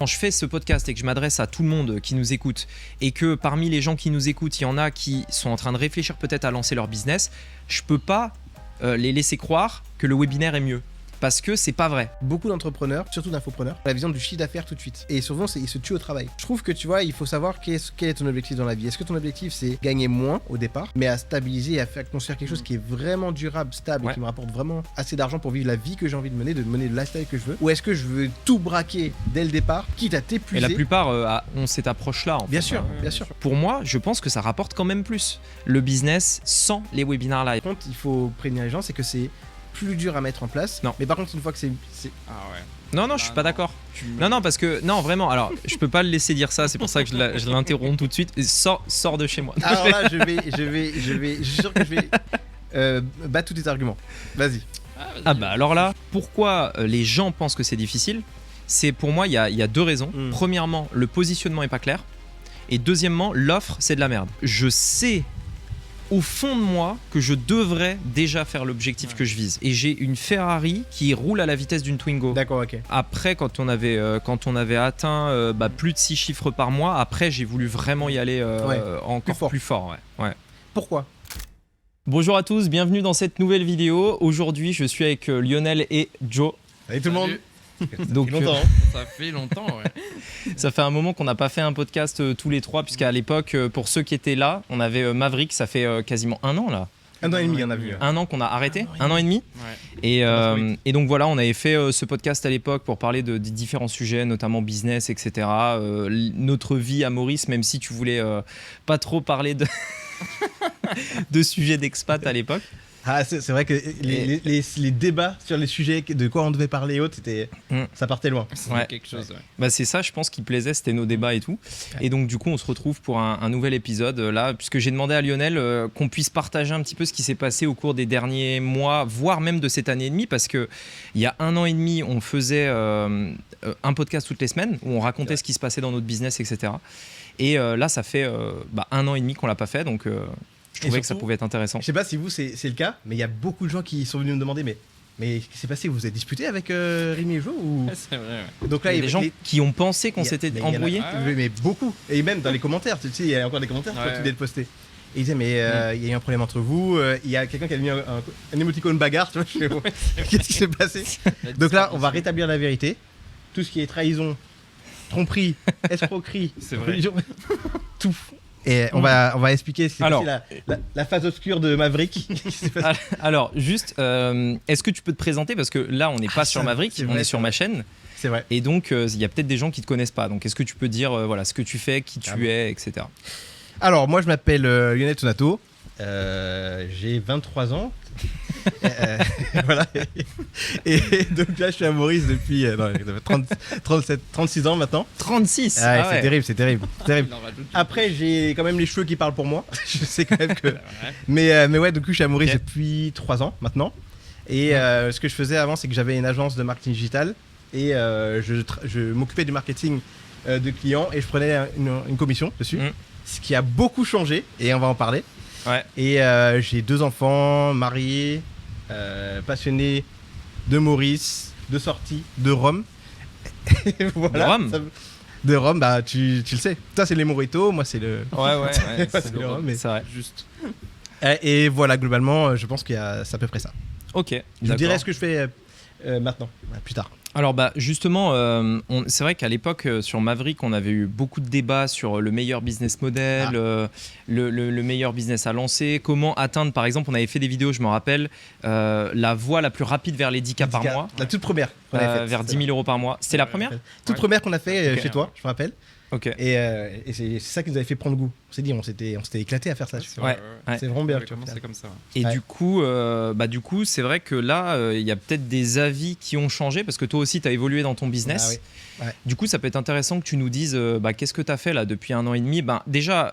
Quand je fais ce podcast et que je m'adresse à tout le monde qui nous écoute et que parmi les gens qui nous écoutent, il y en a qui sont en train de réfléchir peut-être à lancer leur business, je peux pas les laisser croire que le webinaire est mieux. Parce que c'est pas vrai. Beaucoup d'entrepreneurs, surtout d'infopreneurs, la vision du chiffre d'affaires tout de suite. Et souvent, ils se tuent au travail. Je trouve que tu vois, il faut savoir quel est ton objectif dans la vie. Est-ce que ton objectif, c'est gagner moins au départ, mais à stabiliser et à faire construire quelque chose qui est vraiment durable, stable et qui me rapporte vraiment assez d'argent pour vivre la vie que j'ai envie de mener le lifestyle que je veux? Ou est-ce que je veux tout braquer dès le départ, quitte à t'épuiser? Et la plupart ont cette approche-là. Bien sûr, bien sûr. Pour moi, je pense que ça rapporte quand même plus le business sans les webinaires live. Par contre, il faut prévenir les gens, c'est que c'est plus dur à mettre en place. Non. Mais par contre, une fois que c'est... Ah ouais. Non, je suis pas d'accord. Non, parce que, non, vraiment, alors, je peux pas le laisser dire ça, c'est pour ça que je l'interromps tout de suite. Sors de chez moi. Alors là, je suis sûr que je vais battre tous tes arguments. Vas-y. Ah bah alors là, pourquoi les gens pensent que c'est difficile? C'est pour moi, il y a deux raisons. Premièrement, le positionnement est pas clair. Et deuxièmement, l'offre, c'est de la merde. Je sais au fond de moi que je devrais déjà faire l'objectif que je vise. Et j'ai une Ferrari qui roule à la vitesse d'une Twingo. D'accord, ok. Après, quand on avait atteint plus de 6 chiffres par mois, après j'ai voulu vraiment y aller encore plus fort. Ouais. Pourquoi? Bonjour à tous, bienvenue dans cette nouvelle vidéo. Aujourd'hui, je suis avec Lionel et Joe. Salut tout le monde. Donc, Ça fait longtemps, ouais. Ça fait un moment qu'on n'a pas fait un podcast tous les trois, puisqu'à l'époque, pour ceux qui étaient là, on avait Maverick, ça fait quasiment un an là. Un an et demi, on a vu. Un an qu'on a arrêté, un an et demi. Ouais. Et donc voilà, on avait fait ce podcast à l'époque pour parler des différents sujets, notamment business, etc. Notre vie à Maurice, même si tu voulais pas trop parler de sujets d'expat à l'époque. Ah, c'est vrai que les débats sur les sujets de quoi on devait parler et autres, ça partait loin. Ouais. Quelque chose, ouais. Bah c'est ça, je pense, qui plaisait, c'était nos débats et tout. Et donc du coup, on se retrouve pour un nouvel épisode là, puisque j'ai demandé à Lionel qu'on puisse partager un petit peu ce qui s'est passé au cours des derniers mois, voire même de cette année et demie, parce que il y a un an et demi, on faisait un podcast toutes les semaines où on racontait ce qui se passait dans notre business, etc. Et là, ça fait un an et demi qu'on l'a pas fait, donc je trouvais que ça pouvait être intéressant. Je sais pas si vous c'est le cas, mais il y a beaucoup de gens qui sont venus me demander mais ce qui s'est passé, vous avez disputé avec Rémi et Jo ou... C'est vrai, ouais. Donc là, il y a des gens qui ont pensé qu'on s'était embrouillé. Mais beaucoup. Et même dans les commentaires, tu sais, il y a encore des commentaires quand tu viens de poster. Et ils disaient mais il y a eu un problème entre vous, il y a quelqu'un qui a mis un émoticône bagarre, tu vois, qu'est-ce qui s'est passé? Donc là, on va rétablir la vérité. Tout ce qui est trahison, tromperie, escroquerie, religion, tout. Et on va expliquer ce qui est la phase obscure de Maverick. Alors, juste, est-ce que tu peux te présenter? Parce que là, on n'est pas sur Maverick, on est sur ma chaîne. C'est vrai. Et donc, il y a peut-être des gens qui ne te connaissent pas. Donc, est-ce que tu peux dire ce que tu fais, qui tu es, etc. Alors, moi, je m'appelle Lionel Tonato. J'ai 23 ans. Voilà. Et donc là, je suis à Maurice depuis 36 ans maintenant. 36 C'est terrible, c'est terrible. Après, j'ai quand même les cheveux qui parlent pour moi. Je sais quand même que. Mais ouais, du coup, je suis à Maurice depuis 3 ans maintenant. Et ce que je faisais avant, c'est que j'avais une agence de marketing digital. Et je m'occupais du marketing de clients et je prenais une commission dessus. Ce qui a beaucoup changé, et on va en parler. Ouais. Et j'ai 2 enfants, mariés, passionnés de Maurice, de sortie, de Rome. Voilà, de Rome de Rome, bah tu le sais. Toi c'est les Moritos, moi c'est le... Ouais, c'est le Rome, mais... c'est vrai. Juste. Et voilà, globalement, je pense qu'il y a c'est à peu près ça. Ok, je dirais ce que je fais maintenant, plus tard. Alors justement, c'est vrai qu'à l'époque sur Maverick, on avait eu beaucoup de débats sur le meilleur business model, le meilleur business à lancer, comment atteindre, par exemple, on avait fait des vidéos, je me rappelle, la voie la plus rapide vers les 10K par mois. La toute première qu'on avait faite. Vers 10 000 € par mois. C'était la première? Toute première qu'on a fait chez toi, je me rappelle. Ok. Et c'est ça qui nous avait fait prendre goût. On s'est dit, on s'était éclaté à faire ça. Ouais. C'est vraiment bien. C'est comme ça. Et du coup, c'est vrai que là, il y a peut-être des avis qui ont changé parce que toi aussi, tu as évolué dans ton business. Du coup, ça peut être intéressant que tu nous dises qu'est-ce que tu as fait là depuis un an et demi. Déjà,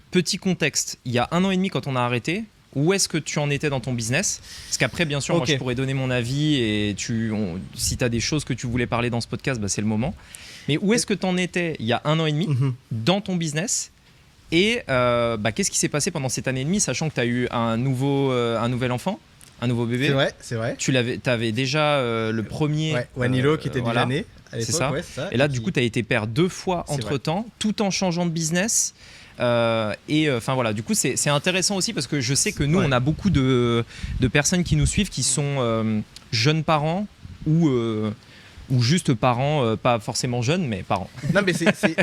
petit contexte, il y a un an et demi quand on a arrêté, où est-ce que tu en étais dans ton business? Parce qu'après, bien sûr, moi, je pourrais donner mon avis et si tu as des choses que tu voulais parler dans ce podcast, c'est le moment. Mais où est-ce que tu en étais il y a un an et demi dans ton business? Et qu'est-ce qui s'est passé pendant cette année et demie, sachant que tu as eu un nouvel enfant, un nouveau bébé? C'est vrai. Tu avais déjà le premier. Wanilo qui était déjà né. c'est ça. Ouais, c'est ça. Et là, du coup, tu as été père 2 fois entre-temps, tout en changeant de business. Enfin voilà, du coup c'est intéressant aussi parce que je sais que nous on a beaucoup de personnes qui nous suivent qui sont jeunes parents ou juste parents, pas forcément jeunes mais parents. Non mais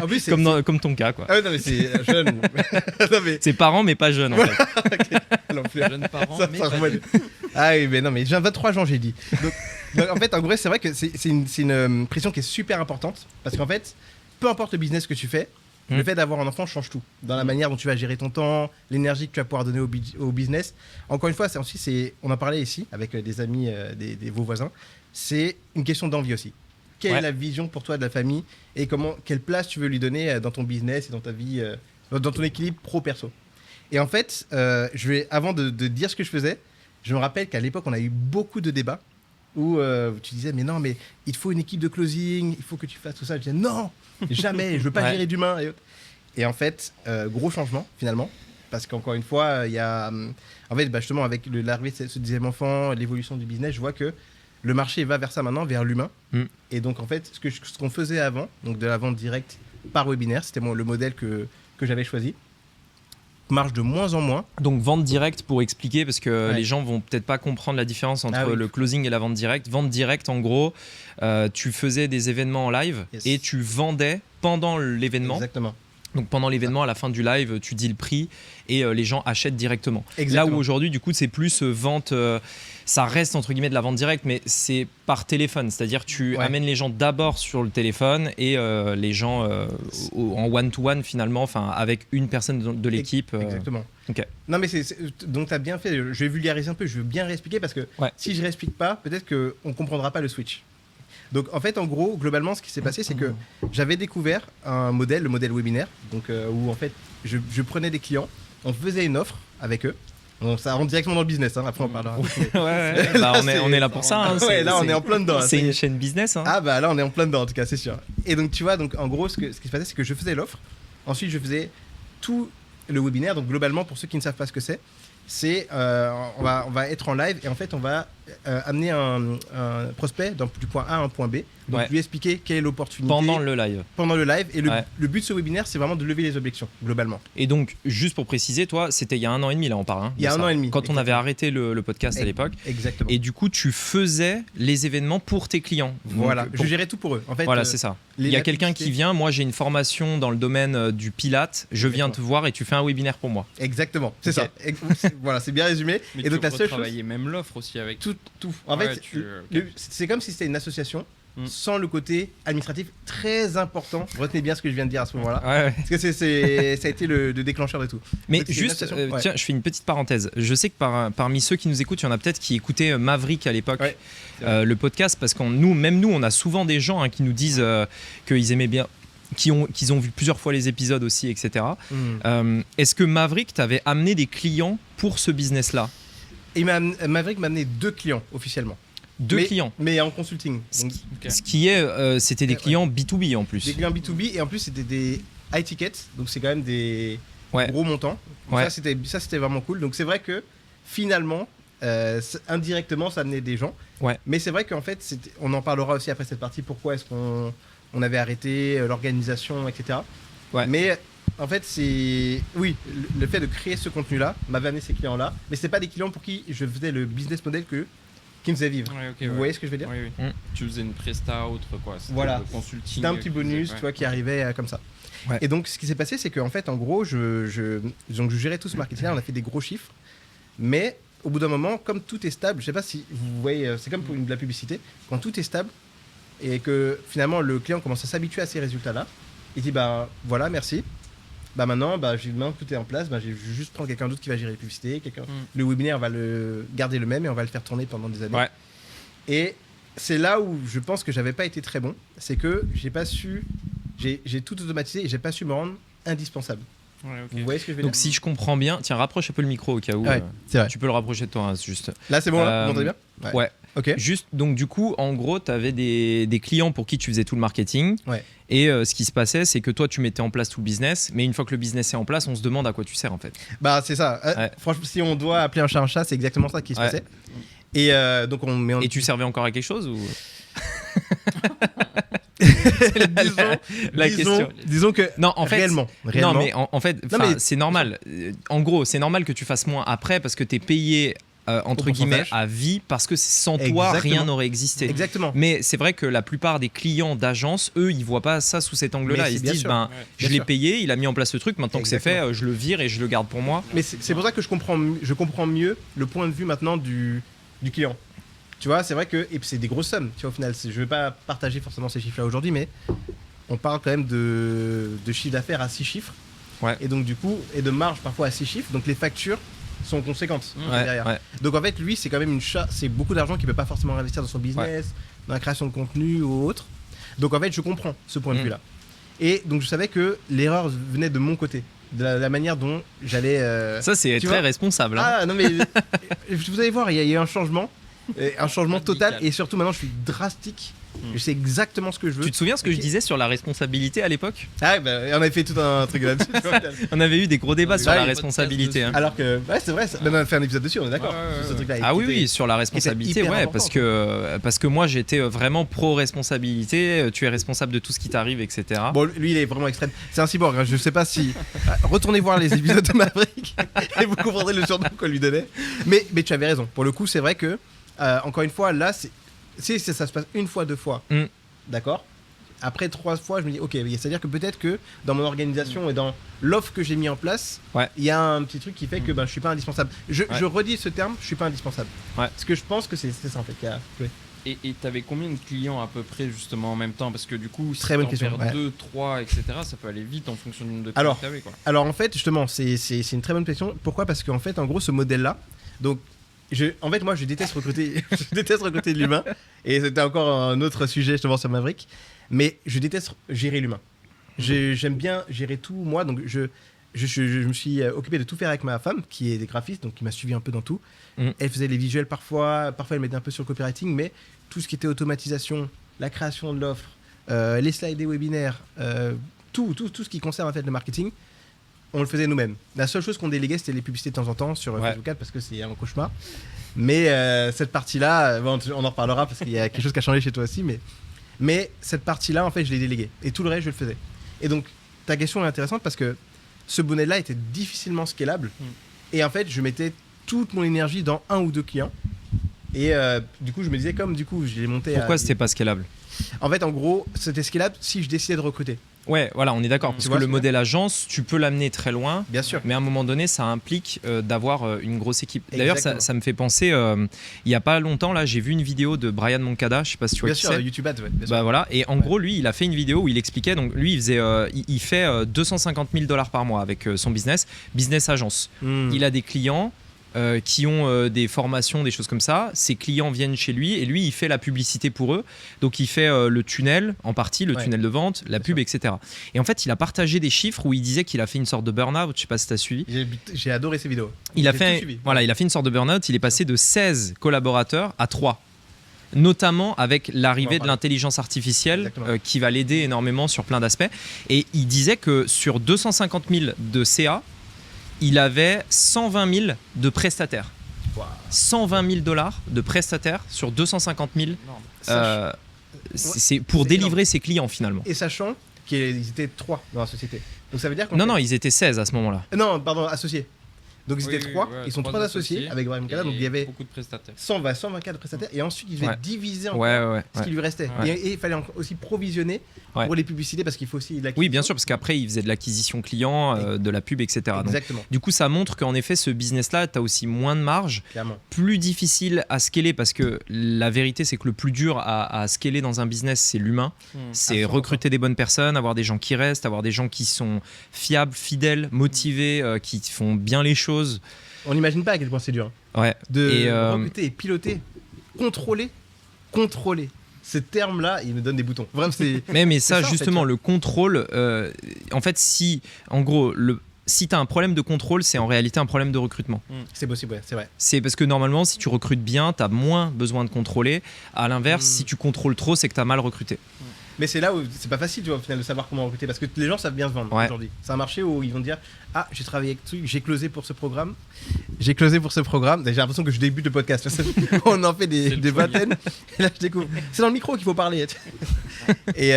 en plus, comme ton cas quoi. Ah oui, non mais c'est jeune. C'est parents mais pas jeunes en fait. Okay. Jeunes parents mais pas jeunes. Ah oui mais non mais j'ai 23 ans j'ai dit. Donc en fait en gros c'est vrai que c'est une pression qui est super importante parce qu'en fait peu importe le business que tu fais, le fait d'avoir un enfant change tout. Dans la manière dont tu vas gérer ton temps, l'énergie que tu vas pouvoir donner au business. Encore une fois, on en parlait ici avec des amis, vos voisins. C'est une question d'envie aussi. Quelle est la vision pour toi de la famille et quelle place tu veux lui donner dans ton business et dans ta vie, dans ton équilibre pro-perso. Et en fait, avant de dire ce que je faisais, je me rappelle qu'à l'époque, on a eu beaucoup de débats où tu disais mais non mais il te faut une équipe de closing, il faut que tu fasses tout ça. Je disais non, jamais, je veux pas gérer d'humain. Et en fait, gros changement finalement, parce qu'encore une fois, il y a en fait justement avec l'arrivée de ce deuxième enfant, l'évolution du business, je vois que le marché va vers ça maintenant, vers l'humain. Et donc en fait, ce qu'on faisait avant, donc de la vente directe par webinaire, c'était le modèle que j'avais choisi, marche de moins en moins. Donc vente directe pour expliquer parce que les gens vont peut-être pas comprendre la différence entre le closing et la vente directe. Vente directe en gros, tu faisais des événements en live et tu vendais pendant l'événement. Exactement. Donc pendant l'événement, à la fin du live, tu dis le prix et les gens achètent directement. Exactement. Là où aujourd'hui, du coup, c'est plus vente, ça reste entre guillemets de la vente directe, mais c'est par téléphone. C'est-à-dire tu amènes les gens d'abord sur le téléphone et les gens en one-to-one finalement, avec une personne de l'équipe. Exactement. Okay. Non mais donc tu as bien fait, je vais vulgariser un peu, je veux bien réexpliquer parce que si je ne réexplique pas, peut-être qu'on ne comprendra pas le switch. Donc en fait, en gros, globalement, ce qui s'est passé, c'est que j'avais découvert le modèle webinaire, donc où en fait, je prenais des clients, on faisait une offre avec eux. Donc ça rentre directement dans le business, hein. Après on parlera. On est là pour ça. Hein. Là on est en plein dedans. C'est une chaîne business. Hein. Ah bah là on est en plein dedans en tout cas, c'est sûr. Et donc tu vois, donc en gros, ce qui se passait, c'est que je faisais l'offre. Ensuite, je faisais tout le webinaire. Donc globalement, pour ceux qui ne savent pas ce que c'est on va être en live et en fait on va amener un prospect du point A à un point B, donc lui expliquer quelle est l'opportunité pendant le live et le but de ce webinaire c'est vraiment de lever les objections globalement. Et donc juste pour préciser, toi c'était il y a 1 an et demi là on parle il y a 1 an et demi quand on avait arrêté le podcast à l'époque. Exactement. Et du coup tu faisais les événements pour tes clients. Voilà, je gérais tout pour eux en fait. Voilà, c'est ça. Il y a quelqu'un qui vient, moi j'ai une formation dans le domaine du Pilate, je viens te voir et tu fais un webinaire pour moi. Exactement, c'est ça. Voilà, c'est bien résumé. Mais et donc la seule chose, même l'offre aussi avec tout. En fait, c'est comme si c'était une association sans le côté administratif très important. Retenez bien ce que je viens de dire à ce moment-là, parce que ça a été le déclencheur de tout. Mais donc, juste, tiens, je fais une petite parenthèse. Je sais que parmi ceux qui nous écoutent, il y en a peut-être qui écoutaient Maverick à l'époque, le podcast, parce que même nous, on a souvent des gens qui nous disent qu'ils aimaient bien. Qu'ils ont vu plusieurs fois les épisodes aussi, etc. Est-ce que Maverick t'avait amené des clients pour ce business-là? Maverick m'a amené 2 clients officiellement. 2 clients. Mais en consulting. Donc, ce qui est, c'était des clients B2B en plus. Des clients B2B et en plus c'était des high tickets, donc c'est quand même des gros montants. Ça c'était vraiment cool. Donc c'est vrai que finalement, indirectement ça amenait des gens. Mais c'est vrai qu'en fait, on en parlera aussi après cette partie, pourquoi est-ce qu'on avait arrêté l'organisation, etc. Mais en fait, le fait de créer ce contenu-là m'avait amené ces clients-là, mais c'est pas des clients pour qui je faisais le business model qui me faisait vivre. Vous voyez ce que je veux dire? Oui. Tu faisais une presta, autre quoi. Voilà. Le consulting. C'était un petit bonus, qui arrivait comme ça. Et donc, ce qui s'est passé, c'est qu'en fait, en gros, je gérais tout ce marketing-là, on a fait des gros chiffres, mais au bout d'un moment, comme tout est stable, je sais pas si vous voyez, c'est comme pour de la publicité, quand tout est stable et que finalement le client commence à s'habituer à ces résultats-là, il dit voilà, merci. Maintenant, tout est en place, je vais juste prendre quelqu'un d'autre qui va gérer les publicités, le webinaire, on va le garder le même et on va le faire tourner pendant des années. Et c'est là où je pense que j'avais pas été très bon, c'est que j'ai tout automatisé et j'ai pas su me rendre indispensable. Vous voyez ce que je veux dire? Donc si je comprends bien, tiens, rapproche un peu le micro au cas où. C'est vrai. Tu peux le rapprocher de toi, hein, juste. Là c'est bon, là, vous m'entendez bien? Ouais. Ok. Juste, donc du coup, en gros, tu avais des clients pour qui tu faisais tout le marketing. Et ce qui se passait, c'est que toi, tu mettais en place tout le business. Mais une fois que le business est en place, on se demande à quoi tu sers en fait. C'est ça. Franchement, si on doit appeler un chat, c'est exactement ça qui se passait. Et donc Et tu servais encore à quelque chose ou la question. Disons que non, en fait, réellement. Non, mais en fait, c'est normal. En gros, c'est normal que tu fasses moins après parce que tu es payé entre guillemets à vie parce que sans toi rien n'aurait existé. Exactement. Mais c'est vrai que la plupart des clients d'agence, eux, ils voient pas ça sous cet angle-là. Ils se disent je l'ai payé, il a mis en place ce truc, maintenant que c'est fait, je le vire et je le garde pour moi. Mais c'est pour ça que je comprends mieux le point de vue maintenant du client. Tu vois, c'est vrai que et puis c'est des grosses sommes, tu vois, au final, je vais pas partager forcément ces chiffres-là aujourd'hui, mais on parle quand même de chiffre d'affaires à 6 chiffres. Ouais. Et donc du coup, et de marge parfois à 6 chiffres, donc les factures sont conséquentes derrière. Ouais. Donc en fait, lui, c'est quand même c'est beaucoup d'argent qu'il peut pas forcément investir dans son business, dans la création de contenu ou autre. Donc en fait, je comprends ce point de vue-là. Et donc je savais que l'erreur venait de mon côté, de la manière dont j'allais. Ça, c'est très responsable. Hein. Ah non mais vous allez voir, il y a eu un changement total, et surtout maintenant, je suis drastique. Je sais exactement ce que je veux. Tu te souviens ce que je disais sur la responsabilité à l'époque ? Ah bah, on avait fait tout un truc là-dessus. On avait eu des gros débats sur la responsabilité. Hein. Alors que c'est vrai, on a fait un épisode dessus, on est d'accord. Sur ce truc-là, oui, sur la responsabilité, parce que moi j'étais vraiment pro responsabilité. Tu es responsable de tout ce qui t'arrive, etc. Bon, lui il est vraiment extrême. C'est un cyborg. Hein. Je sais pas si retournez voir les épisodes de Maverick et vous comprendrez le surnom qu'on lui donnait. Mais tu avais raison. Pour le coup, c'est vrai que encore une fois, là, ça se passe une fois, 2 fois, d'accord. Après 3 fois, je me dis ok, c'est-à-dire que peut-être que dans mon organisation et dans l'offre que j'ai mis en place, il y a un petit truc qui fait que je suis pas indispensable. Je redis ce terme, je suis pas indispensable. Parce que je pense que c'est ça en fait qui a joué. Et t'avais combien de clients à peu près justement en même temps? Parce que du coup, si très bonne question. 2, 3, etc., ça peut aller vite en fonction du nombre de clients que t'avais, quoi. Alors en fait, justement, c'est une très bonne question. Pourquoi? Parce qu'en fait, en gros, ce modèle-là, donc en fait, moi, je déteste recruter, de l'humain. Et c'était encore un autre sujet, justement, sur Maverick. Mais je déteste gérer l'humain. J'aime bien gérer tout, moi. Donc, je me suis occupé de tout faire avec ma femme, qui est des graphistes, donc qui m'a suivi un peu dans tout. Elle faisait les visuels parfois elle m'aidait un peu sur le copywriting, mais tout ce qui était automatisation, la création de l'offre, les slides des webinaires, tout ce qui concerne en fait le marketing, on le faisait nous-mêmes. La seule chose qu'on déléguait, c'était les publicités de temps en temps sur Facebook Ads, parce que c'est un cauchemar. Mais cette partie-là, on en reparlera parce qu'il y a quelque chose qui a changé chez toi aussi. Mais cette partie-là, en fait, je l'ai déléguée. Et tout le reste, je le faisais. Et donc, ta question est intéressante parce que ce bonnet-là était difficilement scalable. Et en fait, je mettais toute mon énergie dans 1 ou 2 clients. Et du coup, je me disais, comme du coup, je l'ai monté. Pourquoi c'était pas scalable? En fait, en gros, c'était scalable si je décidais de recruter. Ouais, voilà, on est d'accord. Parce que le modèle agence, tu peux l'amener très loin. Bien sûr. Mais à un moment donné, ça implique d'avoir une grosse équipe. D'ailleurs, ça me fait penser, il n'y a pas longtemps, là, j'ai vu une vidéo de Brian Moncada. Je sais pas si tu vois qui c'est. Bien sûr, YouTube Ads, Bah voilà. Et en gros, lui, il a fait une vidéo où il expliquait. Donc, lui, il fait $250 000 par mois avec son business agence. Il a des clients qui ont des formations, des choses comme ça. Ses clients viennent chez lui et lui, il fait la publicité pour eux. Donc, il fait le tunnel en partie, le tunnel de vente, la pub, etc. Et en fait, il a partagé des chiffres où il disait qu'il a fait une sorte de burn-out. Je sais pas si tu as suivi. J'ai adoré ces vidéos. Il a fait une sorte de burn-out. Il est passé de 16 collaborateurs à 3. Notamment avec l'arrivée de l'intelligence artificielle qui va l'aider énormément sur plein d'aspects. Et il disait que sur 250 000 de CA, il avait 120 000 de prestataires. Wow. 120 000 $ de prestataires sur 250 000. C'est pour délivrer ses clients finalement. Et sachant qu'ils étaient 3 dans la société. Donc ça veut dire non, ils étaient 16 à ce moment-là. Non, pardon, associés. Donc ils étaient 3, ils sont 3 associés avec Brian Moncada, donc il y avait beaucoup de prestataires. 124 prestataires, et ensuite ils devaient diviser ce qui lui restait. Et il fallait aussi provisionner pour les publicités, parce qu'il faut aussi l'acquisition. Oui, bien sûr, parce qu'après ils faisaient de l'acquisition client, de la pub, etc. Exactement. Donc, du coup, ça montre qu'en effet, ce business-là, tu as aussi moins de marge, clairement. Plus difficile à scaler, parce que la vérité, c'est que le plus dur à scaler dans un business, c'est l'humain. C'est recruter des bonnes personnes, avoir des gens qui restent, avoir des gens qui sont fiables, fidèles, motivés, qui font bien les choses. On n'imagine pas à quel point c'est dur. De recruter et piloter, contrôler. Ce terme-là, il me donne des boutons. Vraiment, mais ça, justement, en fait, le contrôle, en fait, si tu as un problème de contrôle, c'est en réalité un problème de recrutement. C'est possible, c'est vrai. C'est parce que normalement, si tu recrutes bien, tu as moins besoin de contrôler. À l'inverse, si tu contrôles trop, c'est que tu as mal recruté. Mais c'est là où c'est pas facile, tu vois, au final, de savoir comment recruter, parce que les gens savent bien se vendre aujourd'hui. C'est un marché où ils vont dire j'ai travaillé avec truc, j'ai closé pour ce programme. J'ai l'impression que je débute le podcast. On en fait des vingtaines. Et là, je découvre. C'est dans le micro qu'il faut parler. Et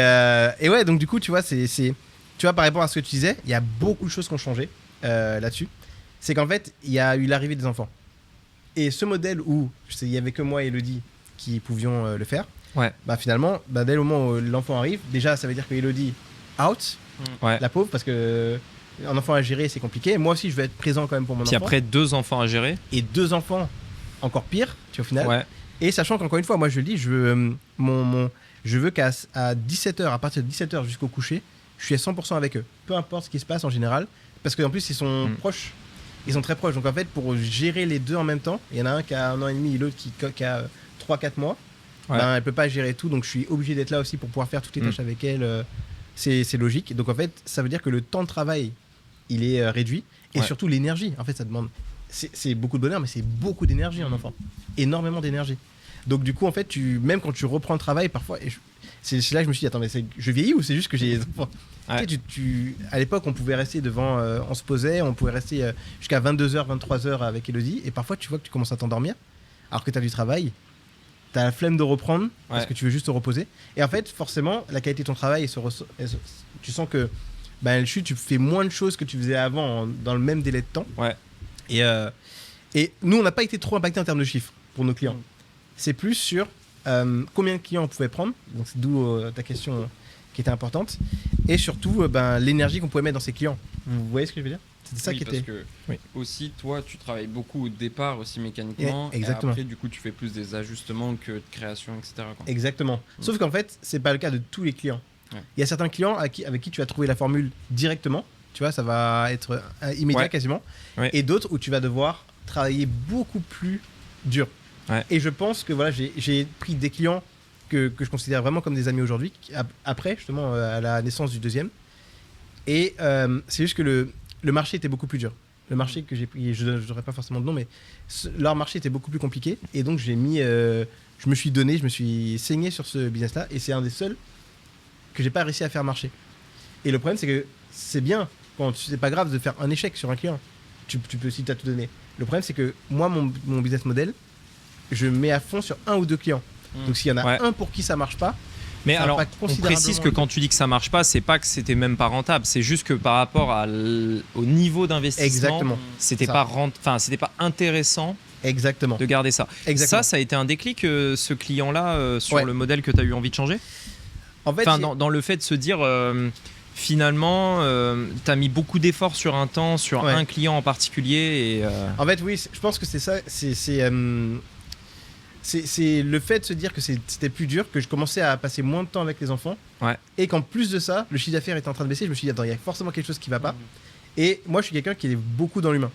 ouais, donc du coup, tu vois, tu vois, par rapport à ce que tu disais, il y a beaucoup de choses qui ont changé là-dessus. C'est qu'en fait, il y a eu l'arrivée des enfants. Et ce modèle où il y avait que moi et Elodie qui pouvions le faire, bah finalement, bah, dès le moment où l'enfant arrive, déjà, ça veut dire que Elodie out, la pauvre, parce que un enfant à gérer, c'est compliqué. Moi aussi, je vais être présent quand même pour mon enfant. Puis après, 2 enfants à gérer. Et 2 enfants, encore pire, tu vois, au final. Et sachant qu'encore une fois, moi, je le dis, je veux qu'à 17h, à partir de 17h jusqu'au coucher, je suis à 100% avec eux. Peu importe ce qui se passe en général. Parce qu'en plus, ils sont proches. Ils sont très proches. Donc en fait, pour gérer les deux en même temps, il y en a un qui a 1 an et demi et l'autre qui a 3-4 mois. Ben, elle peut pas gérer tout. Donc je suis obligé d'être là aussi pour pouvoir faire toutes les tâches avec elle. C'est logique. Donc en fait, ça veut dire que le temps de travail, il est réduit. Et surtout l'énergie. En fait, ça demande... C'est beaucoup de bonheur, mais c'est beaucoup d'énergie en enfant. Énormément d'énergie. Donc du coup, en fait, même quand tu reprends le travail, parfois... C'est là que je me suis dit, attends, mais je vieillis ou c'est juste que j'ai des enfants? Tu sais, à l'époque, on pouvait rester devant, on se posait, on pouvait rester jusqu'à 22h, 23h avec Elodie, et parfois tu vois que tu commences à t'endormir, alors que tu as du travail, tu as la flemme de reprendre, parce que tu veux juste te reposer. Et en fait, forcément, la qualité de ton travail, tu sens que elle chute, tu fais moins de choses que tu faisais avant dans le même délai de temps. Et nous, on n'a pas été trop impactés en termes de chiffres pour nos clients. C'est plus sur combien de clients on pouvait prendre, donc c'est d'où ta question qui était importante, et surtout l'énergie qu'on pouvait mettre dans ces clients. Vous voyez ce que je veux dire? C'était ça qui était... Parce que aussi, toi, tu travailles beaucoup au départ aussi mécaniquement, exactement. Et après, du coup, tu fais plus des ajustements que de création, etc. quoi. Exactement. Sauf qu'en fait, c'est pas le cas de tous les clients. Il y a certains clients avec qui tu vas trouver la formule directement, tu vois, ça va être immédiat quasiment, et d'autres où tu vas devoir travailler beaucoup plus dur. Et je pense que voilà, j'ai pris des clients que je considère vraiment comme des amis aujourd'hui, après justement à la naissance du deuxième. Et c'est juste que le marché était beaucoup plus dur. Le marché que j'ai pris, je n'aurais pas forcément de nom, mais leur marché était beaucoup plus compliqué. Et donc je me suis donné, je me suis saigné sur ce business-là. Et c'est un des seuls que j'ai pas réussi à faire marcher. Et le problème, c'est que c'est bien, c'est pas grave de faire un échec sur un client. Tu peux aussi tout donner. Le problème, c'est que moi, mon business model, je mets à fond sur 1 ou 2 clients. Donc s'il y en a un pour qui ça marche pas, mais alors on précise que quand tu dis que ça marche pas, c'est pas que c'était même pas rentable, c'est juste que par rapport au niveau d'investissement, c'était pas c'était pas intéressant de garder ça. Ça a été un déclic ce client-là sur le modèle que tu as eu envie de changer. En fait, dans le fait de se dire finalement, tu as mis beaucoup d'efforts sur un temps, sur un client en particulier. En fait, oui, je pense que c'est ça. C'est le fait de se dire que c'était plus dur, que je commençais à passer moins de temps avec les enfants. Et qu'en plus de ça, le chiffre d'affaires était en train de baisser. Je me suis dit, attends, il y a forcément quelque chose qui va pas. Et moi, je suis quelqu'un qui est beaucoup dans l'humain.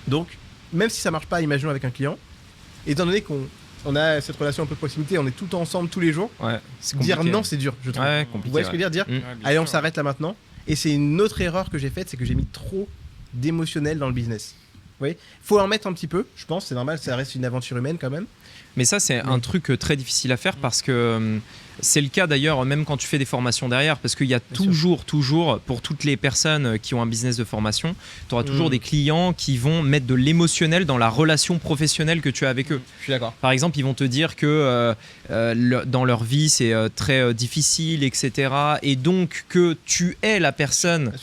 Donc, même si ça marche pas, imaginons avec un client, étant donné qu'on a cette relation un peu de proximité, on est tout le temps ensemble tous les jours, dire non, c'est dur, je trouve. Vous voyez ce que je veux dire? Allez, on s'arrête là maintenant. Et c'est une autre erreur que j'ai faite, c'est que j'ai mis trop d'émotionnel dans le business. Il faut en mettre un petit peu, je pense, c'est normal, ça reste une aventure humaine quand même. Mais ça, c'est un truc très difficile à faire parce que c'est le cas d'ailleurs même quand tu fais des formations derrière, parce qu'il y a toujours, pour toutes les personnes qui ont un business de formation, tu auras toujours des clients qui vont mettre de l'émotionnel dans la relation professionnelle que tu as avec eux. Je suis d'accord. Par exemple, ils vont te dire que dans leur vie, c'est très difficile, etc. Et donc que tu es la personne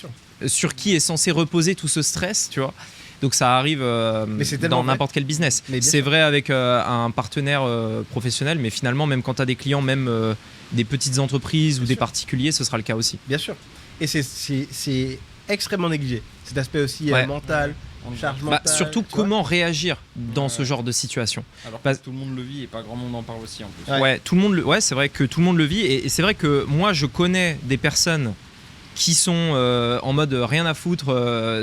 sur qui est censé reposer tout ce stress, tu vois. Donc ça arrive dans n'importe quel business. C'est vrai avec un partenaire professionnel, mais finalement, même quand tu as des clients, même des petites entreprises ou des particuliers, ce sera le cas aussi. Bien sûr. Et c'est extrêmement négligé. Cet aspect aussi mental, charge mentale. Surtout comment réagir dans ce genre de situation. Alors que tout le monde le vit et pas grand monde en parle aussi en plus. C'est vrai que tout le monde le vit. Et c'est vrai que moi, je connais des personnes qui sont en mode rien à foutre,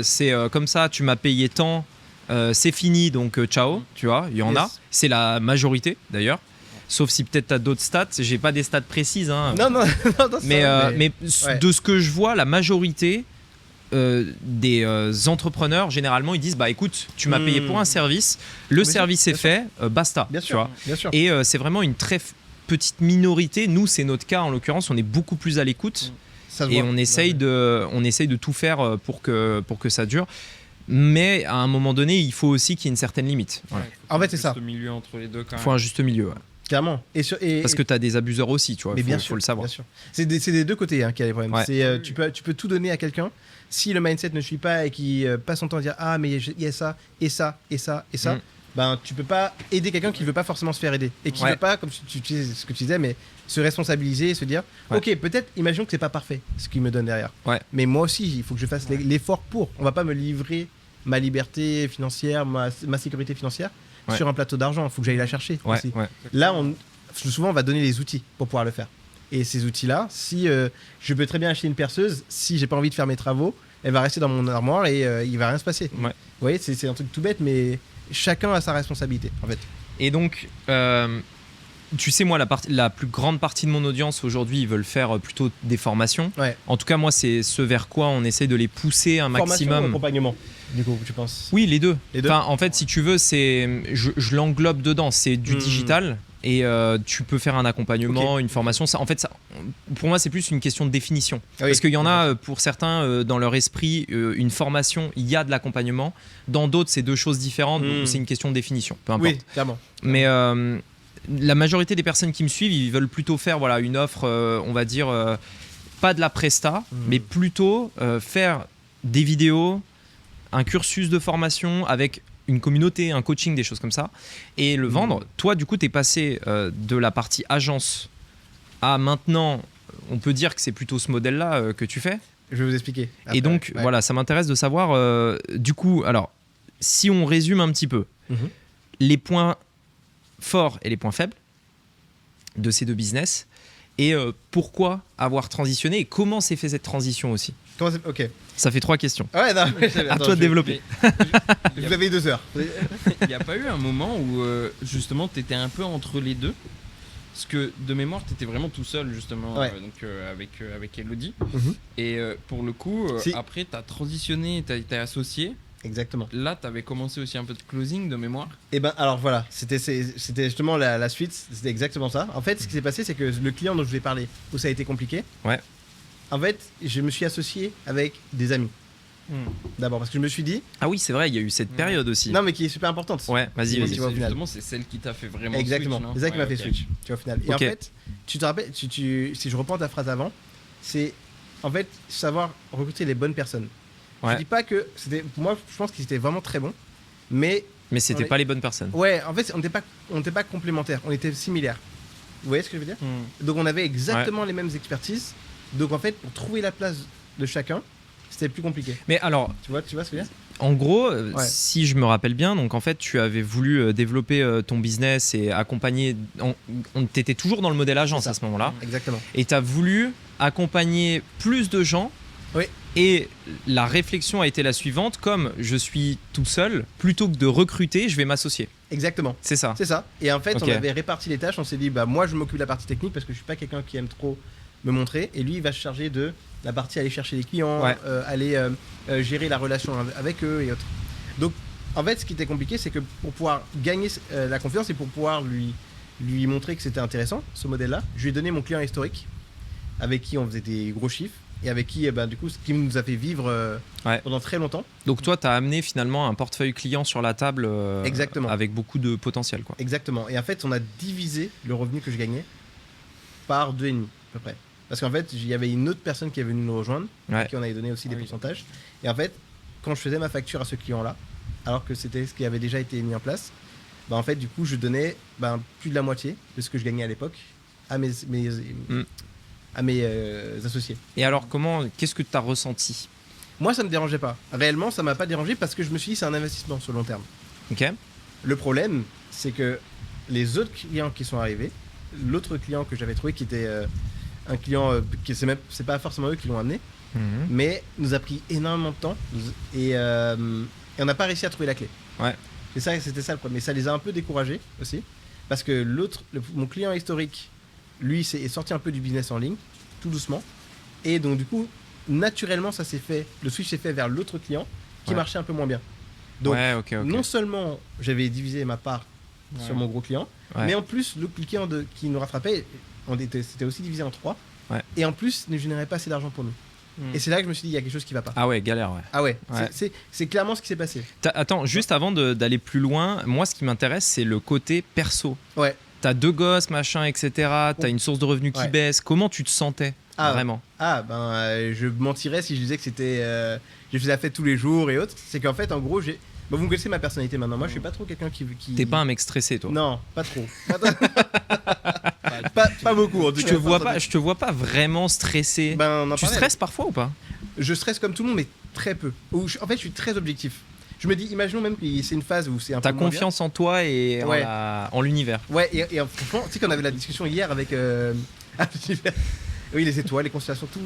c'est comme ça, tu m'as payé tant, c'est fini, donc ciao, tu vois, il y en a. C'est la majorité d'ailleurs. Sauf si peut-être tu as d'autres stats, j'ai pas des stats précises. Non, mais de ce que je vois, la majorité des entrepreneurs, généralement, ils disent bah écoute, tu m'as payé pour un service, le service est fait, basta. Bien sûr. Et c'est vraiment une très petite minorité. Nous, c'est notre cas en l'occurrence, on est beaucoup plus à l'écoute. Et on essaye de tout faire pour que ça dure. Mais à un moment donné, il faut aussi qu'il y ait une certaine limite. En fait, c'est ça. Il faut un juste milieu entre les deux quand même. Il faut un juste milieu. Clairement. Parce que tu as des abuseurs aussi, tu vois. Mais faut le savoir. Bien sûr. C'est des deux côtés qu'il y a des problèmes. Ouais. Tu peux tout donner à quelqu'un. Si le mindset ne suit pas et qu'il passe son temps à dire ah mais il y a ça et ça et ça et ça, ben tu peux pas aider quelqu'un qui veut pas forcément se faire aider et qui veut pas, comme tu disais ce que tu disais, mais se responsabiliser et se dire ok, peut-être imaginons que c'est pas parfait ce qu'il me donne derrière. Ouais. Mais moi aussi il faut que je fasse l'effort pour. On va pas me livrer ma liberté financière, ma sécurité financière sur un plateau d'argent. Il faut que j'aille la chercher aussi. Ouais. Là souvent on va donner les outils pour pouvoir le faire. Et ces outils-là, si je peux très bien acheter une perceuse, si j'ai pas envie de faire mes travaux, elle va rester dans mon armoire et il va rien se passer. Ouais. Vous voyez, c'est un truc tout bête, mais chacun a sa responsabilité, en fait. Et donc, tu sais, moi, la plus grande partie de mon audience aujourd'hui, ils veulent faire plutôt des formations. Ouais. En tout cas, moi, c'est ce vers quoi on essaie de les pousser un maximum. Formation ou accompagnement, du coup, tu penses ? Oui, les deux. Enfin, en fait, si tu veux, je l'englobe dedans. C'est du digital. Et tu peux faire un accompagnement, une formation. Ça, en fait, pour moi, c'est plus une question de définition. Ah oui. Parce qu'il y en a, pour certains, dans leur esprit, une formation, il y a de l'accompagnement. Dans d'autres, c'est deux choses différentes. Donc, c'est une question de définition. Peu importe. Oui, clairement. Mais la majorité des personnes qui me suivent, ils veulent plutôt faire une offre, on va dire, pas de la presta, mais plutôt faire des vidéos, un cursus de formation avec une communauté, un coaching, des choses comme ça, et le vendre. Toi, du coup, tu es passé de la partie agence à maintenant, on peut dire que c'est plutôt ce modèle-là que tu fais. Je vais vous expliquer. Après, et donc, voilà, ça m'intéresse de savoir, du coup, alors, si on résume un petit peu, les points forts et les points faibles de ces deux business, et pourquoi avoir transitionné, et comment s'est fait cette transition aussi. Ok. Ça fait 3 questions. Ouais, non, à toi de développer. Vous avez 2 heures. Il n'y a pas eu un moment où justement tu étais un peu entre les deux? Parce que de mémoire, tu étais vraiment tout seul justement avec Elodie. Et pour le coup, après tu as transitionné, tu as été associé. Exactement. Là, tu avais commencé aussi un peu de closing de mémoire. Et ben alors voilà, c'était justement la suite, c'était exactement ça. En fait, ce qui s'est passé, c'est que le client dont je vous ai parlé, où ça a été compliqué, en fait, je me suis associé avec des amis. D'abord, parce que je me suis dit... Ah oui, c'est vrai, il y a eu cette période aussi. Non, mais qui est super importante. Ouais, vas-y. Justement, c'est celle qui t'a fait vraiment Exactement, switch. C'est ça qui m'a fait switch, tu vois, au final. Et en fait, tu te rappelles, si je reprends ta phrase avant, c'est en fait savoir recruter les bonnes personnes. Je dis pas que c'était... Moi, je pense qu'ils étaient vraiment très bons, mais... Mais c'était pas les bonnes personnes. Ouais, en fait, on n'était pas complémentaires, on était similaires. Vous voyez ce que je veux dire ? Donc, on avait exactement les mêmes expertises. Donc, en fait, pour trouver la place de chacun, c'était plus compliqué. Mais alors... Tu vois ce que je veux dire ? En gros, si je me rappelle bien, donc en fait, tu avais voulu développer ton business et accompagner... T'étais toujours dans le modèle agence à ce moment-là. Exactement. Et tu as voulu accompagner plus de gens. Oui. Et la réflexion a été la suivante, comme je suis tout seul, plutôt que de recruter, je vais m'associer. Exactement. C'est ça. C'est ça. Et en fait, on avait réparti les tâches. On s'est dit, moi, je m'occupe de la partie technique parce que je suis pas quelqu'un qui aime trop me montrer. Et lui, il va se charger de la partie aller chercher les clients, aller gérer la relation avec eux et autres. Donc, en fait, ce qui était compliqué, c'est que pour pouvoir gagner la confiance et pour pouvoir lui montrer que c'était intéressant, ce modèle-là, je lui ai donné mon client historique avec qui on faisait des gros chiffres. Et avec qui, du coup, ce qui nous a fait vivre pendant très longtemps. Donc toi, tu as amené finalement un portefeuille client sur la table avec beaucoup de potentiel, quoi. Exactement. Et en fait, on a divisé le revenu que je gagnais par 2,5 à peu près. Parce qu'en fait, il y avait une autre personne qui est venue nous rejoindre, à qui on avait donné aussi des pourcentages. Et en fait, quand je faisais ma facture à ce client-là, alors que c'était ce qui avait déjà été mis en place, en fait, du coup, je donnais plus de la moitié de ce que je gagnais à l'époque à mes associés. Et alors, qu'est-ce que tu as ressenti ? Moi, ça me dérangeait pas. Réellement, ça m'a pas dérangé parce que je me suis dit c'est un investissement sur le long terme. Ok. Le problème, c'est que les autres clients qui sont arrivés, l'autre client que j'avais trouvé qui était un client qui c'est pas forcément eux qui l'ont amené, mais nous a pris énormément de temps et on n'a pas réussi à trouver la clé. Ouais. C'était ça le problème. Mais ça les a un peu découragés aussi parce que mon client historique, lui, est sorti un peu du business en ligne, tout doucement. Et donc, du coup, naturellement, le switch s'est fait vers l'autre client qui marchait un peu moins bien. Donc, non seulement j'avais divisé ma part sur mon gros client, mais en plus, le client qui nous rattrapait, c'était aussi divisé en 3. Ouais. Et en plus, ne générait pas assez d'argent pour nous. Et c'est là que je me suis dit, il y a quelque chose qui va pas. Ah ouais, galère, ouais. Ah ouais. C'est clairement ce qui s'est passé. Attends, juste avant d'aller plus loin, moi, ce qui m'intéresse, c'est le côté perso. Ouais. t'as 2 gosses, machin, etc. T'as une source de revenus qui baisse. Comment tu te sentais vraiment? Je mentirais si je disais que c'était. Je faisais la fête tous les jours et autres. C'est qu'en fait, en gros, vous me connaissez ma personnalité maintenant. Moi, je suis pas trop quelqu'un qui. T'es pas un mec stressé, toi? Non, pas trop. pas beaucoup. En tout cas, je te vois pas vraiment stressé. Tu stresses parfois ou pas? Je stresse comme tout le monde, mais très peu. En fait, je suis très objectif. Je me dis, imaginons même que c'est une phase où c'est un peu. T'as confiance en toi et en l'univers. Ouais, et franchement, tu sais qu'on avait la discussion hier avec l'univers. Oui, les étoiles, les constellations, tout.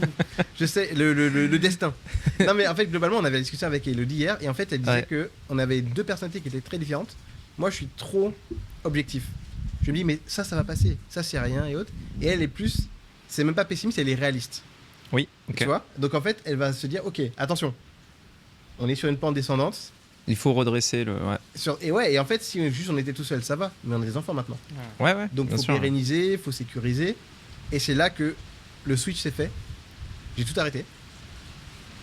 Je sais, le destin. Non, mais en fait, globalement, on avait la discussion avec Elodie hier, et en fait, elle disait qu'on avait 2 personnalités qui étaient très différentes. Moi, je suis trop objectif. Je me dis, mais ça va passer. Ça, c'est rien et autres. Et elle est plus. C'est même pas pessimiste, elle est réaliste. Oui, ok. Tu vois? Donc, en fait, elle va se dire, ok, attention. On est sur une pente descendante. Il faut redresser le. Et en fait, si juste on était tout seul, ça va. Mais on a des enfants maintenant. Ouais. Donc, faut pérenniser, faut sécuriser. Et c'est là que le switch s'est fait. J'ai tout arrêté.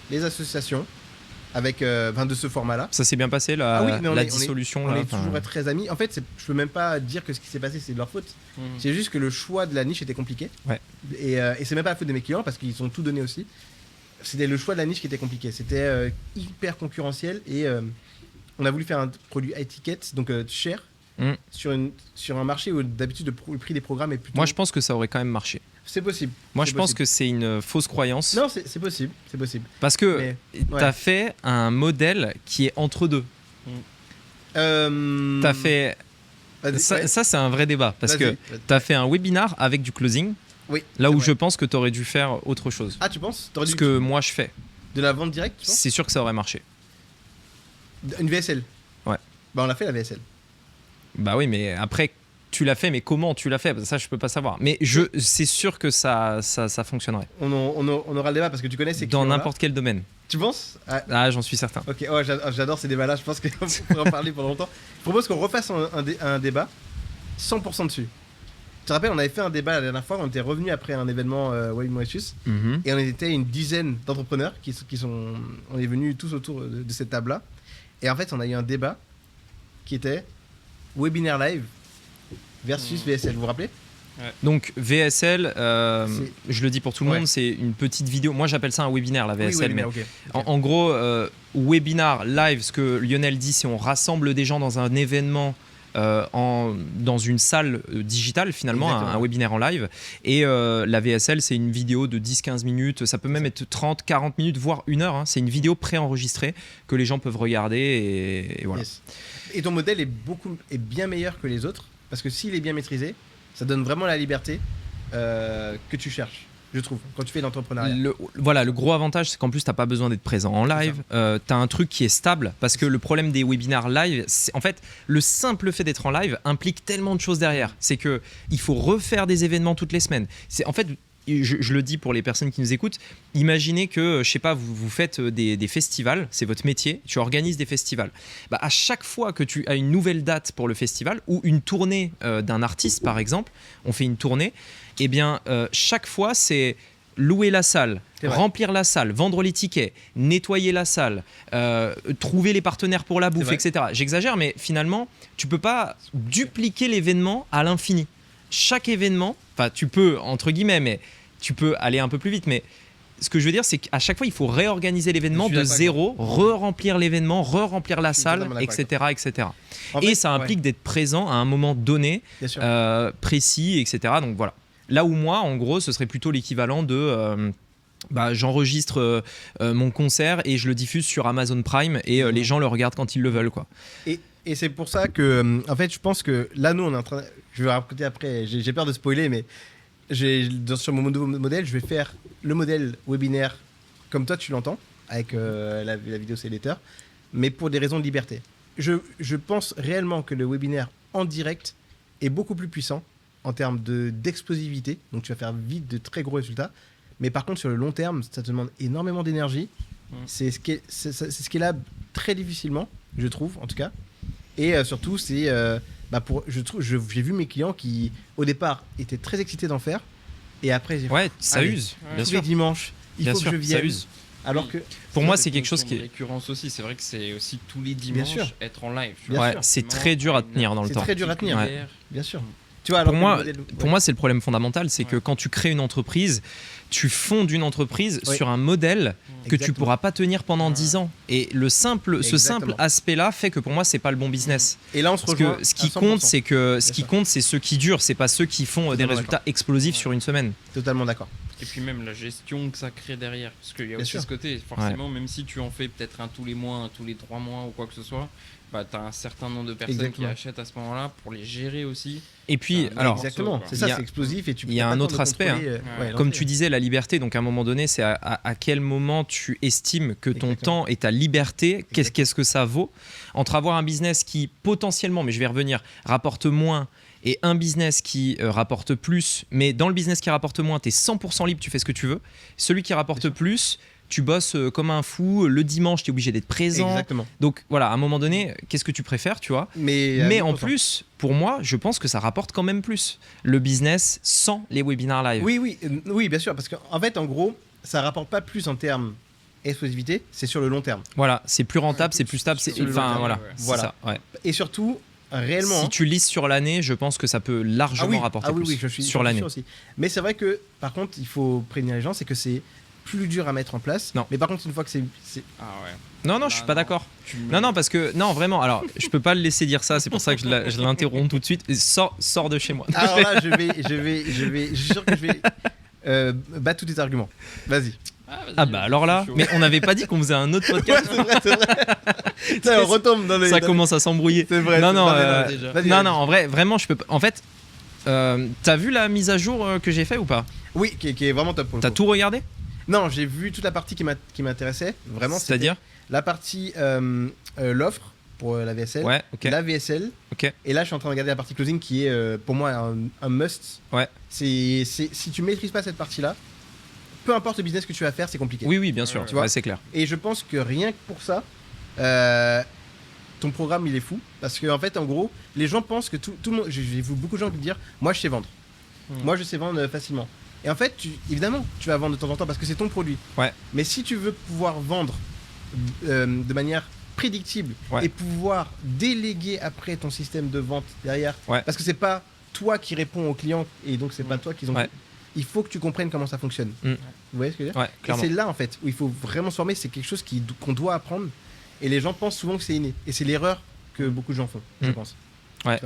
Les associations, avec de ce format-là. Ça s'est bien passé, la dissolution. On est toujours très amis. En fait, je peux même pas dire que ce qui s'est passé, c'est de leur faute. C'est juste que le choix de la niche était compliqué. Ouais. Et c'est même pas la faute de mes clients, parce qu'ils ont tout donné aussi. C'était le choix de la niche qui était compliqué. C'était hyper concurrentiel. Et on a voulu faire un produit à étiquette, donc cher, sur un marché où d'habitude le prix des programmes est plutôt... Moi, je pense que ça aurait quand même marché. C'est possible. Moi, je pense que c'est une fausse croyance. Non, c'est possible. C'est possible. Parce que t'as fait un modèle qui est entre deux. T'as fait... Ça, c'est un vrai débat. Parce que t'as fait un webinar avec du closing. Oui. Là où je pense que t'aurais dû faire autre chose. Ah, tu penses? Ce que moi, je fais. De la vente directe, tu penses? C'est sûr que ça aurait marché. Une VSL? Ouais. On l'a fait, la VSL. Bah oui, mais après... Tu l'as fait, mais comment tu l'as fait? Ça, je peux pas savoir. Mais c'est sûr que ça fonctionnerait. On aura le débat parce que tu connais ces dans n'importe quel domaine. Tu penses? J'en suis certain. Ok, j'adore ces débats-là. Je pense qu'on pourrait en parler pendant longtemps. Je propose qu'on refasse un débat 100% dessus. Tu te rappelles, on avait fait un débat la dernière fois. On était revenu après un événement Web Mauritius et on était une dizaine d'entrepreneurs on est venus tous autour de cette table-là. Et en fait, on a eu un débat qui était webinaire live versus VSL, vous vous rappelez? Donc VSL, je le dis pour tout le monde, c'est une petite vidéo. Moi j'appelle ça un webinaire, la VSL. Oui, mais en gros, webinar live, ce que Lionel dit, c'est on rassemble des gens dans un événement, dans une salle digitale finalement, un webinaire en live. Et la VSL, c'est une vidéo de 10-15 minutes, ça peut même être 30-40 minutes, voire 1 heure. C'est une vidéo préenregistrée que les gens peuvent regarder et voilà. Yes. Et ton modèle est bien meilleur que les autres. Parce que s'il est bien maîtrisé, ça donne vraiment la liberté que tu cherches, je trouve, quand tu fais l'entrepreneuriat. Le gros avantage, c'est qu'en plus, tu n'as pas besoin d'être présent en live. Tu as un truc qui est stable. Parce que le problème des webinars live, en fait, le simple fait d'être en live implique tellement de choses derrière. C'est qu'il faut refaire des événements toutes les semaines. En fait, je le dis pour les personnes qui nous écoutent, imaginez que, je sais pas, vous faites des festivals, c'est votre métier, tu organises des festivals. À chaque fois que tu as une nouvelle date pour le festival ou une tournée d'un artiste, par exemple, on fait une tournée, et bien chaque fois c'est louer la salle, remplir la salle, vendre les tickets, nettoyer la salle, trouver les partenaires pour la bouffe, etc. J'exagère, mais finalement, tu peux pas dupliquer l'événement à l'infini. Chaque événement, tu peux, entre guillemets, mais tu peux aller un peu plus vite, mais ce que je veux dire, c'est qu'à chaque fois, il faut réorganiser l'événement de zéro, re-remplir l'événement, re-remplir la salle, etc. Et ça implique d'être présent à un moment donné, précis, etc. Donc voilà. Là où moi, en gros, ce serait plutôt l'équivalent de... j'enregistre mon concert et je le diffuse sur Amazon Prime et les gens le regardent quand ils le veulent, quoi. Et c'est pour ça que, en fait, je pense que là, nous, on est en train... Je vais raconter après, j'ai peur de spoiler, mais sur mon nouveau modèle, je vais faire le modèle webinaire comme toi, tu l'entends, avec la vidéo c'est l'éditeur, mais pour des raisons de liberté. Je pense réellement que le webinaire en direct est beaucoup plus puissant en termes d'explosivité, donc tu vas faire vite de très gros résultats, mais par contre, sur le long terme, ça te demande énormément d'énergie. C'est ce qui est là très difficilement, je trouve, en tout cas. Et surtout, c'est... j'ai vu mes clients qui, au départ, étaient très excités d'en faire. Et après, ça use. Bien sûr. Les dimanches, il faut que je vienne. Ça use. Alors que... Pour moi, c'est quelque chose qui est... récurrence aussi. C'est vrai que c'est aussi tous les dimanches être en live. C'est très dur à tenir dans le temps. C'est très dur à tenir. Bien sûr. Tu vois, pour moi, c'est le problème fondamental, c'est que quand tu crées une entreprise, tu fondes une entreprise sur un modèle que tu pourras pas tenir pendant 10 ans. Et ce simple aspect-là fait que pour moi, c'est pas le bon business. Et là, on se rejoint. Ce qui compte, c'est ceux qui durent, c'est pas ceux qui font des résultats explosifs sur une semaine. Totalement d'accord. Et puis même la gestion que ça crée derrière, parce qu'il y a aussi ce côté, forcément, même si tu en fais peut-être un tous les mois, un tous les 3 mois ou quoi que ce soit, bah, tu as un certain nombre de personnes qui achètent à ce moment-là pour les gérer aussi. Et puis, alors, exactement, c'est ça, c'est explosif. Il y a un autre aspect, comme tu disais, la liberté, donc à un moment donné, c'est à quel moment tu estimes que ton temps et ta liberté, qu'est-ce que ça vaut entre avoir un business qui potentiellement, mais je vais revenir, rapporte moins, et un business qui rapporte plus, mais dans le business qui rapporte moins, tu es 100% libre, tu fais ce que tu veux. Celui qui rapporte plus, tu bosses comme un fou, le dimanche, tu es obligé d'être présent. Exactement. Donc voilà, à un moment donné, qu'est-ce que tu préfères, tu vois ? Mais en plus, pour moi, je pense que ça rapporte quand même plus, le business sans les webinars live. Oui, bien sûr, parce qu'en fait, en gros, ça rapporte pas plus en termes exclusivité, c'est sur le long terme. Voilà, c'est plus rentable, c'est plus stable, voilà. Ça, Et surtout, réellement, si tu lises sur l'année, je pense que ça peut largement rapporter plus je suis sur l'année aussi. Mais c'est vrai que par contre, il faut prévenir les gens, c'est que c'est plus dur à mettre en place. Non. Mais par contre, une fois que c'est... Non, je suis pas d'accord. Non, parce que vraiment. Alors, je peux pas le laisser dire ça. C'est pour ça que je l'interromps tout de suite. Sors de chez moi. Alors là, je suis sûr que je vais battre tous tes arguments. Vas-y. Alors là, mais on n'avait pas dit qu'on faisait un autre podcast. c'est vrai. Ça, on retombe dans les... Ça commence à s'embrouiller. C'est vrai. Non, en vrai, vraiment, je peux pas. En fait, t'as vu la mise à jour que j'ai fait ou pas ? Oui, qui est vraiment top. T'as tout regardé ? Non, j'ai vu toute la partie qui m'intéressait. Vraiment, c'est-à-dire la partie l'offre pour la VSL, la VSL. Et là, je suis en train de regarder la partie closing qui est pour moi un must. Si tu maîtrises pas cette partie-là, peu importe le business que tu vas faire, c'est compliqué. Oui, bien sûr, tu vois, c'est clair. Et je pense que rien que pour ça, ton programme il est fou. Parce qu'en fait, en gros, les gens pensent que tout le monde. J'ai vu beaucoup de gens qui dire moi je sais vendre. Moi je sais vendre facilement. Et en fait, évidemment, tu vas vendre de temps en temps parce que c'est ton produit. Mais si tu veux pouvoir vendre de manière prédictible et pouvoir déléguer après ton système de vente derrière, parce que c'est pas toi qui réponds aux clients et donc c'est pas toi qu'ils ont. Il faut que tu comprennes comment ça fonctionne. Vous voyez ce que je veux dire ? Et c'est là en fait où il faut vraiment se former. C'est quelque chose qu'on doit apprendre. Et les gens pensent souvent que c'est inné. Et c'est l'erreur que beaucoup de gens font, je pense.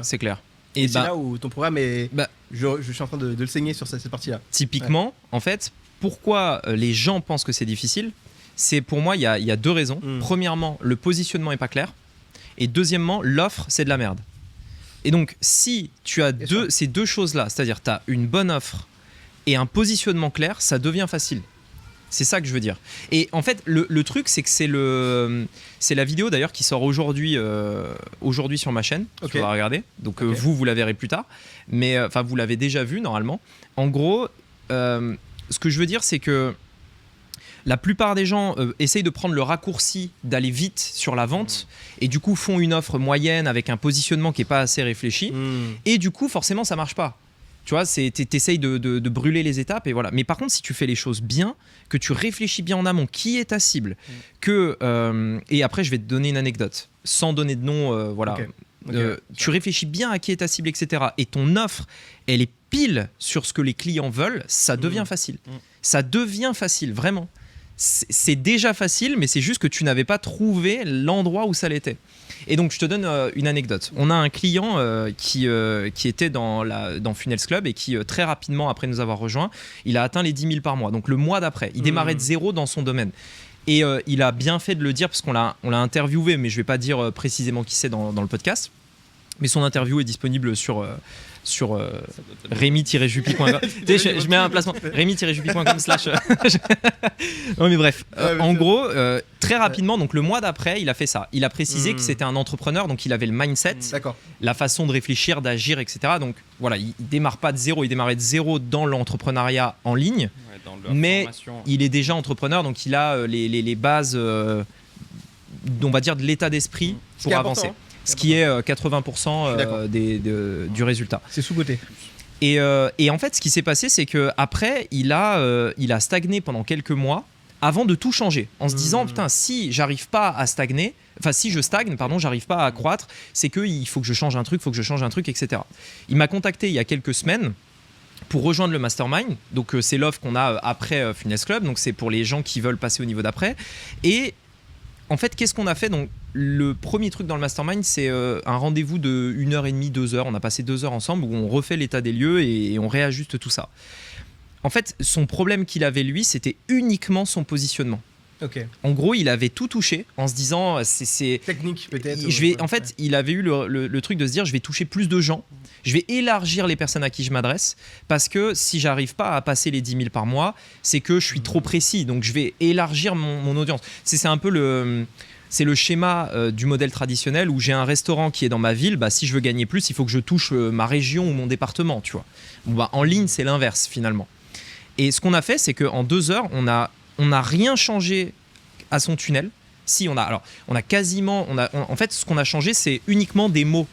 C'est clair. Et c'est là où ton programme est... je suis en train de le saigner sur cette partie-là. Typiquement, en fait, pourquoi les gens pensent que c'est difficile ? C'est pour moi, il y a 2 raisons. Premièrement, le positionnement n'est pas clair. Et deuxièmement, l'offre, c'est de la merde. Et donc, si tu as ces 2 choses-là, c'est-à-dire tu as une bonne offre et un positionnement clair, ça devient facile. C'est ça que je veux dire. Et en fait, le truc, c'est que c'est la vidéo d'ailleurs qui sort aujourd'hui sur ma chaîne. Tu vas regarder. Donc vous la verrez plus tard. Mais vous l'avez déjà vu normalement. En gros, ce que je veux dire, c'est que la plupart des gens essayent de prendre le raccourci d'aller vite sur la vente et du coup font une offre moyenne avec un positionnement qui n'est pas assez réfléchi. Et du coup, forcément, ça marche pas. Tu vois, t'essayes de brûler les étapes et voilà. Mais par contre, si tu fais les choses bien, que tu réfléchis bien en amont, qui est ta cible, et après, je vais te donner une anecdote, sans donner de nom, voilà. Tu réfléchis bien à qui est ta cible, etc. Et ton offre, elle est pile sur ce que les clients veulent, ça devient facile. Ça devient facile, vraiment. C'est déjà facile, mais c'est juste que tu n'avais pas trouvé l'endroit où ça l'était. Et donc, je te donne une anecdote. On a un client qui était dans Funnels Club et qui, très rapidement, après nous avoir rejoints, il a atteint les 10 000 par mois. Donc, le mois d'après, il démarrait de zéro dans son domaine. Et il a bien fait de le dire parce qu'on l'a interviewé, mais je ne vais pas dire précisément qui c'est dans le podcast. Mais son interview est disponible sur remy-jupi.com. je mets un placement remy-jupi.com/ non mais bref, en gros, très rapidement, donc le mois d'après, il a fait ça. Il a précisé que c'était un entrepreneur, donc il avait le mindset, la façon de réfléchir, d'agir, etc. Donc voilà, il démarre pas de zéro, il démarrait de zéro dans l'entrepreneuriat en ligne, mais il est déjà entrepreneur, donc il a les bases, on va dire, de l'état d'esprit pour avancer. Ce qui est 80% du résultat. C'est sous-côté. Et en fait, ce qui s'est passé, c'est qu'après, il a stagné pendant quelques mois avant de tout changer, en se disant putain, si j'arrive pas à stagner, enfin si je stagne, pardon, j'arrive pas à croître, c'est qu'il faut que je change un truc, etc. Il m'a contacté il y a quelques semaines pour rejoindre le mastermind. Donc c'est l'offre qu'on a après Funness Club, donc c'est pour les gens qui veulent passer au niveau d'après. Et en fait, qu'est-ce qu'on a fait? Donc le premier truc dans le mastermind, c'est un rendez-vous de 1h30, 2h. On a passé 2 heures ensemble où on refait l'état des lieux et on réajuste tout ça. En fait, son problème qu'il avait, lui, c'était uniquement son positionnement. Okay. En gros, il avait tout touché en se disant c'est technique peut-être. En fait, il avait eu le truc de se dire je vais toucher plus de gens, je vais élargir les personnes à qui je m'adresse parce que si j'arrive pas à passer les 10 000 par mois, c'est que je suis trop précis. Donc je vais élargir mon audience. C'est un peu le schéma du modèle traditionnel où j'ai un restaurant qui est dans ma ville. Bah, si je veux gagner plus, il faut que je touche ma région ou mon département. Tu vois. Bon, bah, en ligne, c'est l'inverse finalement. Et ce qu'on a fait, c'est qu'en 2 heures, on n'a rien changé à son tunnel. Si, en fait, ce qu'on a changé, c'est uniquement des mots.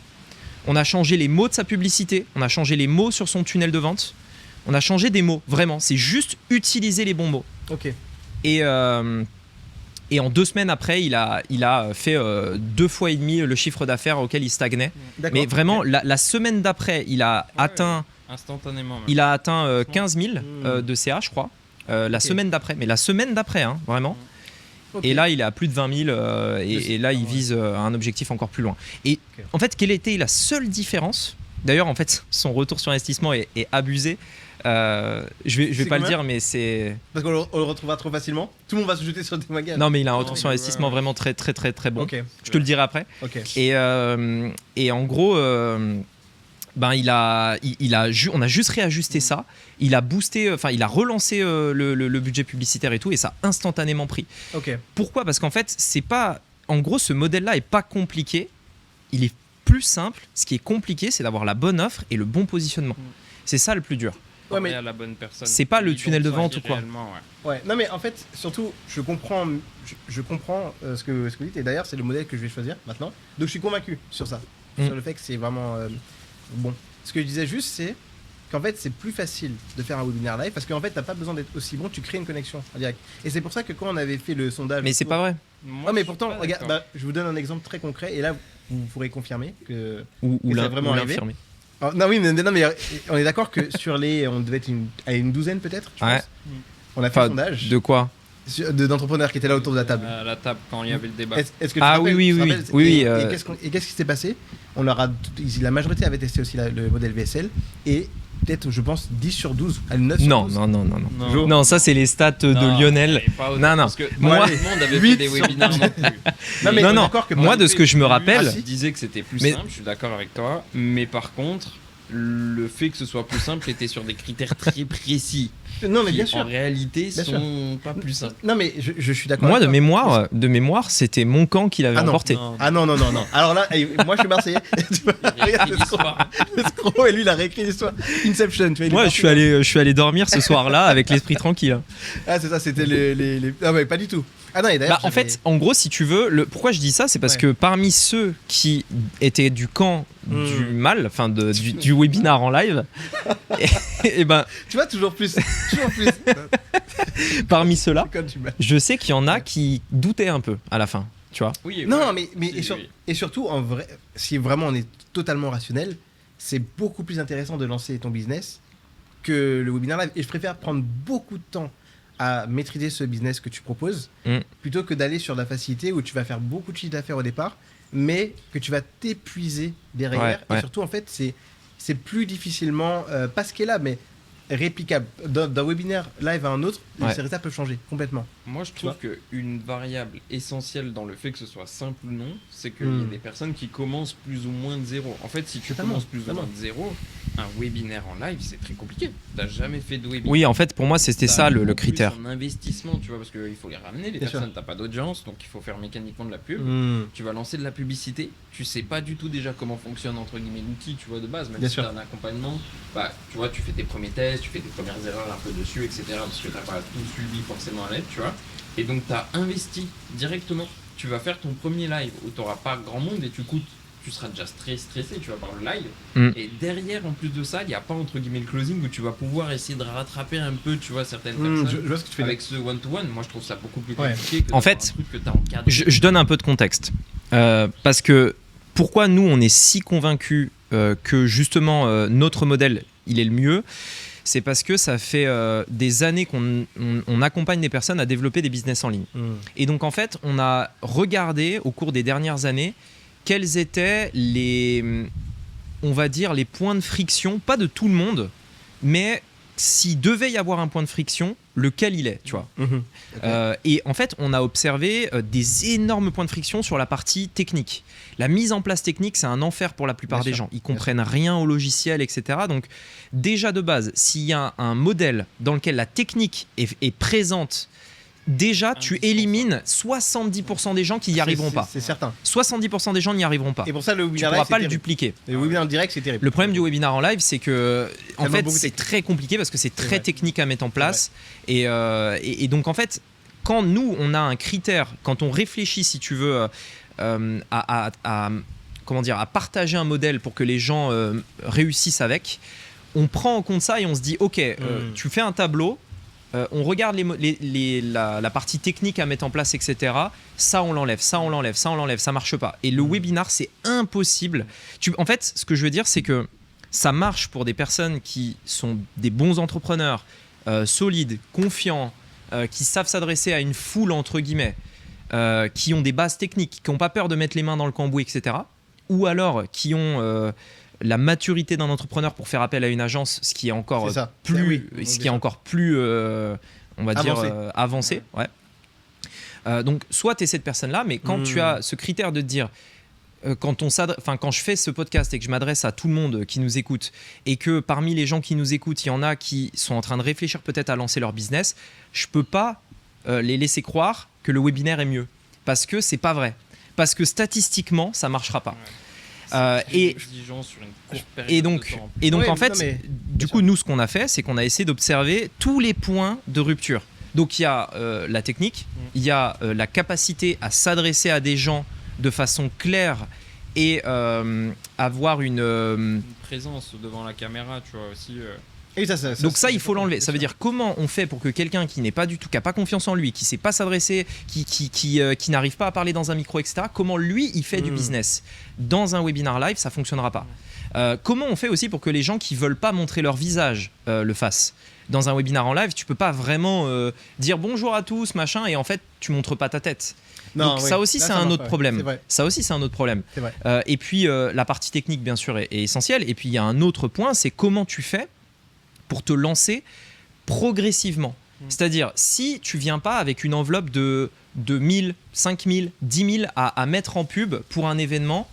On a changé les mots de sa publicité, on a changé les mots sur son tunnel de vente, on a changé des mots, vraiment. C'est juste utiliser les bons mots. Ok. Et en 2 semaines après, il a fait 2 fois et demi le chiffre d'affaires auquel il stagnait. D'accord. Mais vraiment, la semaine d'après, il a atteint... Instantanément. Même. Il a atteint 15 000 de CA, je crois. La semaine d'après. Mais la semaine d'après, hein, vraiment. Okay. Et là, il est à plus de 20 000 et là, il vise un objectif encore plus loin. Et en fait, quelle était la seule différence? D'ailleurs, en fait, son retour sur investissement est abusé. Je vais pas le dire, mais c'est... Parce qu'on le retrouvera trop facilement. Tout le monde va se jeter sur des magasins. Non, mais il a un retour sur investissement vraiment très, très, très, très bon. Okay. Je te le dirai après. Okay. Et en gros... on a juste réajusté ça. Il a boosté, enfin, il a relancé le budget publicitaire et tout, et ça a instantanément pris. Okay. Pourquoi? Parce qu'en fait, c'est pas. En gros, ce modèle-là est pas compliqué. Il est plus simple. Ce qui est compliqué, c'est d'avoir la bonne offre et le bon positionnement. C'est ça le plus dur. Ouais, mais à la bonne personne. C'est pas le tunnel de vente ou quoi. Ouais. Non, mais en fait, surtout, je comprends ce que vous dites. Et d'ailleurs, c'est le modèle que je vais choisir maintenant. Donc, je suis convaincu sur ça, sur le fait que c'est vraiment. Bon, ce que je disais juste, c'est qu'en fait, c'est plus facile de faire un webinaire live parce qu'en fait, t'as pas besoin d'être aussi bon, tu crées une connexion en direct. Et c'est pour ça que quand on avait fait le sondage... Mais c'est pas vrai. Moi, mais pourtant, regarde, je vous donne un exemple très concret et là, vous pourrez confirmer que c'est vraiment arrivé. Oh, non, oui, non, mais on est d'accord que sur les... On devait être une douzaine peut-être, je pense. On a fait un sondage. De quoi? D'entrepreneurs qui étaient là autour de la table. À la table, quand il y avait le débat. Est-ce que oui. Et qu'est-ce qui s'est passé? La majorité avait testé aussi le modèle VSL et peut-être, je pense, 10 sur 12, 9 sur 12. Non, ça c'est les stats de Lionel. Non. Parce que moi, tout le monde avait fait des webinaires non plus. Non. Moi, de ce que je me rappelle... Je disais que c'était plus simple, je suis d'accord avec toi. Mais par contre, le fait que ce soit plus simple était sur des critères très précis. Non, mais bien sûr. En réalité, sont pas plus simples. Non, mais je suis d'accord. Moi, de mémoire, c'était mon camp qui l'avait emporté. Non. Alors là, moi, je suis Marseillais. Regarde le scroll, et lui, il a réécrit l'histoire. Inception. Tu vois, moi, je suis allé dormir ce soir-là avec l'esprit tranquille. Ah, c'est ça, c'était les... Non, mais pas du tout. Ah non, et d'ailleurs, en fait, en gros, si tu veux, pourquoi je dis ça, c'est parce que parmi ceux qui étaient du camp du mal, enfin du webinar en live, et ben, tu vois, toujours plus. Parmi ceux-là, je sais qu'il y en a qui doutaient un peu à la fin, tu vois. Oui, non, mais et surtout, en vrai, si vraiment on est totalement rationnel, c'est beaucoup plus intéressant de lancer ton business que le webinar live. Et je préfère prendre beaucoup de temps à maîtriser ce business que tu proposes plutôt que d'aller sur la facilité où tu vas faire beaucoup de chiffre d'affaires au départ mais que tu vas t'épuiser derrière et surtout en fait c'est plus difficilement pas scalable mais réplicable. D'un webinaire live à un autre, ces résultats peuvent changer complètement. Moi, je trouve qu'une variable essentielle dans le fait que ce soit simple ou non, c'est qu'il y a des personnes qui commencent plus ou moins de zéro. En fait, si tu commences plus ou moins de zéro, un webinaire en live, c'est très compliqué. T'as jamais fait de webinaire. Oui, en fait, pour moi, c'était ça le critère. Un investissement, tu vois, parce qu'il faut les ramener, les personnes. T'as pas d'audience, donc il faut faire mécaniquement de la pub. Tu vas lancer de la publicité. Tu sais pas du tout déjà comment fonctionne entre guillemets l'outil, tu vois, de base. Même si t'as un accompagnement, bah, tu vois, tu fais tes premiers tests, tu fais tes premières erreurs un peu dessus, etc. Parce que t'as pas tout suivi forcément à l'aide, tu vois. Et donc t'as investi directement. Tu vas faire ton premier live où t'auras pas grand monde et tu tu seras déjà stressé, tu vas par le live. Et derrière, en plus de ça, il n'y a pas entre guillemets le closing où tu vas pouvoir essayer de rattraper un peu, tu vois, certaines personnes. Je vois ce que tu fais avec ce one-to-one. Moi, je trouve ça beaucoup plus compliqué que en fait, un truc que t'as encadré. Je donne un peu de contexte. Parce que pourquoi nous, on est si convaincus que justement notre modèle, il est le mieux, c'est parce que ça fait des années qu'on accompagne des personnes à développer des business en ligne. Et donc en fait, on a regardé au cours des dernières années quels étaient on va dire, les points de friction, pas de tout le monde, mais s'il devait y avoir un point de friction, lequel il est, tu vois. Et en fait, on a observé des énormes points de friction sur la partie technique. La mise en place technique, c'est un enfer pour la plupart des gens. Ils comprennent rien au logiciel, etc. Donc, déjà de base, s'il y a un modèle dans lequel la technique est présente, déjà, tu élimines 70% des gens qui n'y arriveront pas. C'est certain. 70% des gens n'y arriveront pas. Et pour ça, le tu webinaire ne pourras live, pas le dupliquer. Le webinaire en direct, c'est terrible. Le problème du webinaire en live, c'est que en fait, c'est très compliqué parce que c'est très technique à mettre en place. Et donc, en fait, quand nous, on a un critère, quand on réfléchit, si tu veux, comment dire, à partager un modèle pour que les gens réussissent avec, on prend en compte ça et on se dit, ok, tu fais un tableau. On regarde la partie technique à mettre en place, etc. Ça, on l'enlève, ça, on l'enlève, ça, on l'enlève, ça marche pas. Et le webinar, c'est impossible. En fait, ce que je veux dire, c'est que ça marche pour des personnes qui sont des bons entrepreneurs, solides, confiants, qui savent s'adresser à une foule, entre guillemets, qui ont des bases techniques, qui n'ont pas peur de mettre les mains dans le cambouis, etc. Ou alors qui ont... la maturité d'un entrepreneur pour faire appel à une agence, ce qui est encore plus, on va dire, avancé. Ouais. Donc, soit tu es cette personne-là, mais quand tu as ce critère de te dire, quand je fais ce podcast et que je m'adresse à tout le monde qui nous écoute, et que parmi les gens qui nous écoutent, il y en a qui sont en train de réfléchir peut-être à lancer leur business, je peux pas les laisser croire que le webinaire est mieux. Parce que c'est pas vrai. Parce que statistiquement, ça marchera pas. Et donc en fait, du coup, nous, ce qu'on a fait, c'est qu'on a essayé d'observer tous les points de rupture. Donc il y a la technique, il y a la capacité à s'adresser à des gens de façon claire et avoir une présence devant la caméra, tu vois aussi. Donc ça, il faut l'enlever. Ça veut dire comment on fait pour que quelqu'un qui n'est pas du tout, qui n'a pas confiance en lui, qui ne sait pas s'adresser, qui n'arrive pas à parler dans un micro, etc., comment lui, il fait du business. Dans un webinar live, ça ne fonctionnera pas. Comment on fait aussi pour que les gens qui ne veulent pas montrer leur visage le fassent. Dans un webinar en live, tu ne peux pas vraiment dire bonjour à tous, machin, et en fait, tu ne montres pas ta tête. Donc ça aussi, c'est un autre problème. Ça aussi, c'est un autre problème. Et puis, la partie technique, bien sûr, est essentielle. Et puis, il y a un autre point, c'est comment tu fais pour te lancer progressivement. C'est-à-dire, si tu viens pas avec une enveloppe de 1000, 5000, 10 000 à mettre en pub pour un événement,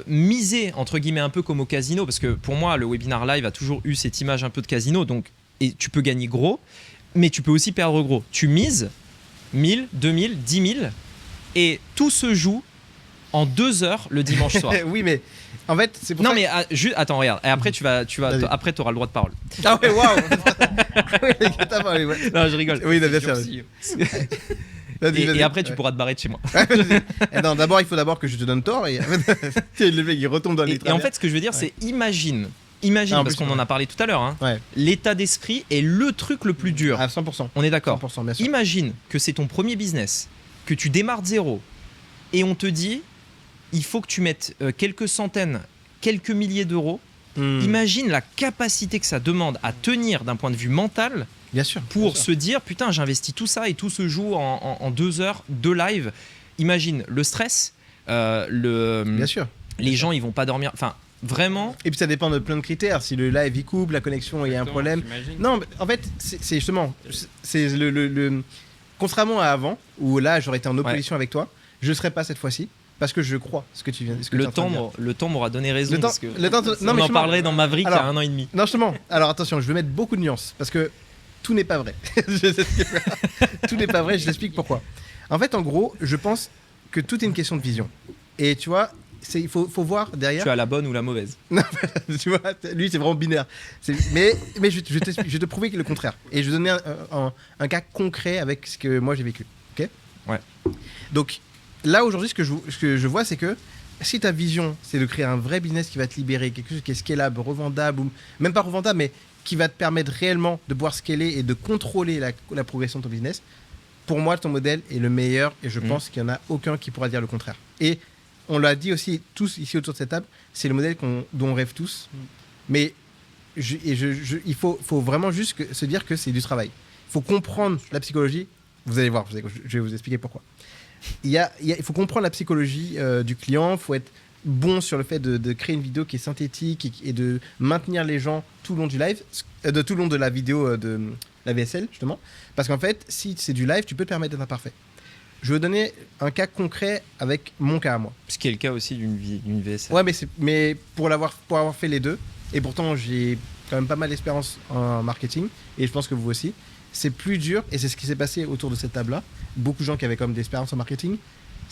miser, entre guillemets, un peu comme au casino, parce que pour moi, le webinar live a toujours eu cette image un peu de casino, donc, et tu peux gagner gros, mais tu peux aussi perdre gros. Tu mises 1000, 2000, 10 000, et tout se joue en 2 heures le dimanche soir. Oui, mais... En fait, c'est pour non, ça mais attends, regarde. Et après, après, tu auras le droit de parole. Ah ouais, waouh. Non, je rigole. Oui, bien sûr. Et après, tu pourras te barrer de chez moi. Non, d'abord, il faut d'abord que je te donne tort. Et le mec, il retombe dans les travers. Et en fait, ce que je veux dire, c'est imagine, parce qu'on en a parlé tout à l'heure, l'état d'esprit est le truc le plus dur. À 100%. On est d'accord. 100%, bien sûr. Imagine que c'est ton premier business, que tu démarres de zéro, et on te dit... il faut que tu mettes quelques centaines, quelques milliers d'euros. Imagine la capacité que ça demande à tenir d'un point de vue mental pour se dire, putain, j'investis tout ça et tout se joue en 2 heures de live. Imagine le stress, les gens, ils vont pas dormir. Enfin, vraiment. Et puis ça dépend de plein de critères. Si le live, il coupe, la connexion, il y a un problème. Non, en fait, c'est justement... c'est contrairement à avant, où là, j'aurais été en opposition avec toi, je ne serais pas cette fois-ci. Parce que je crois ce que tu viens de dire. Le temps m'aura donné raison. On en parlerait dans Maverick il y a 1 an et demi. Non, justement. Alors attention, je vais mettre beaucoup de nuances. Parce que tout n'est pas vrai. Tout n'est pas vrai, je t'explique pourquoi. En fait, en gros, je pense que tout est une question de vision. Et tu vois, il faut voir derrière. Tu as la bonne ou la mauvaise. Non, tu vois, lui, c'est vraiment binaire. Mais je vais te prouver le contraire. Et je vais donner un cas concret avec ce que moi j'ai vécu. Ok ? Ouais. Donc, là, aujourd'hui, ce que je vois, c'est que si ta vision, c'est de créer un vrai business qui va te libérer, quelque chose qui est scalable, revendable, ou même pas revendable, mais qui va te permettre réellement de pouvoir scaler et de contrôler la progression de ton business, pour moi, ton modèle est le meilleur et je pense qu'il n'y en a aucun qui pourra dire le contraire. Et on l'a dit aussi tous ici autour de cette table, c'est le modèle dont on rêve tous. Mais il faut vraiment juste se dire que c'est du travail. Il faut comprendre la psychologie. Vous allez voir, je vais vous expliquer pourquoi. Il faut comprendre la psychologie du client. Il faut être bon sur le fait de créer une vidéo qui est synthétique et de maintenir les gens tout le long du live, tout le long de la vidéo de la VSL, justement. Parce qu'en fait, si c'est du live, tu peux te permettre d'être imparfait. Je vais donner un cas concret avec mon cas à moi. Ce qui est le cas aussi d'une VSL. Ouais, mais pour avoir fait les deux, et pourtant j'ai quand même pas mal d'expérience en marketing, et je pense que vous aussi, c'est plus dur, et c'est ce qui s'est passé autour de cette table-là, beaucoup de gens qui avaient quand même d'expérience en marketing,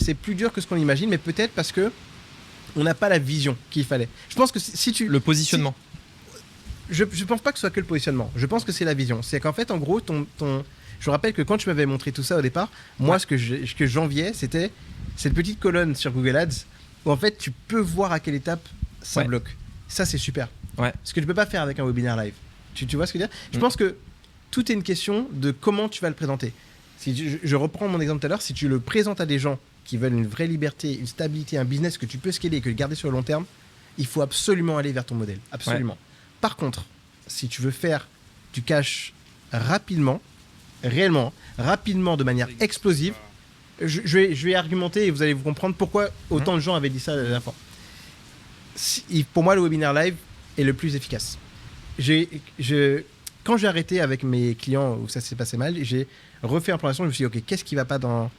c'est plus dur que ce qu'on imagine, mais peut-être parce que on n'a pas la vision qu'il fallait. Je pense que si tu... Le positionnement. Je pense pas que ce soit que le positionnement. Je pense que c'est la vision. C'est qu'en fait, en gros, je rappelle que quand tu m'avais montré tout ça au départ, moi, ce que j'enviais, c'était cette petite colonne sur Google Ads où en fait, tu peux voir à quelle étape ça bloque. Ça, c'est super. Ouais. Ce que tu peux pas faire avec un webinaire live. Tu vois ce que je veux dire ? Je pense que tout est une question de comment tu vas le présenter. Si je reprends mon exemple tout à l'heure, si tu le présentes à des gens qui veulent une vraie liberté, une stabilité, un business que tu peux scaler et que garder sur le long terme, il faut absolument aller vers ton modèle. Absolument. Ouais. Par contre, si tu veux faire du cash rapidement, réellement, rapidement, de manière explosive, je vais argumenter et vous allez vous comprendre pourquoi autant de gens avaient dit ça la dernière fois. Pour moi, le webinaire live est le plus efficace. Quand j'ai arrêté avec mes clients où ça s'est passé mal, j'ai refait un plan d'action, je me suis dit, ok, qu'est-ce qui ne va pas dans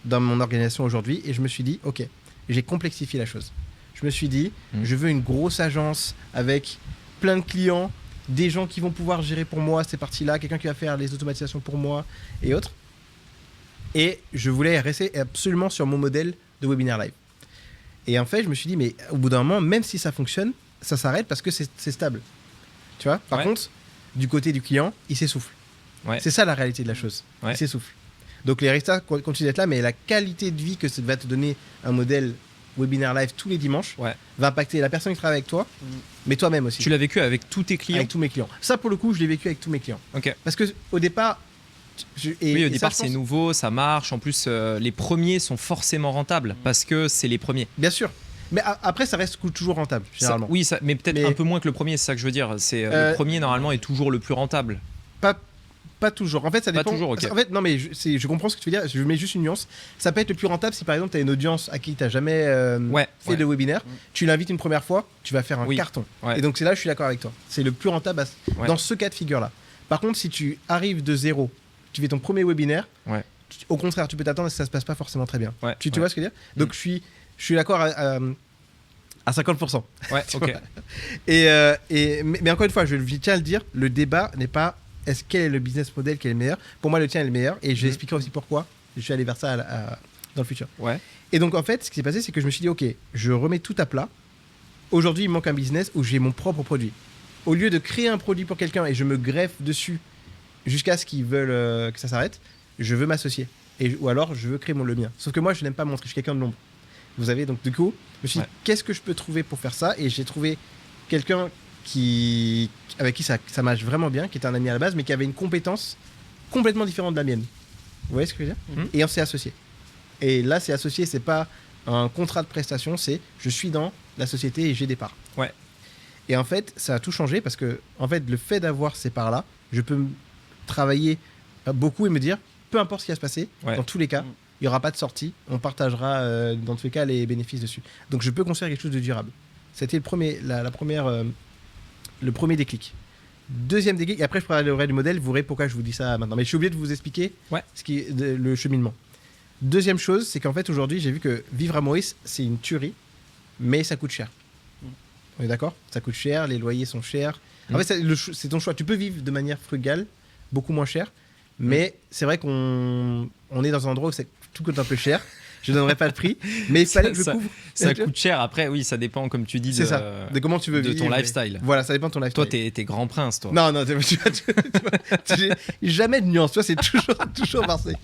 mon organisation aujourd'hui ? Et je me suis dit, ok, j'ai complexifié la chose. Je me suis dit, je veux une grosse agence avec plein de clients, des gens qui vont pouvoir gérer pour moi ces parties-là, quelqu'un qui va faire les automatisations pour moi et autres. Et je voulais rester absolument sur mon modèle de webinaire live. Et en fait, je me suis dit, mais au bout d'un moment, même si ça fonctionne, ça s'arrête parce que c'est stable. Tu vois ? Par contre, du côté du client, il s'essouffle. Ouais. C'est ça la réalité de la chose. Ouais. Il s'essouffle. Donc les résultats continuent d'être là, mais la qualité de vie que ça va te donner un modèle webinaire live tous les dimanches va impacter la personne qui travaille avec toi, mais toi-même aussi. Tu l'as vécu avec tous tes clients ? Avec tous mes clients. Ça, pour le coup, je l'ai vécu avec tous mes clients. Okay. Parce qu'au départ... au départ, c'est nouveau, ça marche. En plus, les premiers sont forcément rentables parce que c'est les premiers. Bien sûr. Mais après, ça reste toujours rentable, généralement. Mais peut-être un peu moins que le premier, c'est ça que je veux dire. Le premier, normalement, est toujours le plus rentable. Pas toujours. En fait, ça dépend. Pas toujours, ok. En fait, non, mais je comprends ce que tu veux dire. Je mets juste une nuance. Ça peut être le plus rentable si, par exemple, tu as une audience à qui tu n'as jamais fait de webinaire. Tu l'invites une première fois, tu vas faire un carton. Ouais. Et donc, c'est là que je suis d'accord avec toi. C'est le plus rentable dans ce cas de figure-là. Par contre, si tu arrives de zéro, tu fais ton premier webinaire, au contraire, tu peux t'attendre à ce que ça se passe pas forcément très bien. Ouais. Tu vois ce que je veux dire ? Donc, je suis d'accord à 50%. Ouais, ok. Mais encore une fois, je tiens à le dire, le débat n'est pas quel est le business model qui est le meilleur. Pour moi, le tien est le meilleur et je vais expliquer aussi pourquoi je suis allé vers ça dans le futur. Ouais. Et donc, en fait, ce qui s'est passé, c'est que je me suis dit, ok, je remets tout à plat. Aujourd'hui, il me manque un business où j'ai mon propre produit. Au lieu de créer un produit pour quelqu'un et je me greffe dessus jusqu'à ce qu'ils veulent que ça s'arrête, je veux m'associer. Ou alors, je veux créer le mien. Sauf que moi, je n'aime pas montrer, je suis quelqu'un de l'ombre. Vous avez donc, du coup, je me suis dit, qu'est-ce que je peux trouver pour faire ça ? Et j'ai trouvé quelqu'un avec qui ça marche vraiment bien, qui était un ami à la base, mais qui avait une compétence complètement différente de la mienne. Vous voyez ce que je veux dire ? Et on s'est associé. Et là, c'est associé, c'est pas un contrat de prestation, c'est je suis dans la société et j'ai des parts. Ouais. Et en fait, ça a tout changé parce que, en fait, le fait d'avoir ces parts-là, je peux travailler beaucoup et me dire, peu importe ce qui va se passer, dans tous les cas, il n'y aura pas de sortie, on partagera dans tous les cas les bénéfices dessus. Donc je peux construire quelque chose de durable. C'était le premier déclic. Deuxième déclic, et après je parlerai du modèle, vous verrez pourquoi je vous dis ça maintenant. Mais je suis obligé de vous expliquer le cheminement. Deuxième chose, c'est qu'en fait aujourd'hui, j'ai vu que vivre à Maurice, c'est une tuerie, mais ça coûte cher. On est d'accord ? Ça coûte cher, les loyers sont chers. En fait, c'est ton choix. Tu peux vivre de manière frugale, beaucoup moins cher, mais c'est vrai qu'on est dans un endroit où tout coûte un peu cher. Je ne donnerai pas le prix, mais il fallait que je couvre. Ça coûte cher. Après, oui, ça dépend, comme tu dis, de comment tu veux vivre, ton lifestyle. Voilà, ça dépend de ton lifestyle. Toi, t'es grand prince, toi. Non, j'ai jamais de nuance. Toi, c'est toujours Marseille.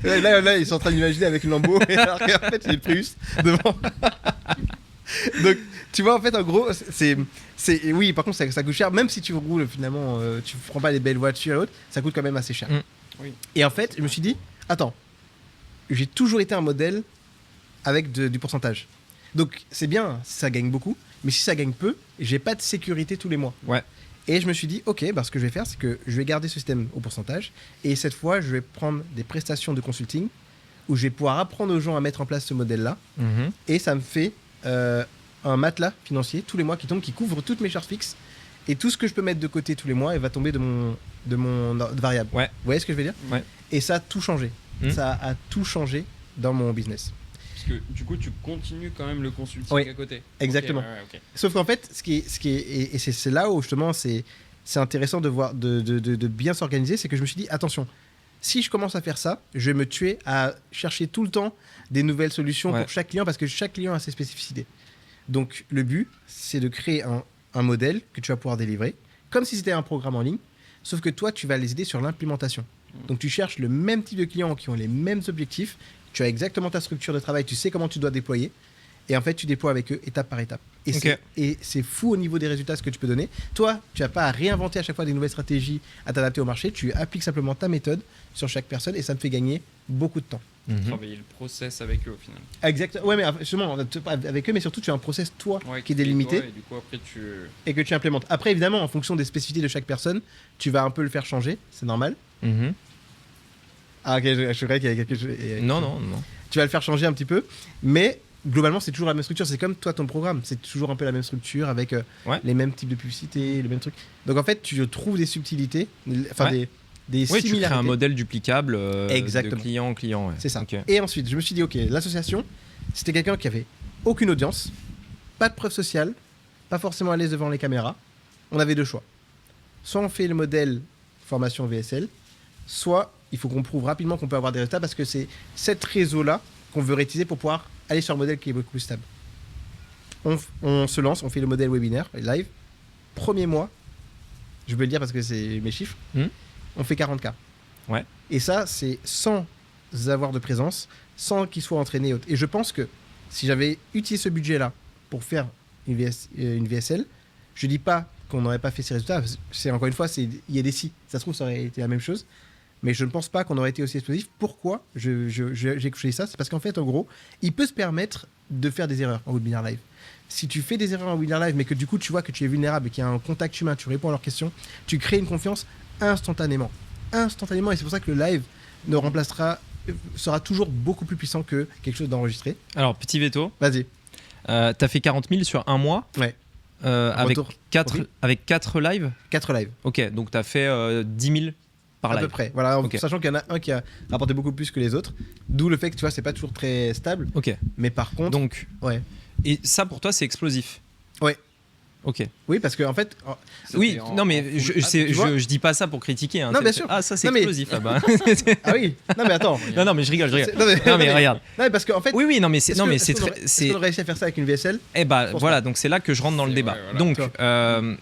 Là, ils sont en train d'imaginer avec une Lambo, alors qu'en fait, c'est le Prius devant. Donc, tu vois, en fait, en gros, oui, par contre, ça coûte cher. Même si tu roules, finalement, tu prends pas les belles voitures et autres, ça coûte quand même assez cher. Oui. Et en fait, je me suis dit, attends, j'ai toujours été un modèle avec du pourcentage. Donc, c'est bien si ça gagne beaucoup, mais si ça gagne peu, j'ai pas de sécurité tous les mois. Ouais. Et je me suis dit, ok, bah, ce que je vais faire, c'est que je vais garder ce système au pourcentage. Et cette fois, je vais prendre des prestations de consulting où je vais pouvoir apprendre aux gens à mettre en place ce modèle-là. Et ça me fait un matelas financier tous les mois qui tombe, qui couvre toutes mes charges fixes. Et tout ce que je peux mettre de côté tous les mois, il va tomber de mon variable. Ouais. Vous voyez ce que je veux dire? Ouais. Et ça a tout changé. Ça a tout changé dans mon business. Parce que du coup, tu continues quand même le consulting à côté. Exactement. Okay. Sauf qu'en fait, c'est là où justement c'est intéressant de voir, de bien s'organiser, c'est que je me suis dit, attention, si je commence à faire ça, je vais me tuer à chercher tout le temps des nouvelles solutions pour chaque client, parce que chaque client a ses spécificités. Donc le but, c'est de créer un modèle que tu vas pouvoir délivrer, comme si c'était un programme en ligne, sauf que toi, tu vas les aider sur l'implémentation. Donc tu cherches le même type de clients qui ont les mêmes objectifs, tu as exactement ta structure de travail, tu sais comment tu dois déployer, et en fait tu déploies avec eux étape par étape. Et c'est fou au niveau des résultats ce que tu peux donner. Toi, tu n'as pas à réinventer à chaque fois des nouvelles stratégies à t'adapter au marché, tu appliques simplement ta méthode sur chaque personne et ça me fait gagner beaucoup de temps. Travailler le process avec eux au final. Exactement. Ouais, mais justement, avec eux, mais surtout tu as un process toi qui est délimité et du coup, après, et que tu implémentes. Après, évidemment, en fonction des spécificités de chaque personne, tu vas un peu le faire changer, c'est normal. Ah ok, je croyais qu'il y avait quelque chose. Non. Tu vas le faire changer un petit peu, mais globalement c'est toujours la même structure. C'est comme toi ton programme, c'est toujours un peu la même structure avec les mêmes types de publicités, le même truc. Donc en fait tu trouves des subtilités, enfin des similarités. Tu crées un modèle duplicable Exactement. de client en client. Ouais. C'est ça. Okay. Et ensuite je me suis dit ok, l'association c'était quelqu'un qui avait aucune audience, pas de preuve sociale, pas forcément à l'aise devant les caméras. On avait deux choix. Soit on fait le modèle formation VSL, soit il faut qu'on prouve rapidement qu'on peut avoir des résultats parce que c'est cette réseau-là qu'on veut réutiliser pour pouvoir aller sur un modèle qui est beaucoup plus stable. On se lance, on fait le modèle webinaire live. Premier mois, je peux le dire parce que c'est mes chiffres, on fait 40K. Ouais. Et ça, c'est sans avoir de présence, sans qu'ils soient entraînés. Et je pense que si j'avais utilisé ce budget-là pour faire une VSL, je dis pas qu'on n'aurait pas fait ces résultats. C'est encore une fois, il y a des si. Ça se trouve, ça aurait été la même chose. Mais je ne pense pas qu'on aurait été aussi explosif. Pourquoi j'ai choisi ça? C'est parce qu'en fait, en gros, il peut se permettre de faire des erreurs en webinaire live. Si tu fais des erreurs en webinaire live, mais que du coup, tu vois que tu es vulnérable et qu'il y a un contact humain, tu réponds à leurs questions, tu crées une confiance instantanément. Et c'est pour ça que le live sera toujours beaucoup plus puissant que quelque chose d'enregistré. Alors, petit veto. Vas-y. T'as fait 40 000 sur un mois. Ouais. Avec 4 lives. 4 lives. Ok, donc t'as fait 10 000 par live. À peu près. Voilà, sachant qu'il y en a un qui a rapporté beaucoup plus que les autres. D'où le fait que tu vois, c'est pas toujours très stable. Ok. Mais par contre. Donc. Ouais. Et ça pour toi, c'est explosif. Ouais. Ok. Oui, parce que en fait. Oui, non mais je dis pas ça pour critiquer. Hein. Non, bien sûr. Ah, ça c'est explosif. Ah oui. Non mais attends. non mais je rigole. Non mais regarde. Non mais parce qu'en fait. Oui, non mais c'est est-ce qu'on aurait réussi à faire ça avec une VSL? Eh bah voilà, donc c'est là que je rentre dans le débat. Ouais, voilà. Donc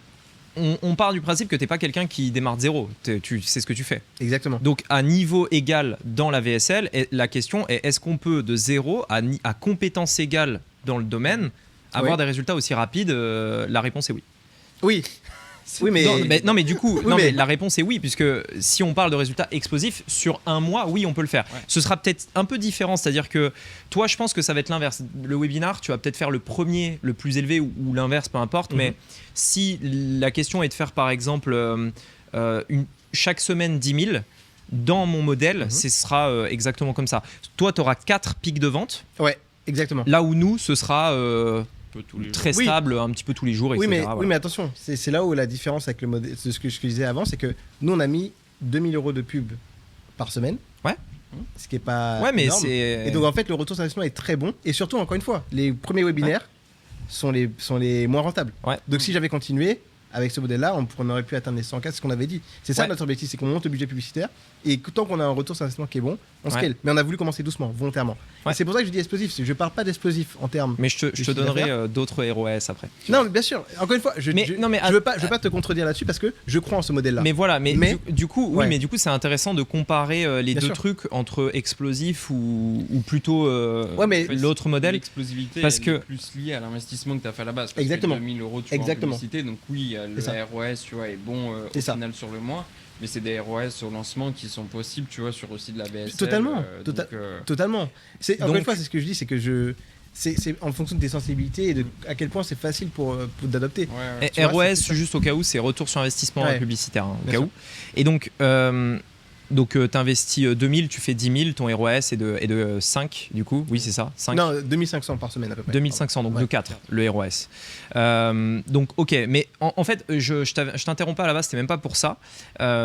on part du principe que t'es pas quelqu'un qui démarre de zéro. Tu sais ce que tu fais. Exactement. Donc à niveau égal dans la VSL, la question est est-ce qu'on peut de zéro à compétence égale dans le domaine avoir des résultats aussi rapides? La réponse est oui. Oui. Oui, mais... Non, mais du coup, mais la réponse est oui, puisque si on parle de résultats explosifs, sur un mois, oui, on peut le faire. Ouais. Ce sera peut-être un peu différent, c'est-à-dire que toi, je pense que ça va être l'inverse. Le webinar, tu vas peut-être faire le premier, le plus élevé, ou l'inverse, peu importe, mais si la question est de faire, par exemple, chaque semaine 10 000, dans mon modèle, ce sera exactement comme ça. Toi, tu auras 4 pics de vente. Ouais, exactement. Là où nous, ce sera... très stable, un petit peu tous les jours, etc. Oui, mais attention, c'est là où la différence avec le modèle, de ce que je disais avant, c'est que nous, on a mis 2 000 € de pub par semaine. Ouais. Ce qui est pas mais énorme. c'est... Et donc, en fait, le retour sur investissement est très bon. Et surtout, encore une fois, les premiers webinaires sont les moins rentables. Ouais. Donc, si j'avais continué, avec ce modèle-là, on aurait pu atteindre les 100K, c'est ce qu'on avait dit. C'est ça notre objectif, c'est qu'on monte le budget publicitaire et tant qu'on a un retour sur investissement qui est bon, on scale. Mais on a voulu commencer doucement, volontairement. Et c'est pour ça que je dis explosif, je parle pas d'explosif en termes. Mais je te donnerai d'autres ROS après. Non, mais bien sûr, encore une fois, je veux pas te contredire là-dessus parce que je crois en ce modèle-là. Mais voilà, du coup, c'est intéressant de comparer les deux trucs entre explosif ou plutôt l'autre modèle. L'explosivité est plus liée à l'investissement que tu as fait à la base. Parce Exactement. Que 2000 € tu vois, en publicité, donc oui, le ROS tu vois, est bon au final sur le mois. Mais c'est des ROS au lancement qui sont possibles, tu vois, sur aussi de la BSL. Totalement. Totalement. Encore une fois, c'est ce que je dis, c'est que c'est en fonction de tes sensibilités et de à quel point c'est facile pour d'adopter. ROS, juste au cas où, c'est retour sur investissement publicitaire, au cas où. Et donc, tu investis 2000, tu fais 10 000, ton ROS est de 5, du coup. Oui, c'est ça, 5. Non, 2500 par semaine à peu près. 2500, donc de 4, le ROS. Donc, ok, mais en fait, je t'interromps pas à la base, c'était même pas pour ça.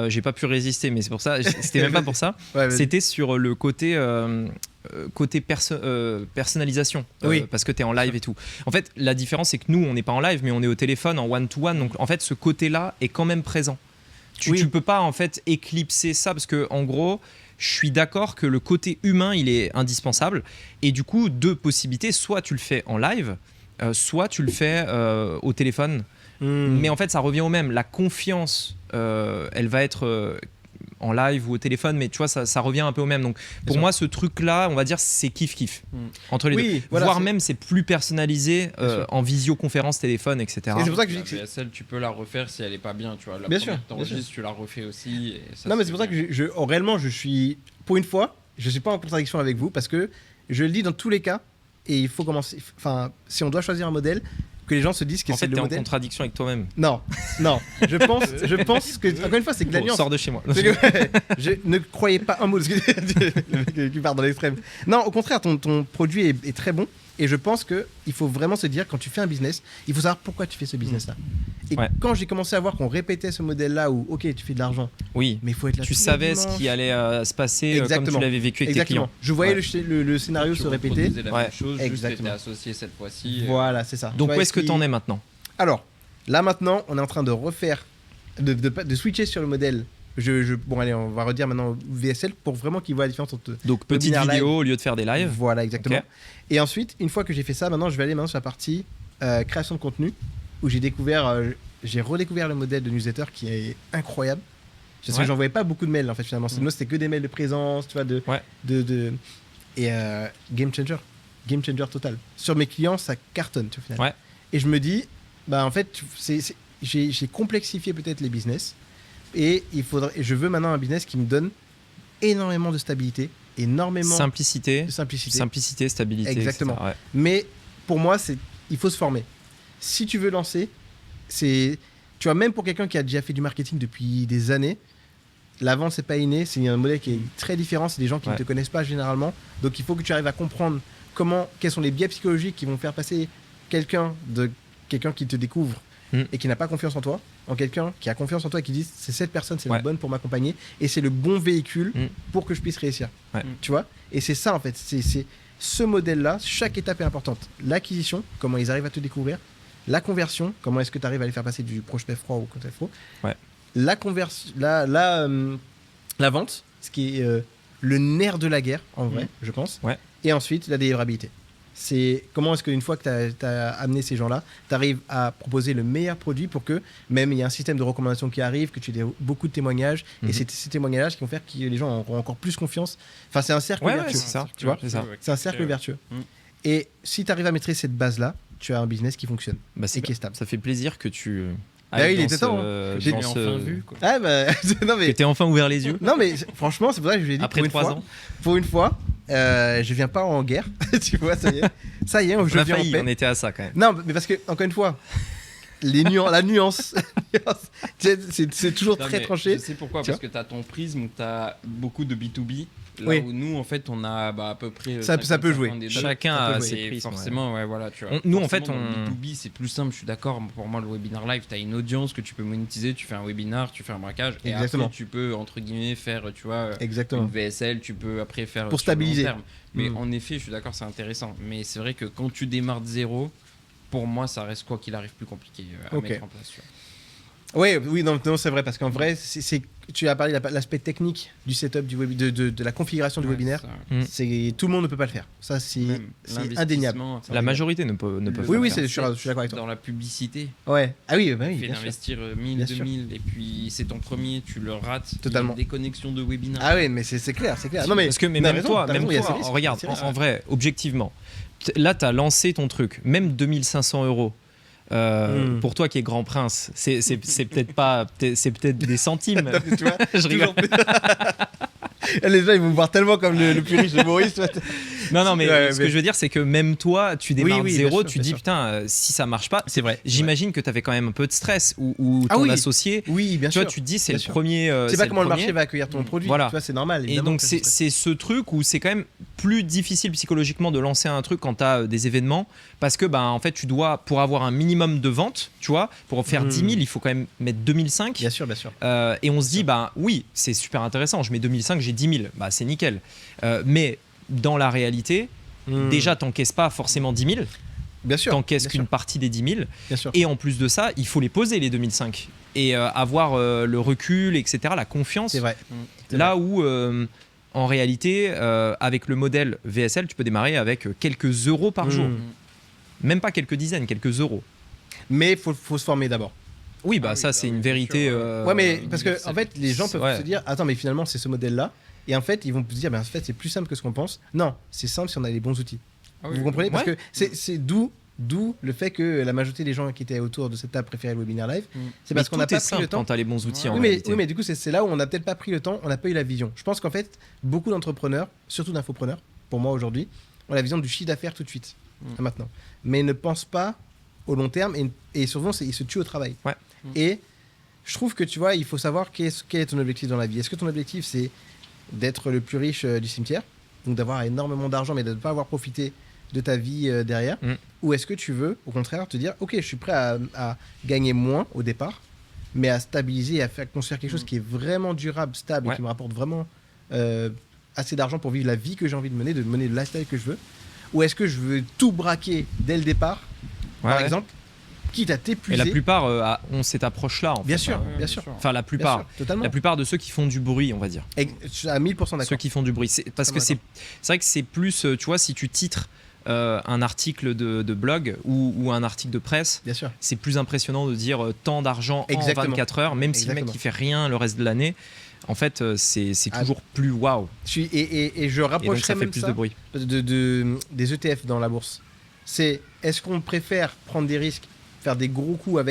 J'ai pas pu résister, mais c'est pour ça. C'était même pas pour ça. C'était sur le côté personnalisation, parce que tu es en live et tout. En fait, la différence, c'est que nous, on n'est pas en live, mais on est au téléphone, en one-to-one. Donc, en fait, ce côté-là est quand même présent. Tu peux pas en fait éclipser ça parce que en gros, je suis d'accord que le côté humain il est indispensable et du coup deux possibilités, soit tu le fais en live, soit tu le fais au téléphone. Mais en fait ça revient au même. La confiance, elle va être en live ou au téléphone, mais tu vois ça revient un peu au même. Donc pour moi ce truc là, on va dire c'est kiff entre les deux. Voire même c'est plus personnalisé en visioconférence, téléphone, etc. Et c'est pour ça que je dis que la BSL tu peux la refaire si elle est pas bien, tu vois. Bien sûr. Tu la refais aussi. Et ça, non mais c'est pour ça que réellement je suis pour une fois, je suis pas en contradiction avec vous parce que je le dis dans tous les cas et il faut commencer. Enfin, si on doit choisir un modèle. Que les gens se disent que c'est le modèle. En contradiction avec toi-même. Non. Je pense que encore une fois c'est que la nuance. Sors de chez moi. Je ne croyais pas un mot de ce que tu pars dans l'extrême. Non, au contraire, ton produit est très bon et je pense que il faut vraiment se dire quand tu fais un business, il faut savoir pourquoi tu fais ce business-là. Et quand j'ai commencé à voir qu'on répétait ce modèle-là où ok tu fais de l'argent. Oui. Mais il faut être là. Tu savais ce qui allait se passer comme tu l'avais vécu avec tes clients. Je voyais le scénario se répéter. La même chose, juste t'étais associé cette fois-ci. Voilà, c'est ça. Donc où est-ce que t'en es maintenant? Alors, là maintenant, on est en train de refaire, de switcher sur le modèle. Bon allez, on va redire maintenant VSL pour vraiment qu'ils voient la différence entre. Donc petite vidéo live. Au lieu de faire des lives. Voilà, exactement. Okay. Et ensuite, une fois que j'ai fait ça, maintenant je vais aller sur la partie création de contenu où j'ai redécouvert le modèle de newsletter qui est incroyable. Parce que j'envoyais pas beaucoup de mails en fait finalement. C'était que des mails de présence, tu vois, et game changer total. Sur mes clients, ça cartonne, tu vois, finalement. Ouais. Et je me dis, bah en fait, j'ai complexifié peut-être les business et je veux maintenant un business qui me donne énormément de stabilité, énormément simplicité, stabilité. Exactement. Etc., Mais pour moi, il faut se former. Si tu veux lancer, tu vois, même pour quelqu'un qui a déjà fait du marketing depuis des années, la vente, c'est pas inné, c'est un modèle qui est très différent, c'est des gens qui ne te connaissent pas généralement. Donc il faut que tu arrives à comprendre quels sont les biais psychologiques qui vont faire passer quelqu'un qui te découvre et qui n'a pas confiance en toi, en quelqu'un qui a confiance en toi et qui dit c'est cette personne, c'est la bonne pour m'accompagner et c'est le bon véhicule pour que je puisse réussir. Tu vois. Et c'est ça en fait, c'est ce modèle-là, chaque étape est importante. L'acquisition, comment ils arrivent à te découvrir. La conversion, comment est-ce que tu arrives à les faire passer du prospect froid au contact froid. La conversion, la vente, ce qui est le nerf de la guerre en vrai, je pense. Et ensuite la délivrabilité. C'est comment est-ce qu'une fois que tu as amené ces gens-là, tu arrives à proposer le meilleur produit pour que même il y a un système de recommandation qui arrive, que tu aies beaucoup de témoignages et c'est ces témoignages qui vont faire que les gens auront encore plus confiance. Enfin, c'est un cercle vertueux. C'est ça, tu vois, c'est un cercle vertueux. Et si tu arrives à maîtriser cette base-là, tu as un business qui fonctionne et qui est stable. Ça fait plaisir que tu. Il était temps. J'ai enfin vu. Quoi. Ah bah, non, mais... Que t'aies enfin ouvert les yeux. Non mais franchement, c'est pour ça que je lui ai dit. Après 3 ans. Pour une fois, je viens pas en guerre. Tu vois, ça y est, je viens en paix. On était à ça quand même. Non, mais parce que encore une fois, la nuance, c'est toujours très tranché. Je sais pourquoi, parce que t'as ton prisme, t'as beaucoup de B2B. Là où nous, en fait, on a à peu près. Ça peut jouer. Chacun a ses prismes. Forcément, voilà, tu vois. Nous, en fait, B2B, c'est plus simple, je suis d'accord. Pour moi, le webinar live, tu as une audience que tu peux monétiser. Tu fais un webinar, tu fais un braquage. Et après, tu peux, entre guillemets, faire, tu vois, une VSL. Tu peux après faire. Pour stabiliser. Mais en effet, je suis d'accord, c'est intéressant. Mais c'est vrai que quand tu démarres de zéro, pour moi, ça reste quoi qu'il arrive plus compliqué à mettre en place. Tu vois. Oui, non, c'est vrai, parce qu'en vrai, tu as parlé de l'aspect technique du setup de la configuration du webinaire. C'est tout le monde ne peut pas le faire. Ça, c'est indéniable. La majorité ne peut pas. Oui, je suis d'accord avec toi. Dans la publicité. Ouais. Ah oui, tu fais d'investir 1000, 2000, et puis c'est ton premier, tu le rates. Totalement. Des connexions de webinaire. Ah oui, mais c'est clair. Non, mais parce que même toi, regarde, en vrai, objectivement, là, tu as lancé ton truc, même 2500 €. Pour toi qui es grand prince, c'est peut-être pas, c'est peut-être des centimes. Tu vois, je rigole. Les gens ils vont me voir tellement comme le plus riche de Maurice. Non, mais ce que je veux dire, c'est que même toi, tu démarres de zéro, tu dis putain, si ça marche pas, c'est vrai. J'imagine que tu avais quand même un peu de stress ou ton associé. Oui, bien sûr. Tu vois, tu te dis c'est le premier. C'est pas comment le marché va accueillir ton produit. Voilà. Tu vois, c'est normal. Et donc c'est ce truc où c'est quand même plus difficile psychologiquement de lancer un truc quand tu as des événements, parce que en fait tu dois, pour avoir un minimum de ventes, tu vois, pour faire 10 000, il faut quand même mettre 2005. Bien sûr. Et on se dit oui, c'est super intéressant, je mets 2005, j'ai 10 000, c'est nickel. Mais dans la réalité, déjà t'encaisses pas forcément 10 000. Bien sûr. T'encaisses qu'une partie des 10 000. Bien sûr. Et en plus de ça, il faut les poser les 2005 et avoir le recul, etc., la confiance. C'est vrai. Là où en réalité, avec le modèle VSL, tu peux démarrer avec quelques euros par jour. Même pas quelques dizaines, quelques euros. Mais faut se former d'abord. Oui, c'est une vérité. Ouais, mais parce que en fait, les gens peuvent se dire, attends, mais finalement, c'est ce modèle-là. Et en fait, ils vont se dire, en fait, c'est plus simple que ce qu'on pense. Non, c'est simple si on a les bons outils. Vous comprenez ? Parce que c'est d'où le fait que la majorité des gens qui étaient autour de cette table préféraient le webinaire live. C'est parce qu'on n'a pas pris le temps. Quand tu as les bons outils en réalité. Oui, mais du coup, c'est là où on n'a peut-être pas pris le temps, on n'a pas eu la vision. Je pense qu'en fait, beaucoup d'entrepreneurs, surtout d'infopreneurs, pour moi aujourd'hui, ont la vision du chiffre d'affaires tout de suite, maintenant. Mais ne pensent pas au long terme et souvent, ils se tuent au travail. Ouais. Et je trouve que tu vois, il faut savoir quel est ton objectif dans la vie. Est-ce que ton objectif, c'est d'être le plus riche du cimetière, donc d'avoir énormément d'argent, mais de ne pas avoir profité de ta vie derrière, ou est-ce que tu veux, au contraire, te dire, ok, je suis prêt à gagner moins au départ, mais à stabiliser et à faire construire quelque chose qui est vraiment durable, stable, et qui me rapporte vraiment assez d'argent pour vivre la vie que j'ai envie de mener le lifestyle que je veux, ou est-ce que je veux tout braquer dès le départ, par exemple, quitte à t'épuiser. Et la plupart ont cette approche-là. Bien sûr. Enfin, la plupart de ceux qui font du bruit, on va dire. À 1000% d'accord. Ceux qui font du bruit. Parce que c'est vrai que c'est plus, tu vois, si tu titres un article de blog ou un article de presse, c'est plus impressionnant de dire tant d'argent en 24 heures, même si le mec qui fait rien le reste de l'année. En fait, c'est toujours plus waouh. Et je rapprocherais même plus de bruit. Des ETF dans la bourse. Est-ce qu'on préfère prendre des risques, faire des gros coups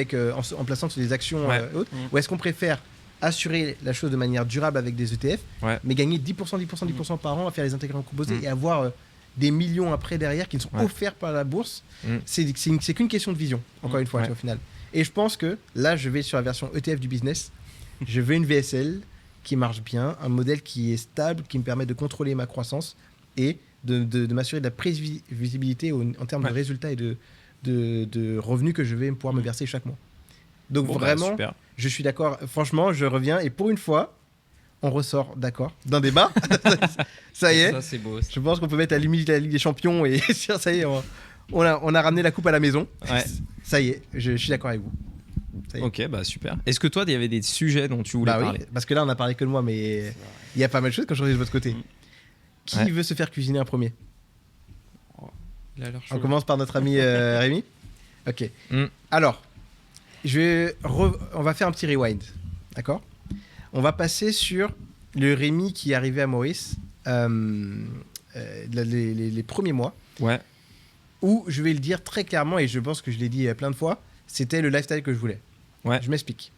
en plaçant sur des actions hautes, ou est-ce qu'on préfère assurer la chose de manière durable avec des ETF, mais gagner 10% par an à faire les intégrants composés et avoir des millions après derrière qui nous sont offerts par la bourse. C'est qu'une question de vision, encore une fois, au final. Et je pense que là, je vais sur la version ETF du business. Je veux une VSL qui marche bien, un modèle qui est stable, qui me permet de contrôler ma croissance et de m'assurer de la prévisibilité en termes de résultats et de revenus que je vais pouvoir me verser chaque mois. Donc vraiment, je suis d'accord. Franchement, je reviens et pour une fois, on ressort d'accord d'un débat. Ça y est. Ça, c'est beau. Je pense qu'on peut mettre à la limite la Ligue des Champions et ça y est, on a ramené la coupe à la maison. Ça y est, je suis d'accord avec vous. Ok, super. Est-ce que toi, il y avait des sujets dont tu voulais parler ? Parce que là, on a parlé que de moi, mais il y a pas mal de choses quand je regarde de votre côté. Qui veut se faire cuisiner en premier ? On commence par notre ami Rémi. Ok. Alors, on va faire un petit rewind. D'accord ? On va passer sur le Rémi qui est arrivé à Maurice les premiers mois. Où je vais le dire très clairement, et je pense que je l'ai dit plein de fois, c'était le lifestyle que je voulais. Je m'explique.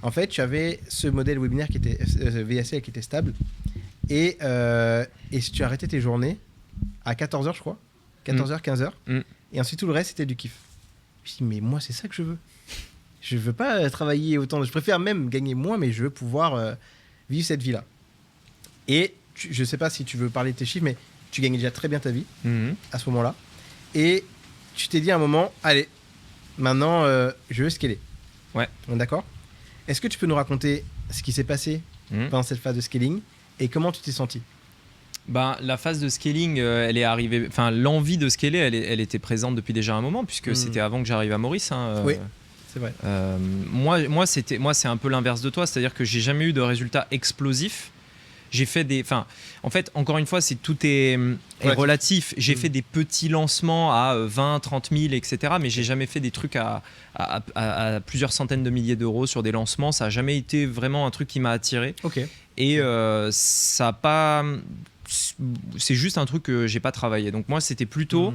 En fait, tu avais ce modèle webinaire qui était VSL qui était stable. Et si tu arrêtais tes journées à 14h, je crois. 14h, 15h. Et ensuite, tout le reste, c'était du kiff. Je me dis, mais moi, c'est ça que je veux. Je veux pas travailler autant. Je préfère même gagner moins, mais je veux pouvoir vivre cette vie-là. Et je sais pas si tu veux parler de tes chiffres, mais tu gagnais déjà très bien ta vie à ce moment-là. Et tu t'es dit à un moment, allez, maintenant, je veux scaler. D'accord ? Est-ce que tu peux nous raconter ce qui s'est passé pendant cette phase de scaling et comment tu t'es senti ? La phase de scaling, elle est arrivée. Enfin, l'envie de scaler, elle était présente depuis déjà un moment, puisque c'était avant que j'arrive à Maurice. C'est vrai. Moi, c'est un peu l'inverse de toi, c'est-à-dire que j'ai jamais eu de résultats explosifs. J'ai fait en fait, encore une fois, tout est relatif. J'ai fait des petits lancements à 20, 30 000, etc. Mais j'ai jamais fait des trucs à plusieurs centaines de milliers d'euros sur des lancements. Ça a jamais été vraiment un truc qui m'a attiré. Et ça a pas. C'est juste un truc que j'ai pas travaillé. Donc moi, c'était plutôt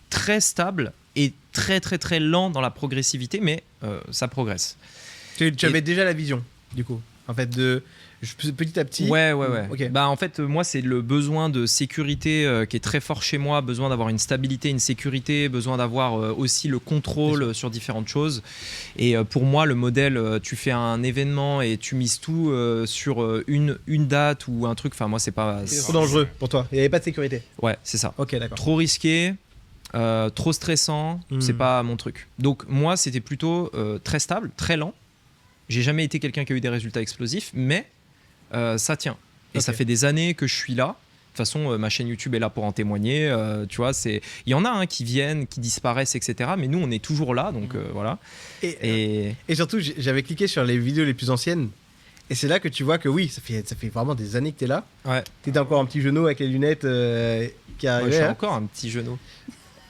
très stable et très très très lent dans la progressivité, mais ça progresse. Tu avais déjà la vision, du coup, en fait, petit à petit. Ouais. Okay. Bah en fait, moi, c'est le besoin de sécurité qui est très fort chez moi, besoin d'avoir une stabilité, une sécurité, besoin d'avoir aussi le contrôle sur différentes choses. Et pour moi, le modèle, tu fais un événement et tu mises tout sur une date ou un truc. Enfin, moi, c'est trop dangereux pour toi. Il n'y avait pas de sécurité. Ouais, c'est ça. Ok, d'accord. Trop risqué. Trop stressant, c'est pas mon truc. Donc moi, c'était plutôt très stable, très lent. J'ai jamais été quelqu'un qui a eu des résultats explosifs, mais ça tient. Et ça fait des années que je suis là. De toute façon, ma chaîne YouTube est là pour en témoigner. Tu vois, il y en a qui viennent, qui disparaissent, etc. Mais nous, on est toujours là, donc voilà. Et surtout, j'avais cliqué sur les vidéos les plus anciennes. Et c'est là que tu vois que oui, ça fait vraiment des années que tu es là. Ouais. Tu étais encore un petit genou avec les lunettes qui arrivaient. Je suis encore un petit genou.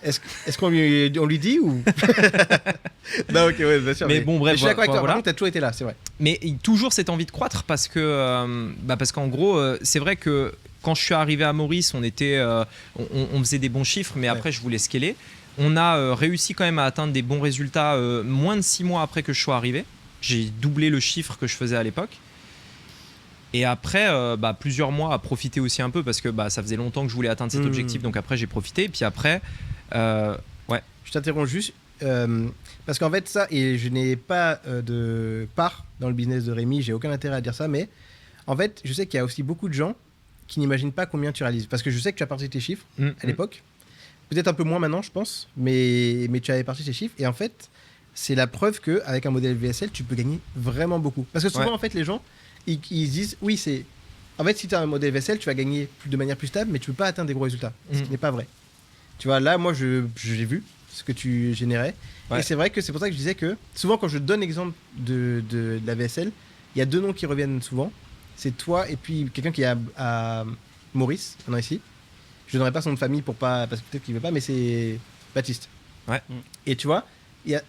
Est-ce qu'on lui dit ou Non, ok, ouais, bien sûr. Mais bon, bref, je suis d'accord avec toi. Voilà. Par contre, t'as toujours été là, c'est vrai. Mais toujours cette envie de croître parce qu'en gros, c'est vrai que quand je suis arrivé à Maurice, on faisait des bons chiffres, mais après, je voulais scaler. On a réussi quand même à atteindre des bons résultats moins de 6 mois après que je sois arrivé. J'ai doublé le chiffre que je faisais à l'époque. Et après, plusieurs mois à profiter aussi un peu parce que ça faisait longtemps que je voulais atteindre cet objectif. Donc après, j'ai profité. Et puis après, Je t'interromps juste parce qu'en fait, ça, et je n'ai pas de part dans le business de Rémi, j'ai aucun intérêt à dire ça, mais en fait, je sais qu'il y a aussi beaucoup de gens qui n'imaginent pas combien tu réalises. Parce que je sais que tu as parti tes chiffres à l'époque. Peut-être un peu moins maintenant, je pense, mais tu avais parti tes chiffres. Et en fait, c'est la preuve qu'avec un modèle VSL, tu peux gagner vraiment beaucoup. Parce que souvent, en fait, les gens, ils disent, oui, c'est... En fait, si tu as un modèle VSL, tu vas gagner de manière plus stable, mais tu peux pas atteindre des gros résultats. Ce qui n'est pas vrai. Tu vois, là, moi, j'ai vu ce que tu générais. Et c'est vrai que c'est pour ça que je disais que souvent, quand je donne l'exemple de la VSL, il y a deux noms qui reviennent souvent. C'est toi et puis quelqu'un qui est à Maurice, maintenant ici. Je ne donnerai pas son nom de famille parce que peut-être qu'il ne veut pas, mais c'est Baptiste. Ouais. Et tu vois,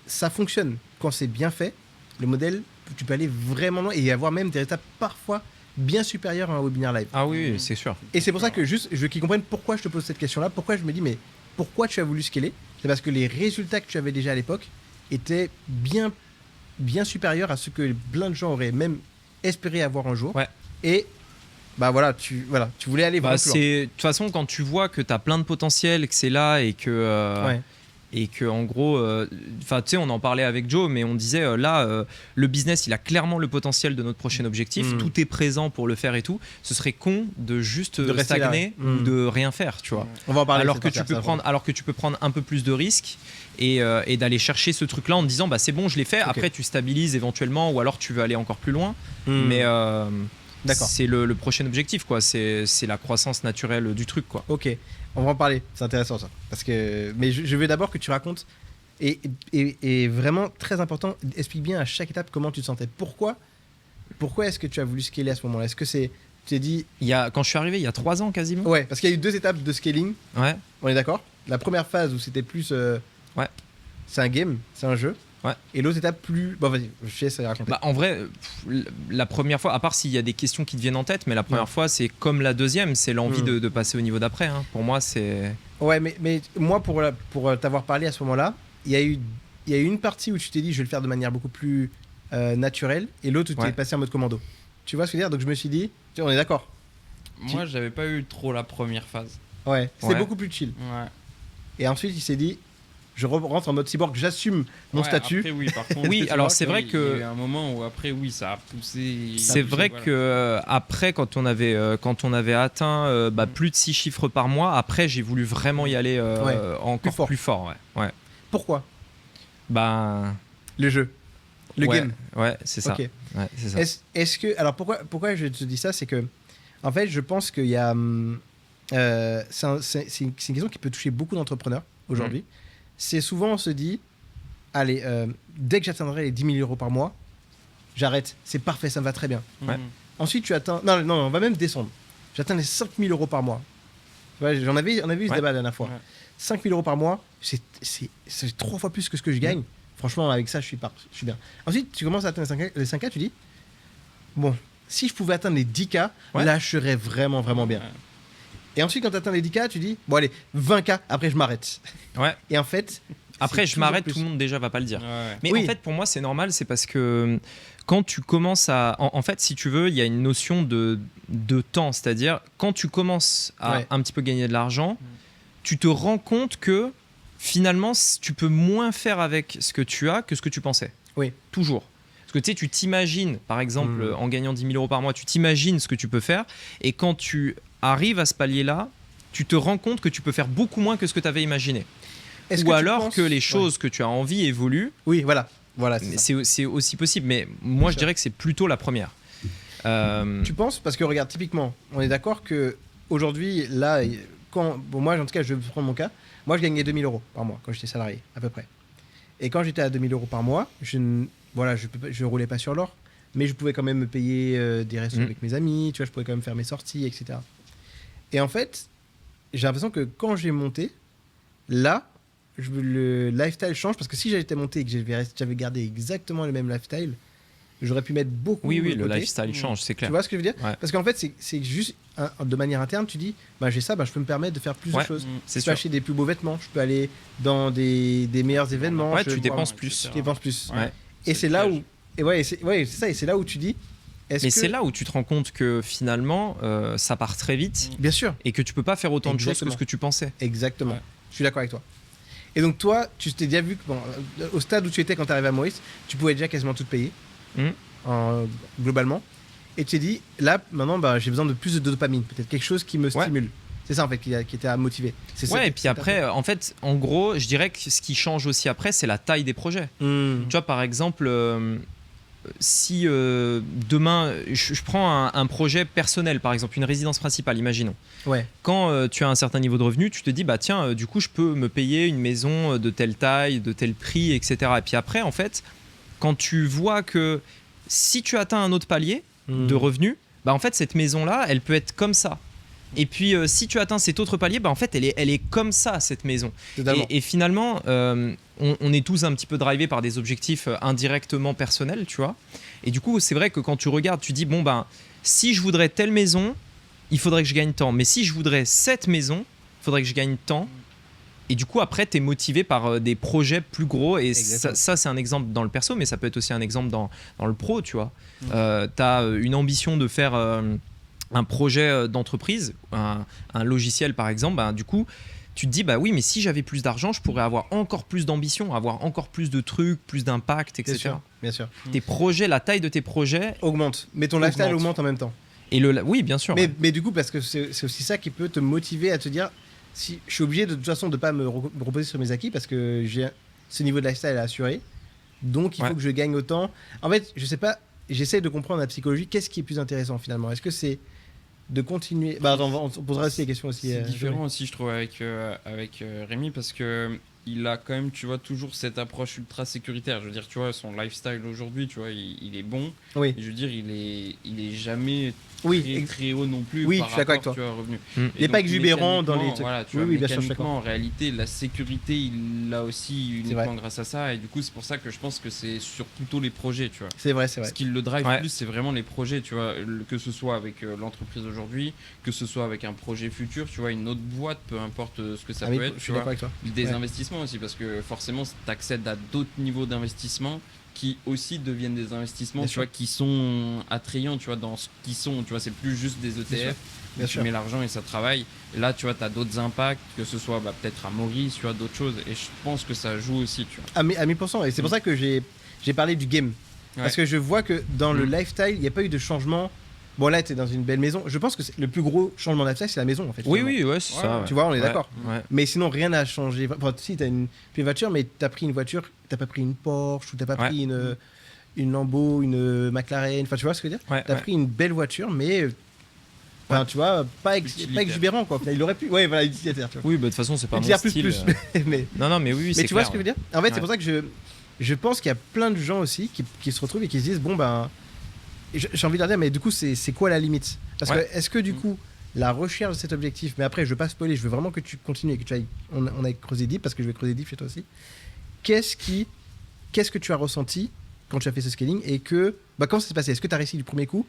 ça fonctionne. Quand c'est bien fait, le modèle, tu peux aller vraiment loin et avoir même des résultats parfois bien supérieurs à un webinaire live. Ah oui, c'est sûr. Et c'est pour ça que juste, je veux qu'ils comprennent pourquoi je te pose cette question-là, pourquoi je me dis, mais pourquoi tu as voulu scaler ? C'est parce que les résultats que tu avais déjà à l'époque étaient bien supérieurs à ce que plein de gens auraient même espéré avoir un jour. Ouais. Et tu voulais aller vraiment plus loin. De toute façon, quand tu vois que tu as plein de potentiel, que c'est là et que... Et que en gros, tu sais, on en parlait avec Joe, mais on disait le business, il a clairement le potentiel de notre prochain objectif. Tout est présent pour le faire et tout. Ce serait con de juste stagner ou de rien faire, tu vois. On va en parler. Alors que tu peux prendre un peu plus de risques et d'aller chercher ce truc-là en te disant, c'est bon, je l'ai fait. Okay. Après, tu stabilises éventuellement, ou alors tu veux aller encore plus loin. Mais c'est le prochain objectif, quoi. C'est la croissance naturelle du truc, quoi. Ok. On va en parler, c'est intéressant ça. Mais je veux d'abord que tu racontes, et vraiment très important, explique bien à chaque étape comment tu te sentais. Pourquoi est-ce que tu as voulu scaler à ce moment-là ? Est-ce que tu t'es dit... Quand je suis arrivé, il y a 3 ans quasiment. Ouais, parce qu'il y a eu 2 étapes de scaling. Ouais. On est d'accord ? La première phase où c'était plus... c'est un game, c'est un jeu. Ouais. Et l'autre étape plus... Bon, vas-y, je te laisse raconter. En vrai, la première fois, à part s'il y a des questions qui te viennent en tête, mais la première fois, c'est comme la deuxième, c'est l'envie de passer au niveau d'après. Hein. Pour moi, c'est... Ouais, mais moi, pour t'avoir parlé à ce moment-là, il y a eu une partie où tu t'es dit, je vais le faire de manière beaucoup plus naturelle, et l'autre où tu es passé en mode commando. Tu vois ce que je veux dire ? Donc je me suis dit, on est d'accord ? Moi, j'avais pas eu trop la première phase. Ouais, c'était beaucoup plus chill. Ouais. Et ensuite, il s'est dit... Je rentre en mode cyborg, j'assume mon statut. Après, oui, par contre, oui, alors c'est vrai que... Il y a eu un moment où après, ça a poussé... C'est vrai que après, quand on avait atteint plus de 6 chiffres par mois, après, j'ai voulu vraiment y aller encore plus fort. Ouais. Pourquoi ? Le jeu. Le game. Ouais, c'est ça. Okay. Ouais, c'est ça. Est-ce que... Alors, pourquoi je te dis ça ? C'est que, en fait, je pense qu'il y a... c'est une question qui peut toucher beaucoup d'entrepreneurs aujourd'hui. C'est souvent, on se dit, allez, dès que j'atteindrai les 10 000 euros par mois, j'arrête. C'est parfait, ça me va très bien. Ouais. Ensuite, tu atteins. Non, on va même descendre. J'atteins les 5 000 euros par mois. Tu vois, on avait eu ce débat la dernière fois. 5 000 euros par mois, c'est 3 fois plus que ce que je gagne. Franchement, avec ça, je suis bien. Ensuite, tu commences à atteindre les 5K, tu dis, bon, si je pouvais atteindre les 10K, là, je serais vraiment, vraiment bien. Et ensuite, quand tu atteins les 10K, tu dis, bon, allez, 20K, après, je m'arrête. Ouais. Et en fait. Après, je m'arrête, tout le monde déjà va pas le dire. Mais en fait, pour moi, c'est normal, c'est parce que quand tu commences à. En fait, si tu veux, il y a une notion de temps. C'est-à-dire, quand tu commences à un petit peu gagner de l'argent, tu te rends compte que finalement, tu peux moins faire avec ce que tu as que ce que tu pensais. Oui. Toujours. Parce que tu sais, tu t'imagines, par exemple, en gagnant 10 000 euros par mois, tu t'imagines ce que tu peux faire. Et quand tu arrives à ce palier-là, tu te rends compte que tu peux faire beaucoup moins que ce que tu avais imaginé. Ou alors que les choses que tu as envie évoluent. Oui, voilà. C'est aussi possible. Mais moi, je dirais que c'est plutôt la première. Tu penses? Parce que regarde, typiquement, on est d'accord qu'aujourd'hui, là, moi, en tout cas, je vais prendre mon cas. Moi, je gagnais 2 000 euros par mois quand j'étais salarié, à peu près. Et quand j'étais à 2 000 euros par mois, je roulais pas sur l'or, mais je pouvais quand même me payer des restos avec mes amis, tu vois, je pouvais quand même faire mes sorties, etc. Et en fait, j'ai l'impression que quand j'ai monté, là, le lifestyle change, parce que si j'avais monté et que j'avais gardé exactement le même lifestyle, j'aurais pu mettre beaucoup Oui, de le côté. lifestyle change, c'est clair. Tu vois ce que je veux dire? Parce qu'en fait, c'est juste de manière interne, tu dis, j'ai ça, je peux me permettre de faire plus de choses. Je peux acheter des plus beaux vêtements, je peux aller dans des meilleurs événements. Ouais, tu dépenses plus. Tu dépenses plus. Ouais. Et c'est là où. C'est ça, et c'est là où tu dis. C'est là où tu te rends compte que finalement, ça part très vite. Bien sûr. Et que tu peux pas faire autant de choses que ce que tu pensais. Exactement. Ouais. Je suis d'accord avec toi. Et donc, toi, tu t'es déjà vu que, au stade où tu étais quand tu arrivais à Maurice, tu pouvais déjà quasiment tout payer. Globalement, et tu t'es dit là maintenant j'ai besoin de plus de dopamine, peut-être quelque chose qui me stimule. C'est ça en fait qui était à motiver. Et puis après en fait en gros je dirais que ce qui change aussi après c'est la taille des projets. Tu vois par exemple si demain je prends un projet personnel, par exemple une résidence principale, imaginons. Quand tu as un certain niveau de revenu, tu te dis tiens du coup je peux me payer une maison de telle taille, de tel prix, etc. Et puis après en fait quand tu vois que si tu atteins un autre palier de revenus, en fait cette maison là elle peut être comme ça. Et puis si tu atteins cet autre palier, en fait elle est comme ça cette maison. Et finalement on est tous un petit peu drivés par des objectifs indirectement personnels, tu vois. Et du coup c'est vrai que quand tu regardes, tu dis si je voudrais telle maison, il faudrait que je gagne tant. Mais si je voudrais cette maison, il faudrait que je gagne tant. Et du coup, après, tu es motivé par des projets plus gros. Et ça, c'est un exemple dans le perso, mais ça peut être aussi un exemple dans le pro, tu vois. Tu as une ambition de faire un projet d'entreprise, un logiciel par exemple. Du coup, tu te dis, oui, mais si j'avais plus d'argent, je pourrais avoir encore plus d'ambition, avoir encore plus de trucs, plus d'impact, etc. Bien sûr. Tes projets, la taille de tes projets augmente. Mais ton lifestyle augmente en même temps. Et oui, bien sûr. Mais du coup, parce que c'est aussi ça qui peut te motiver à te dire... Si je suis obligé de toute façon de pas me reposer sur mes acquis parce que j'ai ce niveau de lifestyle à assurer, donc il faut que je gagne autant. En fait, je sais pas, j'essaie de comprendre la psychologie. Qu'est-ce qui est plus intéressant finalement? Est-ce que c'est de continuer? On posera aussi des questions aussi. C'est différent aussi, je trouve, avec Rémi, parce que il a quand même, tu vois, toujours cette approche ultra sécuritaire. Je veux dire, tu vois, son lifestyle aujourd'hui, tu vois, il est bon. Oui. Et je veux dire, il est jamais très haut non plus. Oui, je suis d'accord avec toi. Tu vois, revenu. Il n'est pas exubérant dans les trucs. Voilà, tu vois, bien sûr, en réalité, la sécurité, il l'a aussi uniquement grâce à ça. Et du coup, c'est pour ça que je pense que c'est sur plutôt les projets, tu vois. C'est vrai. Ce qui le drive plus, c'est vraiment les projets, tu vois. Que ce soit avec l'entreprise aujourd'hui, que ce soit avec un projet futur, tu vois, une autre boîte, peu importe ce que ça peut être. Je suis d'accord avec toi. Des investissements aussi, parce que forcément, tu accèdes à d'autres niveaux d'investissement qui aussi deviennent des investissements, tu vois, qui sont attrayants, tu vois, dans ce qu'ils sont, tu vois, c'est plus juste des ETF. Tu mets l'argent et ça travaille. Et là, tu vois, tu as d'autres impacts, que ce soit peut-être à Maurice, tu vois, d'autres choses. Et je pense que ça joue aussi, tu vois. À 1000%. Et c'est pour ça que j'ai parlé du game. Parce que je vois que dans le lifestyle, il n'y a pas eu de changement. Bon, là, tu es dans une belle maison. Je pense que le plus gros changement de lifestyle, c'est la maison, en fait. Oui, c'est ça. Tu vois, on est d'accord. Mais sinon, rien n'a changé. Si, tu as une voiture, mais tu as pris une voiture, tu pas pris une Porsche, ou tu pas pris une Lambo, une McLaren. Enfin, tu vois ce que je veux dire? Tu as pris une belle voiture, mais... tu vois, pas exubérant, quoi. Il aurait pu... Ouais, voilà, utilitaire, tu vois. Oui, de toute façon, c'est pas mon style. Mais... Non, mais oui, mais tu vois ce que je veux dire? En fait, c'est pour ça que je pense qu'il y a plein de gens aussi qui se retrouvent et qui se disent bon ben, j'ai envie de leur dire mais du coup c'est quoi la limite? Parce que est-ce que du coup la recherche de cet objectif, mais après je veux pas spoiler, je veux vraiment que tu continues et que tu ailles, on aille creuser deep parce que je vais creuser deep chez toi aussi. Qu'est-ce que tu as ressenti quand tu as fait ce scaling et que comment ça s'est passé? Est-ce que tu as réussi du premier coup?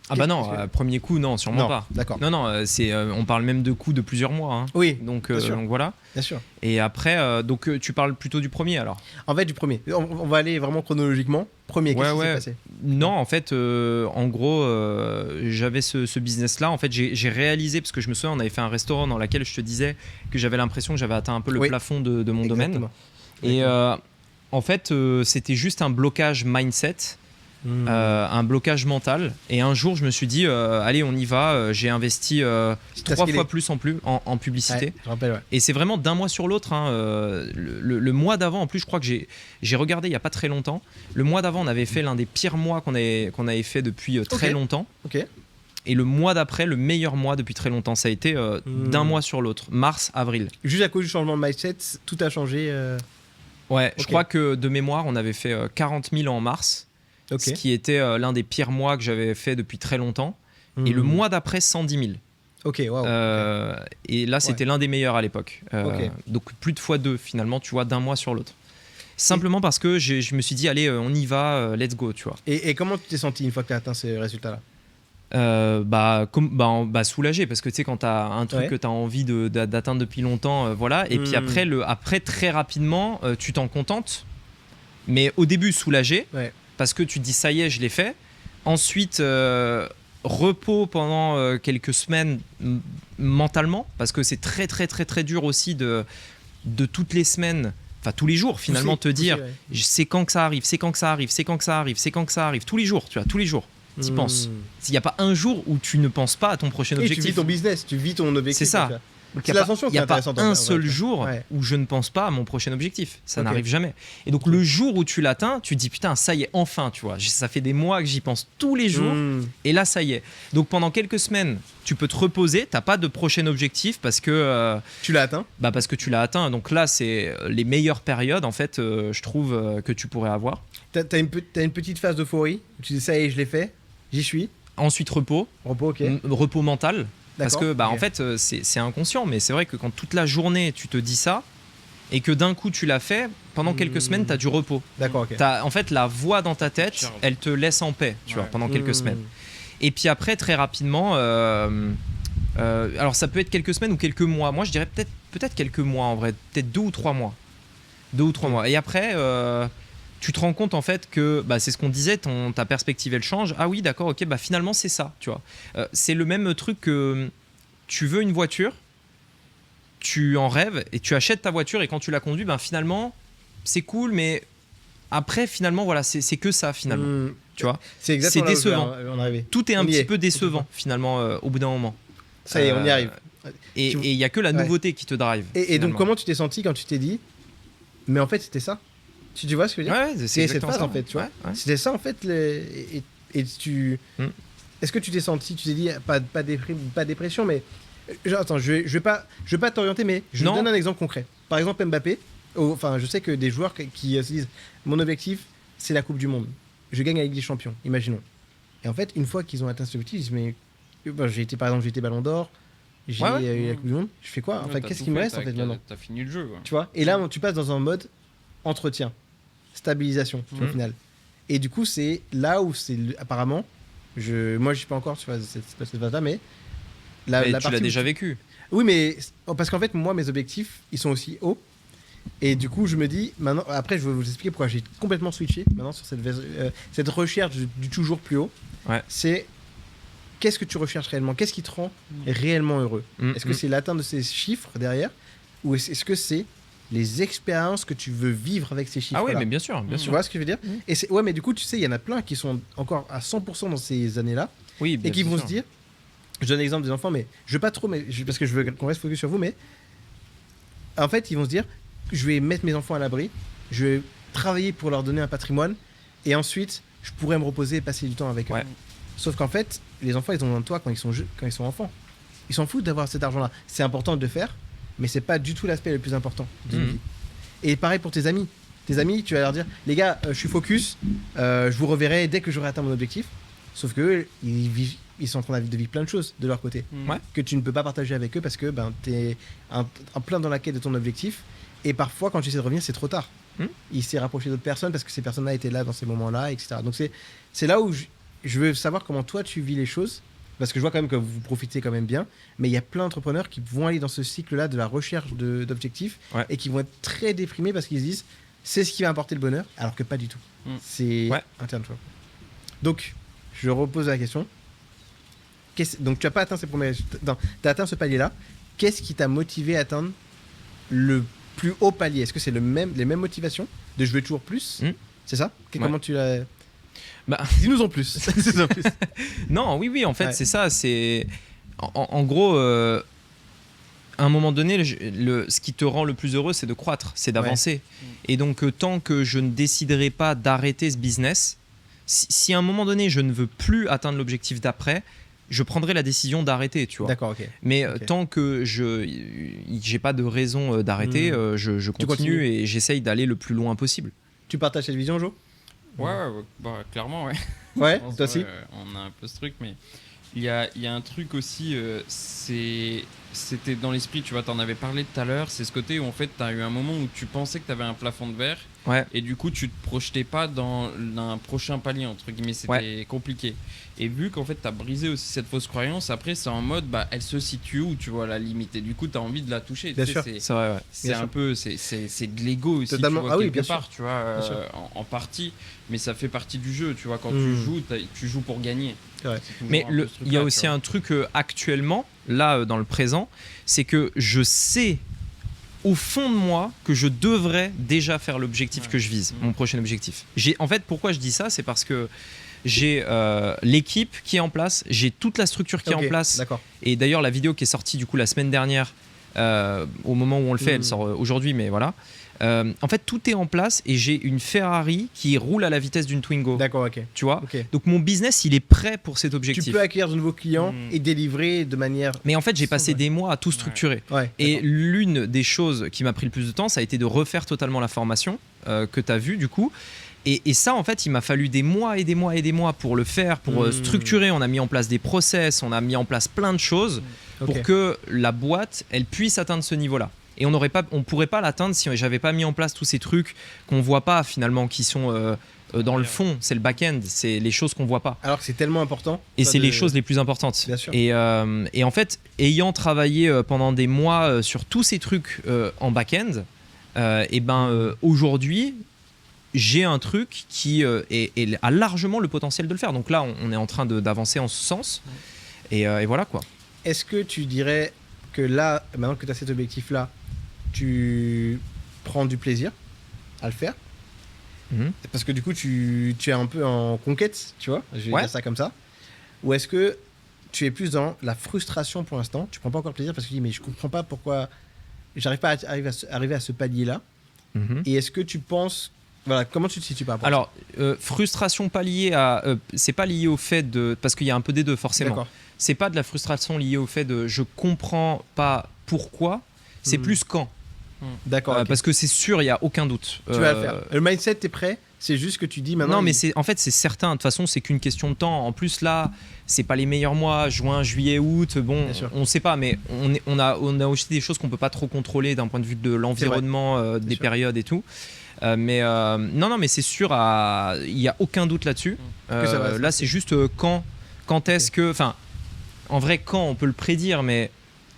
Ah bah non, premier coup, non, sûrement pas. D'accord. Non, on parle même de coups de plusieurs mois. Hein. Oui. Donc voilà. Bien sûr. Et après, tu parles plutôt du premier alors? En fait, du premier. On va aller vraiment chronologiquement. Premier, qu'est-ce qui s'est passé? Non, en fait, en gros, j'avais ce business-là. En fait, j'ai réalisé, parce que je me souviens, on avait fait un restaurant dans lequel je te disais que j'avais l'impression que j'avais atteint un peu le plafond de mon domaine. Et en fait, c'était juste un blocage mindset. Un blocage mental, et un jour je me suis dit allez on y va, j'ai investi 3 fois plus en publicité, je rappelle, et c'est vraiment d'un mois sur l'autre, hein, le mois d'avant en plus, je crois que j'ai regardé il n'y a pas très longtemps, le mois d'avant on avait fait l'un des pires mois qu'on avait fait depuis très longtemps, et le mois d'après, le meilleur mois depuis très longtemps, ça a été d'un mois sur l'autre, mars, avril. Juste à cause du changement de mindset, tout a changé. Je crois que de mémoire on avait fait 40 000 en mars. Ce qui était l'un des pires mois que j'avais fait depuis très longtemps. Et le mois d'après, 110 000. Et là, c'était l'un des meilleurs à l'époque. Donc plus de x2 finalement, tu vois, d'un mois sur l'autre. Simplement parce que je me suis dit, allez, on y va, let's go, tu vois. Et comment tu t'es senti une fois que tu as atteint ces résultats-là? Soulagé, parce que tu sais, quand tu as un truc que tu as envie d'atteindre depuis longtemps, voilà. Et puis après, très rapidement, tu t'en contentes. Mais au début, soulagé. Parce que tu te dis ça y est, je l'ai fait. Ensuite, repos pendant quelques semaines mentalement, parce que c'est très très très très dur aussi de toutes les semaines, enfin tous les jours finalement, te dire c'est quand que ça arrive, c'est quand que ça arrive, c'est quand que ça arrive, c'est quand que ça arrive, tous les jours, tu vois, tous les jours. Tu y penses. Il n'y a pas un jour où tu ne penses pas à ton prochain objectif. Tu vis ton business, tu vis ton objectif. C'est ça. Il n'y a pas un seul jour où je ne pense pas à mon prochain objectif. Ça n'arrive jamais. Et donc le jour où tu l'atteins, tu te dis putain, ça y est, enfin, tu vois. Ça fait des mois que j'y pense tous les jours. Et là, ça y est. Donc pendant quelques semaines, tu peux te reposer. Tu n'as pas de prochain objectif parce que tu l'as atteint. Parce que tu l'as atteint. Donc là, c'est les meilleures périodes en fait, je trouve, que tu pourrais avoir. T'as une petite phase d'euphorie. Tu dis ça y est, je l'ai fait. J'y suis. Ensuite, repos. Repos mental. Parce que en fait c'est inconscient, mais c'est vrai que quand toute la journée tu te dis ça et que d'un coup tu l'as fait, pendant quelques semaines tu as du repos. En fait la voix dans ta tête, elle te laisse en paix, tu vois, pendant quelques semaines. Et puis après très rapidement, alors ça peut être quelques semaines ou quelques mois. Moi je dirais peut-être quelques mois en vrai, peut-être 2 ou 3 mois. 2 ou 3 mois. Et après tu te rends compte en fait que c'est ce qu'on disait, ta perspective elle change. Ah oui d'accord, ok, finalement c'est ça, tu vois. C'est le même truc que tu veux une voiture, tu en rêves et tu achètes ta voiture, et quand tu la conduis, finalement c'est cool, mais après finalement voilà, c'est que ça finalement, tu vois. C'est décevant. Tout est un petit peu décevant finalement au bout d'un moment. Ça y est, on y arrive. Et il n'y a que la nouveauté qui te drive. Et donc comment tu t'es senti quand tu t'es dit mais en fait c'était ça? Tu vois ce que je veux dire? C'est cette phase en fait, tu vois. C'était ça en fait. Et tu. Est-ce que tu t'es senti, tu t'es dit pas dépression, mais attends, je vais pas t'orienter, mais je te donne un exemple concret. Par exemple Mbappé. Enfin, je sais que des joueurs qui se disent mon objectif c'est la Coupe du Monde. Je gagne la Ligue des Champions. Imaginons. Et en fait, une fois qu'ils ont atteint cet objectif, ils disent mais j'ai été Ballon d'Or. J'ai eu la Coupe du Monde. Je fais quoi? Enfin, qu'est-ce qui me reste en fait maintenant? T'as fini le jeu. Tu vois. Et là, tu passes dans un mode entretien. Stabilisation au final. Et du coup c'est là où c'est apparemment moi je suis pas encore tu vois cette phase-là, mais tu l'as déjà vécu. Oui, mais parce qu'en fait moi mes objectifs ils sont aussi hauts, et du coup je me dis maintenant, après je vais vous expliquer pourquoi j'ai complètement switché maintenant sur cette recherche du toujours plus haut. C'est qu'est-ce que tu recherches réellement, qu'est-ce qui te rend réellement heureux. Est-ce que c'est l'atteinte de ces chiffres derrière, ou est-ce que c'est les expériences que tu veux vivre avec ces chiffres-là? Ah oui, mais bien sûr. Tu vois ce que je veux dire? Et mais du coup, tu sais, il y en a plein qui sont encore à 100% dans ces années-là, et qui vont se dire, je donne l'exemple des enfants, mais je veux pas trop, parce que je veux qu'on reste focus sur vous, mais en fait, ils vont se dire, je vais mettre mes enfants à l'abri, je vais travailler pour leur donner un patrimoine, et ensuite, je pourrais me reposer et passer du temps avec eux. Sauf qu'en fait, les enfants, ils ont besoin de toi quand ils sont enfants. Ils s'en foutent d'avoir cet argent-là. C'est important de le faire, mais c'est pas du tout l'aspect le plus important d'une vie. Et pareil pour tes amis. tes amis, tu vas leur dire les gars, je suis focus, je vous reverrai dès que j'aurai atteint mon objectif. Sauf que ils sont en train de vivre plein de choses de leur côté que tu ne peux pas partager avec eux parce que tu es en plein dans la quête de ton objectif. Et parfois, quand tu essaies de revenir, c'est trop tard. Il s'est rapproché d'autres personnes parce que ces personnes-là étaient là dans ces moments-là, etc. Donc c'est là où je veux savoir comment toi tu vis les choses. Parce que je vois quand même que vous profitez quand même bien, mais il y a plein d'entrepreneurs qui vont aller dans ce cycle-là de la recherche d'objectifs et qui vont être très déprimés parce qu'ils se disent c'est ce qui va apporter le bonheur, alors que pas du tout. C'est interne toi. Donc, je repose la question. Donc, tu n'as pas atteint tu as atteint ce palier-là. Qu'est-ce qui t'a motivé à atteindre le plus haut palier? Est-ce que c'est les mêmes motivations de je veux toujours plus? C'est ça? Comment tu l'as... Dis-nous en plus. Non, oui, en fait, c'est ça. C'est en gros, à un moment donné, ce qui te rend le plus heureux, c'est de croître, c'est d'avancer. Et donc, tant que je ne déciderai pas d'arrêter ce business, si à un moment donné, je ne veux plus atteindre l'objectif d'après, je prendrai la décision d'arrêter, tu vois. D'accord, ok. Mais tant que j'ai pas de raison d'arrêter, je continue et j'essaye d'aller le plus loin possible. Tu partages cette vision, Jo? Ouais, clairement, ouais. Ouais, toi aussi. On a un peu ce truc, mais il y a un truc aussi, c'était dans l'esprit, tu vois, t'en avais parlé tout à l'heure, c'est ce côté où en fait t'as eu un moment où tu pensais que t'avais un plafond de verre, et du coup tu te projetais pas dans un prochain palier, entre guillemets, c'était compliqué. Et vu qu'en fait t'as brisé aussi cette fausse croyance, après c'est en mode, elle se situe où, tu vois, la limite, et du coup t'as envie de la toucher. Bien sûr. C'est vrai, c'est un peu, c'est de l'ego aussi, totalement. tu vois, quelque bien part, sûr. tu vois, en partie, mais ça fait partie du jeu, tu vois, quand tu joues pour gagner. Mais il y a aussi un truc actuellement, là, dans le présent, c'est que je sais au fond de moi que je devrais déjà faire l'objectif que je vise, mon prochain objectif. En fait, pourquoi je dis ça, c'est parce que j'ai l'équipe qui est en place, j'ai toute la structure qui est en place. D'accord. Et d'ailleurs, la vidéo qui est sortie du coup la semaine dernière, au moment où on le fait, elle sort aujourd'hui, mais voilà. En fait, tout est en place et j'ai une Ferrari qui roule à la vitesse d'une Twingo. D'accord, ok. Tu vois. Okay. Donc mon business, il est prêt pour cet objectif. Tu peux acquérir de nouveaux clients et délivrer de manière. Mais en fait, j'ai passé des mois à tout structurer. Et l'une des choses qui m'a pris le plus de temps, ça a été de refaire totalement la formation que tu as vue du coup. Et ça, en fait, il m'a fallu des mois et des mois et des mois pour le faire, pour structurer. On a mis en place des process, on a mis en place plein de choses pour que la boîte, elle puisse atteindre ce niveau-là. Et on pourrait pas l'atteindre si j'avais pas mis en place tous ces trucs qu'on voit pas finalement, qui sont dans le fond. C'est le back-end, c'est les choses qu'on voit pas. Alors que c'est tellement important. Et c'est les choses les plus importantes. Bien sûr. Et en fait, ayant travaillé pendant des mois sur tous ces trucs en back-end, aujourd'hui, j'ai un truc qui a largement le potentiel de le faire. Donc là, on est en train d'avancer en ce sens. Et voilà quoi. Est-ce que tu dirais que là, maintenant que tu as cet objectif-là, tu prends du plaisir à le faire? Parce que du coup, tu es un peu en conquête, tu vois, je vais dire ça comme ça. Ou est-ce que tu es plus dans la frustration pour l'instant? Tu prends pas encore plaisir parce que tu dis mais je comprends pas pourquoi j'arrive pas à arriver à ce palier-là. Et est-ce que tu penses... Voilà, comment tu te situes par rapport à ça? Frustration pas liée à... c'est pas lié au fait de... Parce qu'il y a un peu des deux, forcément. D'accord. C'est pas de la frustration liée au fait de je comprends pas pourquoi, c'est plus quand. D'accord. Parce que c'est sûr, il n'y a aucun doute. Tu vas le faire. Le mindset, t'es prêt? C'est juste que tu dis maintenant... Non, mais en fait, c'est certain. De toute façon, c'est qu'une question de temps. En plus, là, c'est pas les meilleurs mois. Juin, juillet, août. Bon, on sait pas, mais on a aussi des choses qu'on peut pas trop contrôler d'un point de vue de l'environnement, des périodes et tout. Mais mais c'est sûr, il n'y a aucun doute là-dessus. Là, c'est juste quand est-ce que... Enfin, en vrai, quand on peut le prédire, mais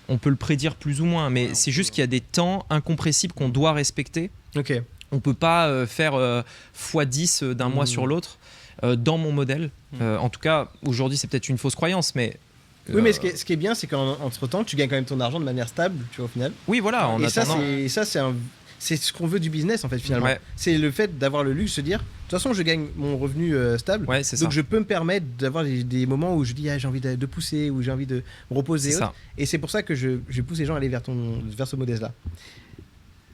on peut le prédire plus ou moins. Mais c'est juste qu'il y a des temps incompressibles qu'on doit respecter. Ok. On peut pas faire x10 d'un mois sur l'autre dans mon modèle. En tout cas, aujourd'hui, c'est peut-être une fausse croyance, mais... Oui, mais ce qui est bien, c'est qu'entre-temps, tu gagnes quand même ton argent de manière stable, tu vois, au final. Oui, voilà. C'est ce qu'on veut du business, en fait, finalement. Ouais. C'est le fait d'avoir le luxe de se dire, de toute façon, je gagne mon revenu stable, donc je peux me permettre d'avoir des moments où je dis, j'ai envie de pousser, ou j'ai envie de me reposer. Et c'est pour ça que je pousse les gens à aller vers ce modèle-là.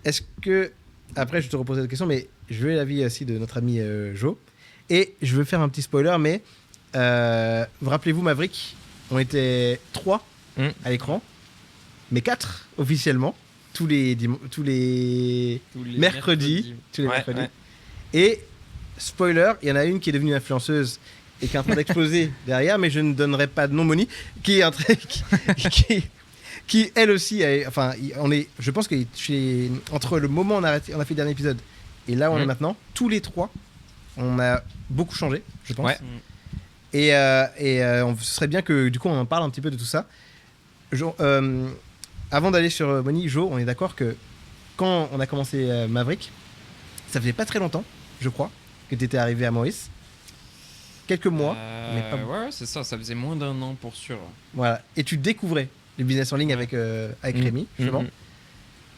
Est-ce que... Après, je te reposer cette question, mais je veux l'avis aussi de notre ami Jo. Et je veux faire un petit spoiler, mais vous rappelez-vous, Maverick, on était 3 à l'écran, mais 4 officiellement. tous les mercredis. Et spoiler, il y en a une qui est devenue influenceuse et qui est en train d'exploser derrière, mais je ne donnerai pas de nom, Moni, qui elle aussi, je pense que entre le moment où on a fait le dernier épisode et là où on est maintenant, tous les trois, on a beaucoup changé, je pense. Ouais. Et ce serait bien que du coup on en parle un petit peu de tout ça. Avant d'aller sur Moni, Jo, on est d'accord que quand on a commencé Maverick, ça faisait pas très longtemps, je crois, que tu étais arrivé à Maurice. Quelques mois. Mais pas... Ouais, c'est ça faisait moins d'1 an pour sûr. Voilà, et tu découvrais le business en ligne avec Rémi, justement.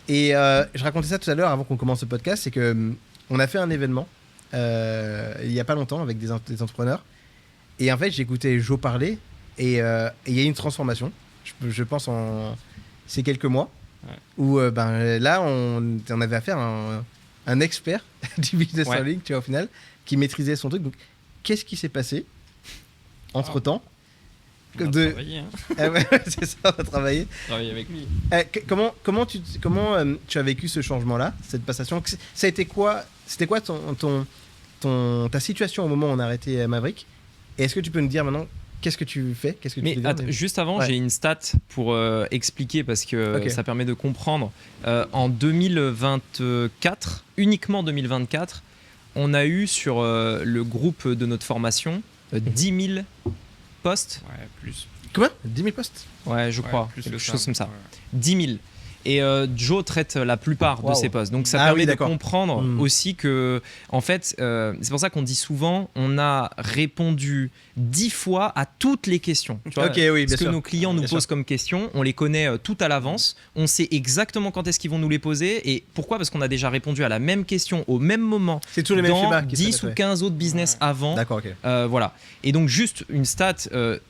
Et je racontais ça tout à l'heure avant qu'on commence le podcast, c'est que on a fait un événement il y a pas longtemps avec des entrepreneurs. Et en fait, j'écoutais Jo parler et il y a eu une transformation, je pense, en ces quelques mois, où là, on avait affaire à un expert du business en ligne, tu vois, au final, qui maîtrisait son truc. Donc, qu'est-ce qui s'est passé entre-temps? On a travaillé, hein. C'est ça, on a travaillé. Travaillé avec lui. Comment tu as vécu ce changement-là, cette passation? Ça a été quoi? C'était quoi ta situation au moment où on a arrêté Maverick? Et est-ce que tu peux nous dire maintenant qu'est-ce que tu fais? Juste avant, j'ai une stat pour expliquer parce que ça permet de comprendre. En 2024, uniquement 2024, on a eu sur le groupe de notre formation 10 000 postes. Ouais, plus. Combien? 10 000 postes? Ouais, je crois. Quelque chose comme ça. Ouais. 10 000. Et Jo traite la plupart de ces postes. Donc ça permet de comprendre aussi que, en fait, c'est pour ça qu'on dit souvent, on a répondu 10 fois à toutes les questions. Tu vois, ce que nos clients nous posent comme questions, on les connaît tout à l'avance. On sait exactement quand est-ce qu'ils vont nous les poser. Et pourquoi? Parce qu'on a déjà répondu à la même question au même moment. C'est tous les mêmes schémas. 10 ou 15 autres business avant. D'accord, voilà. Et donc juste une stat,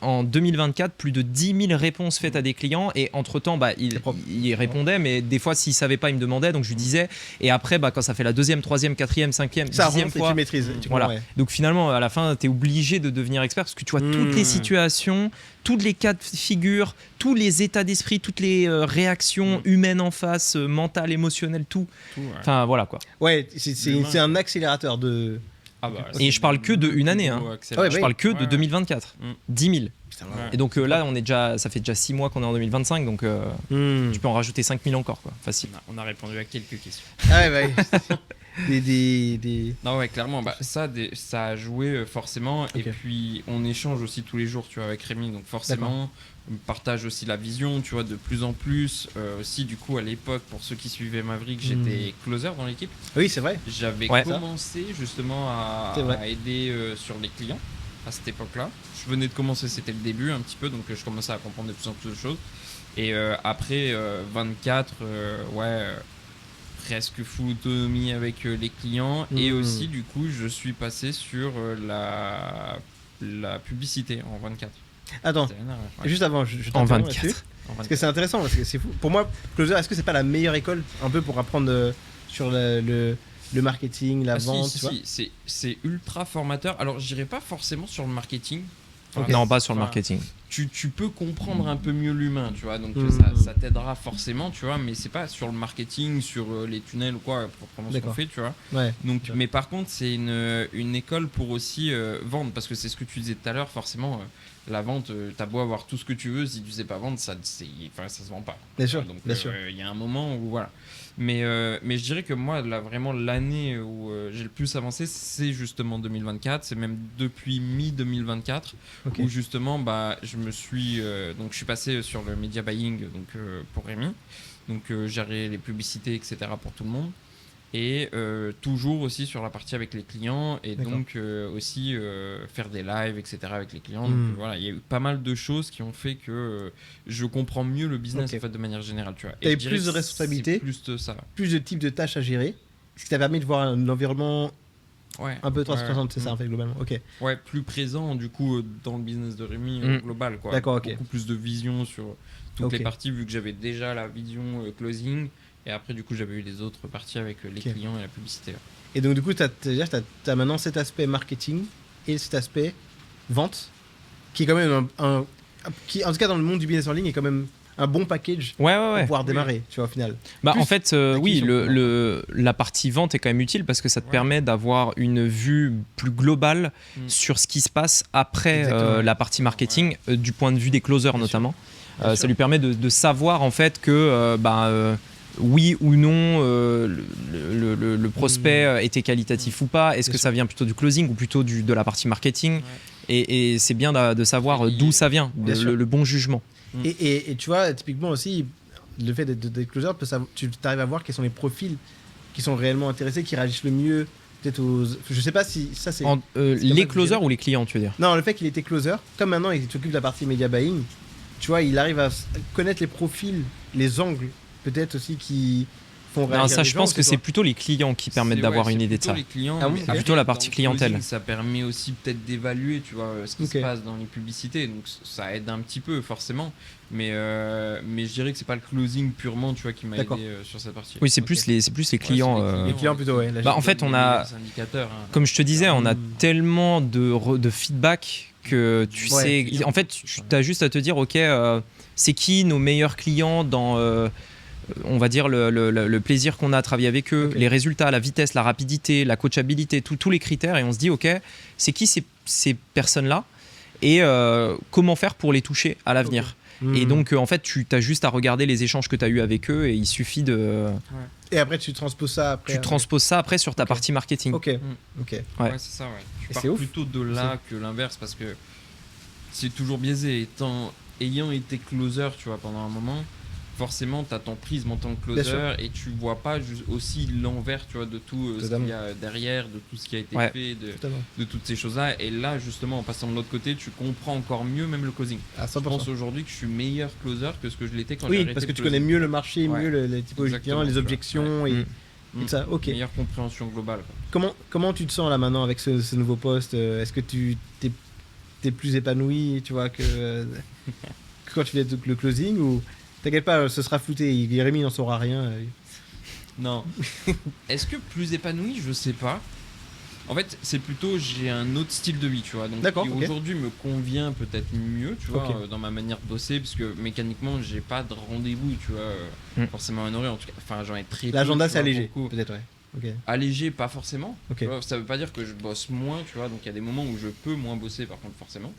en 2024, plus de 10 000 réponses faites à des clients. Et entre-temps, il répondait. Mais des fois, s'il savait pas, il me demandait, donc je lui disais. Et après, quand ça fait la 2e, 3e, 4e, 5e, 10e fois, tu maîtrises. Voilà. Donc finalement, à la fin, tu es obligé de devenir expert parce que tu vois toutes les situations, tous les cas de figure, tous les états d'esprit, toutes les réactions humaines en face, mentales, émotionnelles, tout. Enfin voilà quoi. Ouais, c'est un accélérateur de. Et je parle que de une année. Je parle que de 2024. 10 000. Et donc là, ça fait déjà 6 mois qu'on est en 2025, donc tu peux en rajouter 5 000 encore, quoi, facile. On a répondu à quelques questions. Non, clairement, ça a joué forcément. Et puis on échange aussi tous les jours, tu vois, avec Rémi, donc forcément on partage aussi la vision, tu vois, de plus en plus. Aussi, du coup, à l'époque, pour ceux qui suivaient Maverick, j'étais closer dans l'équipe. Oui, c'est vrai. J'avais commencé justement à aider sur les clients à cette époque-là. Je venais de commencer, c'était le début un petit peu, donc je commençais à comprendre de plus en plus de choses. Et après 24, presque full autonomie avec les clients. Et aussi, du coup, je suis passé sur la publicité en 24. Attends, juste avant, je en 24. Parce que c'est intéressant, parce que c'est fou. Pour moi, Closer, est-ce que c'est pas la meilleure école un peu pour apprendre sur le marketing, la vente, tu vois? C'est ultra formateur. Alors, je dirais pas forcément sur le marketing. Non, pas sur le marketing. Tu peux comprendre un peu mieux l'humain, tu vois, donc ça t'aidera forcément, tu vois, mais c'est pas sur le marketing, sur les tunnels ou quoi, proprement ce qu'on fait, tu vois. Donc, mais par contre, c'est une école pour aussi vendre, parce que c'est ce que tu disais tout à l'heure, forcément, la vente, t'as beau avoir tout ce que tu veux, si tu sais pas vendre, ça se vend pas. Bien sûr, donc il y a un moment où voilà. Mais je dirais que moi, vraiment l'année où j'ai le plus avancé, c'est justement 2024. C'est même depuis mi-2024 où justement, je suis passé sur le media buying pour Rémi. Donc gérer les publicités, etc. pour tout le monde. Et toujours aussi sur la partie avec les clients et donc aussi faire des lives, etc. avec les clients. Donc voilà, il y a eu pas mal de choses qui ont fait que je comprends mieux le business en fait, de manière générale. Tu as eu plus de responsabilités, plus de types de tâches à gérer, ce qui t'a permis de voir un environnement un peu 360, c'est ça en fait globalement. Ouais, plus présent du coup dans le business de Rémi global. Quoi. D'accord, beaucoup plus de vision sur toutes les parties vu que j'avais déjà la vision closing. Et après, du coup, j'avais eu les autres parties avec les clients et la publicité. Et donc, du coup, tu as maintenant cet aspect marketing et cet aspect vente, qui est quand même qui, en tout cas, dans le monde du business en ligne, est quand même un bon package pour pouvoir démarrer, tu vois, au final. En fait, oui, la partie vente est quand même utile parce que ça te permet d'avoir une vue plus globale sur ce qui se passe après la partie marketing, du point de vue des closers notamment. Ça lui permet de savoir en fait que oui ou non le prospect était qualitatif ou pas, est-ce que ça vient plutôt du closing ou plutôt de la partie marketing, et c'est bien de savoir d'où ça vient, le bon jugement. Et tu vois, typiquement aussi, le fait d'être closer, tu arrives à voir quels sont les profils qui sont réellement intéressés, qui réagissent le mieux. Peut-être je sais pas si ça c'est. Les closers ou les clients, tu veux dire? Non, le fait qu'il était closer, comme maintenant il s'occupe de la partie media buying, tu vois, il arrive à connaître les profils, les angles, peut-être aussi qui font réagir. Non, ça, je pense que c'est plutôt les clients qui permettent d'avoir une idée de ça. Les clients, plutôt la partie clientèle. Closing, ça permet aussi peut-être d'évaluer, tu vois, ce qui se passe dans les publicités. Donc ça aide un petit peu forcément, mais je dirais que c'est pas le closing purement, tu vois, qui m'a aidé sur cette partie. Oui, c'est plus les clients. Les clients plutôt, ouais. En fait, on a, comme je te disais, on a tellement de feedback que tu sais. En fait, tu as juste à te dire, ok, c'est qui nos meilleurs clients dans on va dire le plaisir qu'on a à travailler avec eux, les résultats, la vitesse, la rapidité, la coachabilité, tous les critères, et on se dit ok, c'est qui ces personnes-là et comment faire pour les toucher à l'avenir. Et donc en fait tu as juste à regarder les échanges que tu as eu avec eux, et il suffit de... Et après tu transposes ça après. Sur ta partie marketing. Ok. Ouais, c'est ça, ouais. Tu pars plutôt de là que l'inverse, parce que c'est toujours biaisé. Ayant été closer, tu vois, pendant un moment, forcément, tu as ton prisme en tant que closer et tu vois pas aussi l'envers, tu vois, de tout ce qu'il y a derrière, de tout ce qui a été fait, de toutes ces choses-là. Et là, justement, en passant de l'autre côté, tu comprends encore mieux même le closing. Je pense aujourd'hui que je suis meilleur closer que ce que je l'étais quand j'ai arrêté. Oui, parce que tu connais mieux le marché, mieux les typologies de clients, les objections et ça. Ok. Meilleure compréhension globale, quoi. Comment tu te sens là maintenant avec ce nouveau poste? Est-ce que tu t'es plus épanoui, tu vois, que quand tu fais le closing, ou t'inquiète pas, ce sera flouté, Jérémy n'en saura rien. Non. Est-ce que plus épanoui? Je sais pas. En fait, c'est plutôt, j'ai un autre style de vie, tu vois. Donc, qui aujourd'hui me convient peut-être mieux, tu vois, dans ma manière de bosser, parce que mécaniquement, j'ai pas de rendez-vous, tu vois, forcément honoré. En tout cas, enfin, j'en ai très peu. L'agenda, c'est allégé, peut-être, ouais. Allégé, pas forcément. Tu vois, ça veut pas dire que je bosse moins, tu vois. Donc, il y a des moments où je peux moins bosser, par contre, forcément.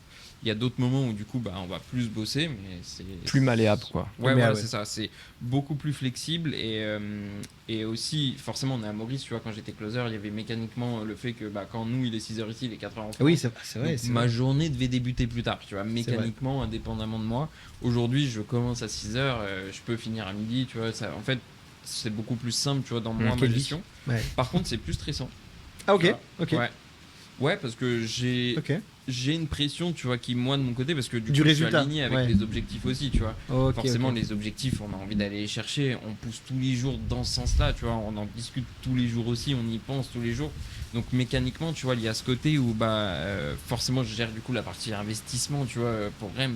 Il y a d'autres moments où du coup on va plus bosser, mais c'est plus malléable, quoi. Ouais, c'est ça, c'est beaucoup plus flexible, et aussi forcément on est à Maurice, tu vois, quand j'étais closer, il y avait mécaniquement le fait que quand nous il est 6h ici, il est 4h en France. Oui, c'est vrai. Ma journée devait débuter plus tard, tu vois, mécaniquement, indépendamment de moi. Aujourd'hui, je commence à 6h, je peux finir à midi, tu vois, ça, en fait, c'est beaucoup plus simple, tu vois, dans ma gestion. Par contre, c'est plus stressant. Ah, ok. Ouais, parce que j'ai une pression, tu vois, qui moi de mon côté, parce que du coup résultat. Je suis aligné avec les objectifs aussi, tu vois. Forcément les objectifs, on a envie d'aller les chercher, on pousse tous les jours dans ce sens-là, tu vois, on en discute tous les jours aussi, on y pense tous les jours. Donc mécaniquement, tu vois, il y a ce côté où forcément je gère du coup la partie investissement, tu vois, pour vrai.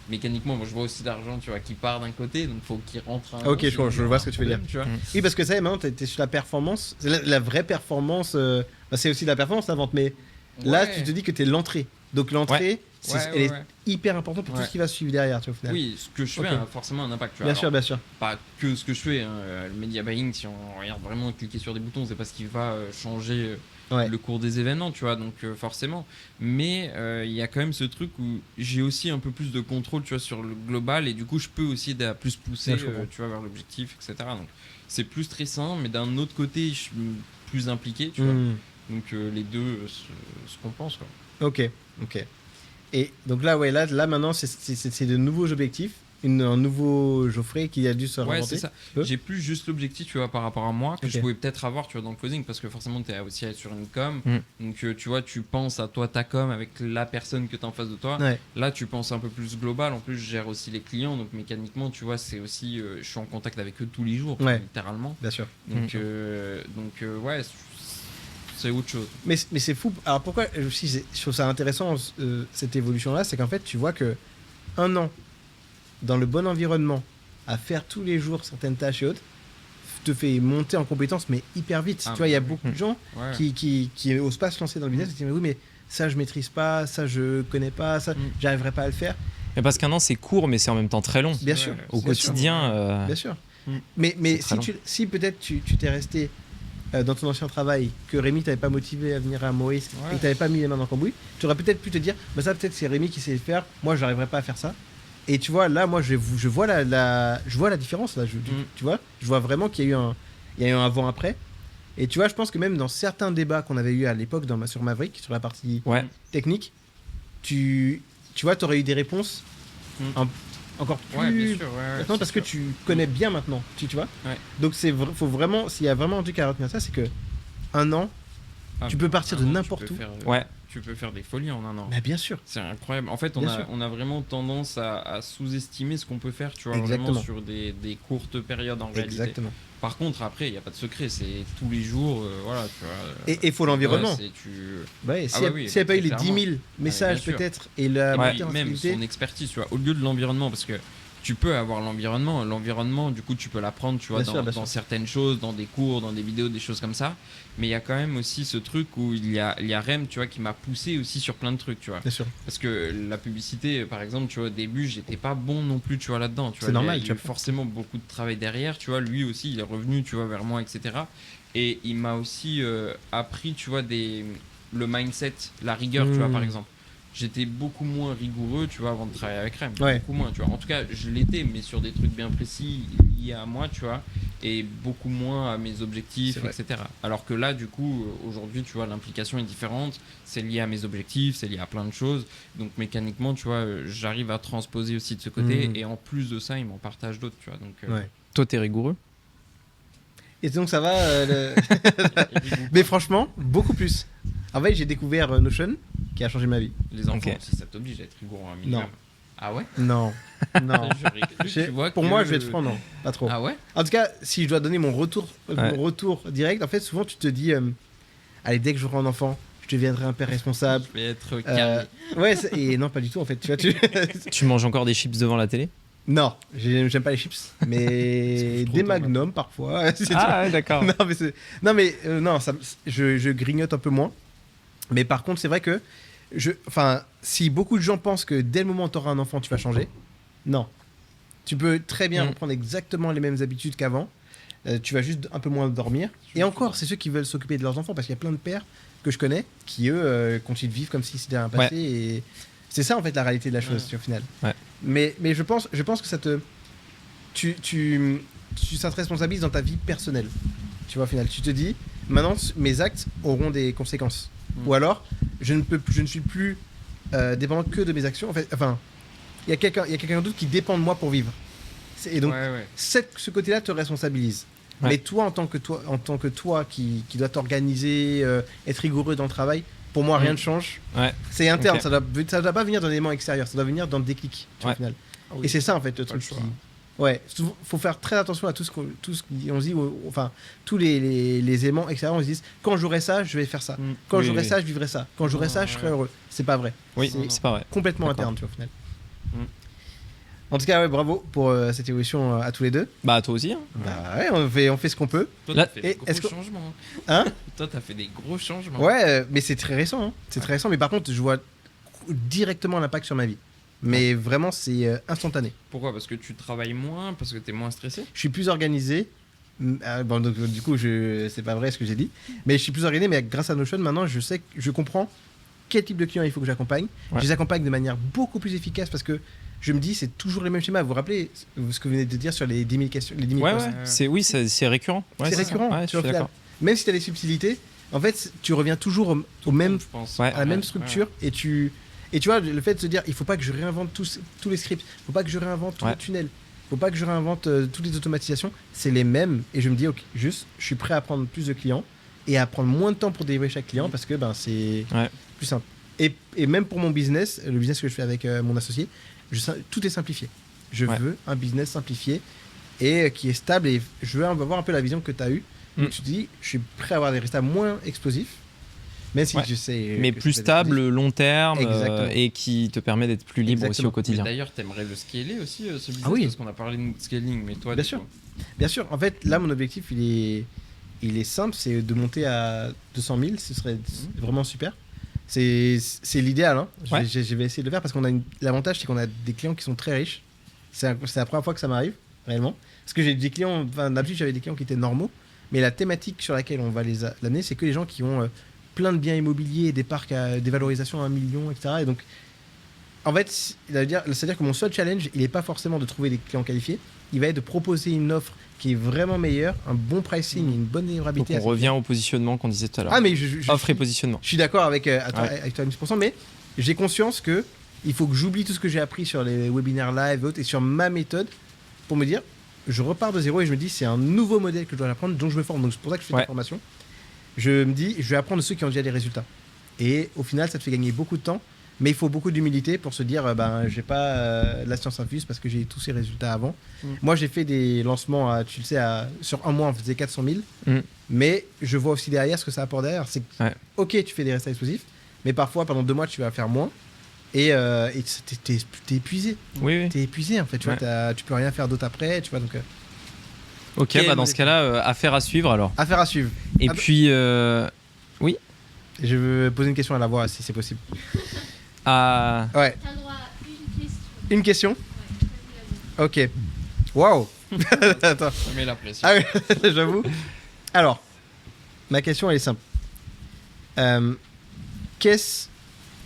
Mécaniquement, moi je vois aussi d'argent, tu vois, qui part d'un côté, donc faut qu'il rentre un. Ok, je vois ce que tu veux dire. Tu vois. Oui, parce que ça, maintenant, t'es sur la performance. C'est la vraie performance. C'est aussi de la performance, la vente, mais là, tu te dis que t'es l'entrée. Donc l'entrée, elle est hyper importante pour tout ce qui va suivre derrière, tu vois, au final. Oui, ce que je fais a forcément un impact. Tu vois. Bien sûr. Pas que ce que je fais. Le media buying, si on regarde vraiment cliquer sur des boutons, c'est pas ce qui va changer le cours des événements, tu vois, donc forcément. Mais il y a quand même ce truc où j'ai aussi un peu plus de contrôle, tu vois, sur le global, et du coup, je peux aussi plus pousser, tu vois, vers l'objectif, etc. Donc c'est plus stressant, mais d'un autre côté, je suis plus impliqué, tu vois. Donc les deux se compensent, quoi. Ok. Et donc là, là maintenant, c'est de nouveaux objectifs, un nouveau Geoffrey qui a dû se réinventer. Ouais, c'est ça. J'ai plus juste l'objectif, tu vois, par rapport à moi, que je pouvais peut-être avoir, tu vois, dans le closing, parce que forcément, tu es aussi sur une com. Donc, tu vois, tu penses à toi, ta com, avec la personne que tu as en face de toi. Là, tu penses un peu plus global. En plus, je gère aussi les clients. Donc, mécaniquement, tu vois, c'est aussi... je suis en contact avec eux tous les jours, littéralement. Bien sûr. Donc, ouais... C'est autre chose. Mais c'est fou. Alors pourquoi je trouve ça intéressant, cette évolution-là, c'est qu'en fait, tu vois que un an dans le bon environnement, à faire tous les jours certaines tâches et autres, te fait monter en compétences, mais hyper vite. Tu vois, il y a beaucoup de gens qui osent pas se lancer dans le business, qui disent oui, mais ça je maîtrise pas, ça je connais pas, ça j'arriverai pas à le faire. Mais parce qu'un an, c'est court, mais c'est en même temps très long. Bien sûr. Au quotidien. Bien sûr. Mais si peut-être tu t'es resté dans ton ancien travail, que Rémi t'avait pas motivé à venir à Maurice et que t'avais pas mis les mains dans le cambouis, tu aurais peut-être pu te dire, bah ça peut-être c'est Rémi qui sait le faire, moi j'arriverai pas à faire ça. Et tu vois, là, moi je vois la différence là. Tu vois, je vois vraiment qu'il y a eu un avant-après. Et tu vois, je pense que même dans certains débats qu'on avait eu à l'époque sur Maverick, sur la partie technique, tu vois, t'aurais eu des réponses encore plus maintenant parce que tu connais bien maintenant, tu vois. Donc faut vraiment, s'il y a vraiment un truc à retenir ça, c'est que un an, tu peux partir de n'importe où. Tu peux faire des folies en un an. Bah bien sûr. C'est incroyable. En fait, on a vraiment tendance à sous-estimer ce qu'on peut faire, tu vois, vraiment sur des courtes périodes en réalité. Exactement. Par contre, après, il n'y a pas de secret, c'est tous les jours, voilà, tu vois. Et il faut l'environnement. S'il n'y a pas eu les 10 000 messages peut-être et la même son expertise, tu vois, au lieu de l'environnement, parce que tu peux avoir l'environnement, du coup tu peux l'apprendre, tu vois, dans certaines choses, dans des cours, dans des vidéos, des choses comme ça. Mais il y a quand même aussi ce truc où il y a Rem, tu vois, qui m'a poussé aussi sur plein de trucs, tu vois. Bien sûr. Parce que la publicité, par exemple, tu vois, au début, j'étais pas bon non plus, tu vois, là-dedans. Tu vois, c'est normal. Il y a eu forcément beaucoup de travail derrière, tu vois. Lui aussi, il est revenu, tu vois, vers moi, etc. Et il m'a aussi appris, tu vois, le mindset, la rigueur, tu vois, par exemple. J'étais beaucoup moins rigoureux, tu vois, avant de travailler avec Rem. Beaucoup moins, tu vois. En tout cas, je l'étais, mais sur des trucs bien précis liés à moi, tu vois, et beaucoup moins à mes objectifs, etc. Alors que là, du coup, aujourd'hui, tu vois, l'implication est différente. C'est lié à mes objectifs, c'est lié à plein de choses. Donc, mécaniquement, tu vois, j'arrive à transposer aussi de ce côté. Et en plus de ça, il m'en partage d'autres, tu vois. Donc, Toi, t'es rigoureux? Et donc, ça va Mais franchement, beaucoup plus. En fait, j'ai découvert Notion, qui a changé ma vie. Les enfants, si ça t'oblige à être rigoureux un minimum. Non. Ah ouais? Non. Pour moi, je vais être franc, non. Pas trop. Ah ouais? En tout cas, si je dois donner mon retour direct, en fait, souvent, tu te dis, allez, dès que j'aurai un enfant, je deviendrai un père responsable. Je vais être carré. Et non, pas du tout, en fait. Tu manges encore des chips devant la télé? Non, j'aime pas les chips, mais des Magnum parfois. D'accord. Je grignote un peu moins. Mais par contre, c'est vrai que si beaucoup de gens pensent que dès le moment où tu auras un enfant, tu vas changer, non. Tu peux très bien reprendre exactement les mêmes habitudes qu'avant. Tu vas juste un peu moins dormir. Et encore, c'est ceux qui veulent s'occuper de leurs enfants, parce qu'il y a plein de pères que je connais qui, eux, continuent de vivre comme si c'était un passé. Et c'est ça, en fait, la réalité de la chose, au final. Mais je pense que ça te responsabilise dans ta vie personnelle. Tu vois, au final, tu te dis, maintenant, mes actes auront des conséquences. Ou alors, je ne suis plus dépendant que de mes actions. En fait, il y a quelqu'un d'autre qui dépend de moi pour vivre. Et donc, ce côté-là te responsabilise. Mais toi, en tant que toi qui dois t'organiser, être rigoureux dans le travail, pour moi, rien ne change. C'est interne. Ça doit pas venir d'un élément extérieur. Ça doit venir d'un déclic, au final. Et c'est ça, en fait, le truc. Faut faire très attention à tout ce qu'on dit, enfin, tous les éléments extérieurs, on se dit, quand j'aurai ça, je vais faire ça. Quand j'aurai ça, je vivrai ça. Quand j'aurai ça, je serai heureux. C'est pas vrai. C'est pas vrai. Complètement interne, tu vois, au final. En tout cas, bravo pour cette évolution à tous les deux. Bah, toi aussi. Hein. Bah on fait ce qu'on peut. Toi, t'as fait des gros changements. Toi, t'as fait des gros changements. Ouais, mais c'est très récent. Hein. C'est très récent. Mais par contre, je vois directement l'impact sur ma vie. Mais vraiment, c'est instantané. Pourquoi? Parce que tu travailles moins? Parce que tu es moins stressé? Je suis plus organisé. Donc, du coup, c'est pas vrai ce que j'ai dit. Mais je suis plus organisé. Mais grâce à Notion, maintenant, je comprends quel type de client il faut que j'accompagne. Je les accompagne de manière beaucoup plus efficace parce que je me dis, c'est toujours les mêmes schémas. Vous vous rappelez ce que vous venez de dire sur les 10 000 questions, les 10 000 postes. C'est récurrent. C'est récurrent. Tu vois, même si tu as des subtilités, en fait, tu reviens toujours à la même structure et tu vois, le fait de se dire, il faut pas que je réinvente tous les scripts, il faut pas que je réinvente tous les tunnels, il faut pas que je réinvente toutes les automatisations, c'est les mêmes. Et je me dis, ok, juste, je suis prêt à prendre plus de clients et à prendre moins de temps pour délivrer chaque client parce que c'est plus simple. Et même pour mon business, le business que je fais avec mon associé, tout est simplifié. Je veux un business simplifié et qui est stable. Et je veux avoir un peu la vision que tu as eue. Donc tu te dis, je suis prêt à avoir des résultats moins explosifs. Même si je sais. Mais plus stable, long terme, et qui te permet d'être plus libre aussi au quotidien. D'ailleurs, tu aimerais le scaler aussi, ce business, parce qu'on a parlé de scaling. Mais toi, bien sûr. En fait, là, mon objectif, il est simple, c'est de monter à 200 000. Ce serait vraiment super. C'est l'idéal. Hein. Ouais. Je vais essayer de le faire parce qu'on a l'avantage, c'est qu'on a des clients qui sont très riches. C'est la première fois que ça m'arrive, réellement. Parce que j'ai des clients, d'habitude, j'avais des clients qui étaient normaux. Mais la thématique sur laquelle on va l'amener, c'est que les gens qui ont plein de biens immobiliers, des parcs à des valorisations à 1 million, etc. Et donc, en fait, c'est-à-dire que mon seul challenge, il n'est pas forcément de trouver des clients qualifiés. Il va être de proposer une offre qui est vraiment meilleure, un bon pricing, une bonne livrabilité. Donc on revient au positionnement qu'on disait tout à l'heure. Ah, mais offre et positionnement. Je suis d'accord avec toi à 1000%, mais j'ai conscience que il faut que j'oublie tout ce que j'ai appris sur les webinaires live et autres, et sur ma méthode pour me dire, je repars de zéro et je me dis, c'est un nouveau modèle que je dois apprendre, donc je me forme. Donc c'est pour ça que je fais de la formation. Je me dis, je vais apprendre de ceux qui ont déjà des résultats. Et au final, ça te fait gagner beaucoup de temps, mais il faut beaucoup d'humilité pour se dire, j'ai pas la science infuse parce que j'ai tous ces résultats avant. Moi, j'ai fait des lancements, tu le sais, sur un mois, on faisait 400 000, mais je vois aussi derrière ce que ça apporte derrière. C'est ok, tu fais des résultats explosifs, mais parfois, pendant 2 mois, tu vas faire moins. Et t'es épuisé. Oui. T'es épuisé en fait. Tu vois, tu peux rien faire d'autre après. Tu vois, donc, ok, dans ce cas-là, affaire à suivre alors. Affaire à suivre. Et puis, oui. Je veux poser une question à la voix si c'est possible. Ouais. T'as droit à une question. Une question. Ouais, ok. Waouh. Attends. Ça met la pression. Ah oui, j'avoue. Alors, ma question elle est simple.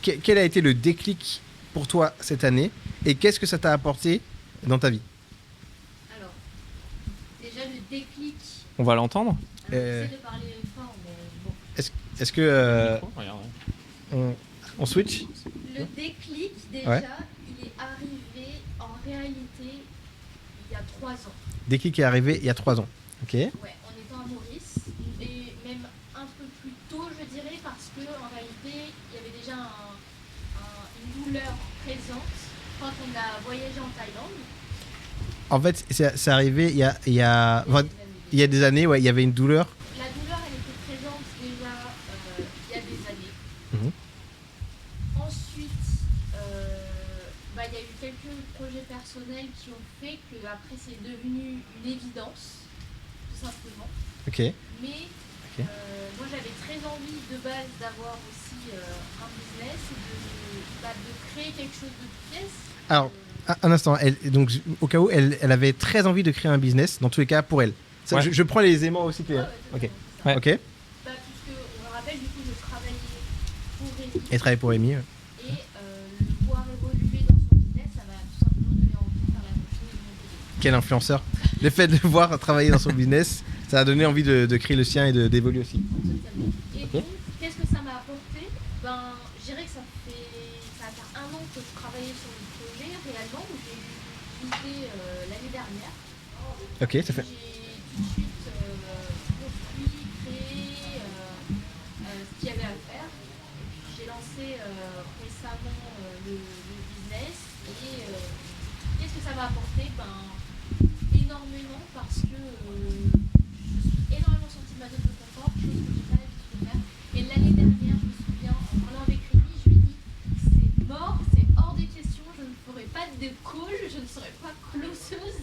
Quel a été le déclic pour toi cette année et qu'est-ce que ça t'a apporté dans ta vie? Alors, déjà le déclic. On va l'entendre. J'essaie de parler fort, mais bon. Est-ce que on switch? Le déclic, déjà, il est arrivé en réalité il y a 3 ans. Déclic est arrivé il y a 3 ans. Ok. Ouais, en étant à Maurice, et même un peu plus tôt, je dirais, parce que en réalité, il y avait déjà une douleur présente quand on a voyagé en Thaïlande. En fait, c'est arrivé il y a des années, il y avait une douleur. La douleur, elle était présente déjà il y a des années. Ensuite, il y a eu quelques projets personnels qui ont fait que après c'est devenu une évidence, tout simplement. Ok. Mais moi j'avais très envie de base d'avoir aussi un business et de créer quelque chose de pièce. Alors, un instant, donc au cas où elle avait très envie de créer un business, dans tous les cas pour elle. Ça, je prends les aimants aussi. Ok. Ouais. Ok. Puisque on le rappelle, du coup je travaillais pour Rémi. Et travailler pour Rémi. Et le voir évoluer dans son business, ça m'a tout simplement donné envie de faire la même chose de mon côté. Quel influenceur. Le fait de le voir travailler dans son business, ça a donné envie de créer le sien et d'évoluer aussi. Totalement. Et donc, qu'est-ce que ça m'a apporté? Je dirais que ça va faire 1 an que je travaillais sur le projet réellement, où j'ai eu l'idée l'année dernière. Ok, ça fait. J'ai tout de suite construit, créé ce qu'il y avait à faire. Et puis j'ai lancé récemment le business. Et qu'est-ce que ça m'a apporté? Énormément, parce que je suis énormément sortie de ma zone de confort, chose que j'ai pas l'habitude de faire. Et l'année dernière, je me souviens, en parlant avec Rémi, je lui ai dit c'est mort, c'est hors des questions, je ne ferai pas de call, je ne serai pas closeuse.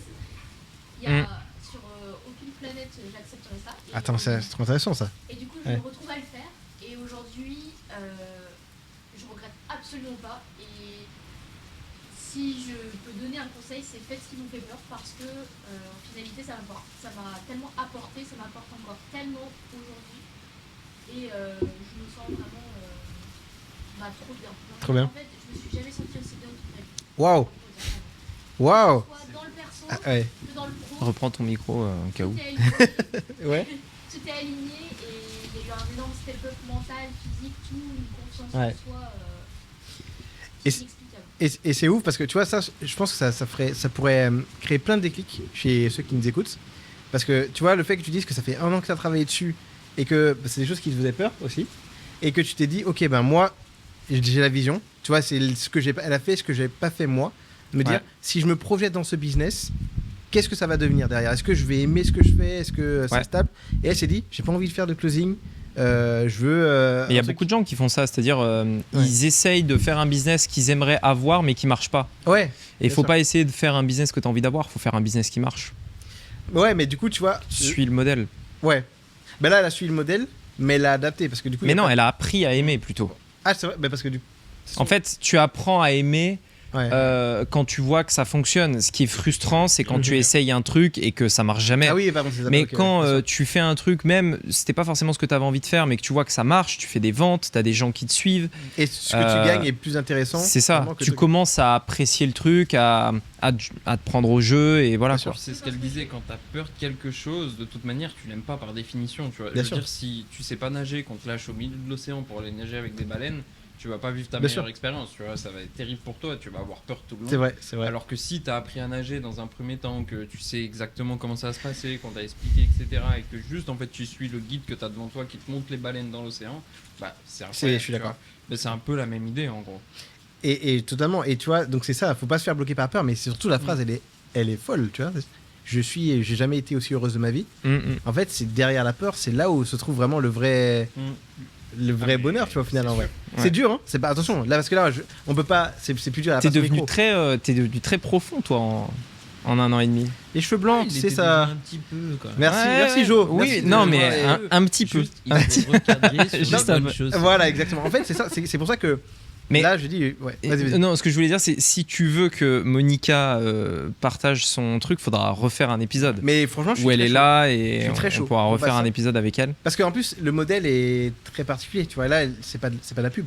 Il y a sur aucune planète j'accepterai ça. Et Attends, c'est trop intéressant ça. et du coup, je me retrouve à le faire. Et aujourd'hui, je regrette absolument pas. Et si je peux donner un conseil, c'est faites ce qui vous fait peur, parce que en finalité, ça m'a tellement apporté, ça m'apporte encore tellement aujourd'hui. Et je me sens vraiment trop bien. Donc, Trop bien. En fait, je me suis jamais sentie aussi bien toute ma vie. Waouh. Que Waouh. ce soit dans le perso, Ouais. que dans le pro. Reprends ton micro au cas où. Tout est aligné. Ouais. Tout est aligné et il y a eu un énorme step-up mental, physique, tout, une confiance Ouais. en soi. Et Inexplicable. Et c'est ouf parce que tu vois, ça, je pense que ça pourrait créer plein de déclics chez ceux qui nous écoutent. Parce que tu vois, le fait que tu dises que ça fait 1 an que tu as travaillé dessus et que c'est des choses qui te faisaient peur aussi, et que tu t'es dit, ok, moi, j'ai la vision, tu vois, c'est ce que elle a fait, ce que j'ai pas fait moi, de me dire, si je me projette dans ce business, qu'est-ce que ça va devenir derrière? Est-ce que je vais aimer ce que je fais? Est-ce que c'est stable? Et elle s'est dit, j'ai pas envie de faire de closing. Je veux. Il y a beaucoup de gens qui font ça, c'est-à-dire ils essayent de faire un business qu'ils aimeraient avoir mais qui marche pas. Ouais. Et il faut pas essayer de faire un business que tu as envie d'avoir, il faut faire un business qui marche. Ouais, mais du coup, tu vois. Suis le modèle. Ouais. Ben là, elle a suivi le modèle, mais elle l'a adapté parce que du coup. Mais non, elle a appris à aimer plutôt. Ah, c'est vrai, bah parce que du coup. En fait, tu apprends à aimer. Ouais. Quand tu vois que ça fonctionne. Ce qui est frustrant, c'est quand tu essayes un truc et que ça marche jamais. Ah oui, pardon, c'est ça. Mais okay, quand tu fais un truc, même c'était pas forcément ce que tu avais envie de faire, mais que tu vois que ça marche, tu fais des ventes, tu as des gens qui te suivent. Et ce que tu gagnes est plus intéressant. C'est ça. Tu commences à apprécier le truc, à te prendre au jeu et voilà. Quoi. C'est ce qu'elle disait, quand tu as peur de quelque chose, de toute manière, tu l'aimes pas par définition. Tu vois. Bien Je veux sûr. dire, si tu sais pas nager, qu'on te lâche au milieu de l'océan pour aller nager avec des baleines, tu vas pas vivre ta meilleure expérience, tu vois, ça va être terrible pour toi, tu vas avoir peur tout le long. C'est vrai. Alors que si tu as appris à nager dans un premier temps, que tu sais exactement comment ça va se passer, qu'on t'a expliqué, etc., et que juste en fait tu suis le guide que tu as devant toi qui te montre les baleines dans l'océan, bah c'est incroyable. Je suis d'accord. Mais c'est un peu la même idée en gros. Et totalement. Et tu vois, donc c'est ça, faut pas se faire bloquer par peur, mais surtout la phrase, elle est folle, tu vois. J'ai jamais été aussi heureuse de ma vie. En fait, c'est derrière la peur, c'est là où se trouve vraiment le vrai. Le vrai bonheur, tu vois, au final, en vrai. Ouais. C'est dur, hein. C'est pas, attention, là, parce que là, on peut pas. C'est plus dur à la T'es devenu très profond, toi, en 1 an et demi. Les cheveux blancs, tu sais, ça. Un petit peu, quoi. Merci, Jo. Oui, merci non, mais un petit peu. Il faut recadrer sur Juste les bonnes choses. Voilà, exactement. En fait, c'est ça. C'est pour ça que. Mais là, je dis, vas-y. Non, ce que je voulais dire, c'est si tu veux que Monica partage son truc, faudra refaire un épisode. Mais franchement, je suis où elle est là et on pourra refaire un épisode avec elle. Parce qu'en plus, le modèle est très particulier. Tu vois, là, c'est pas de la pub.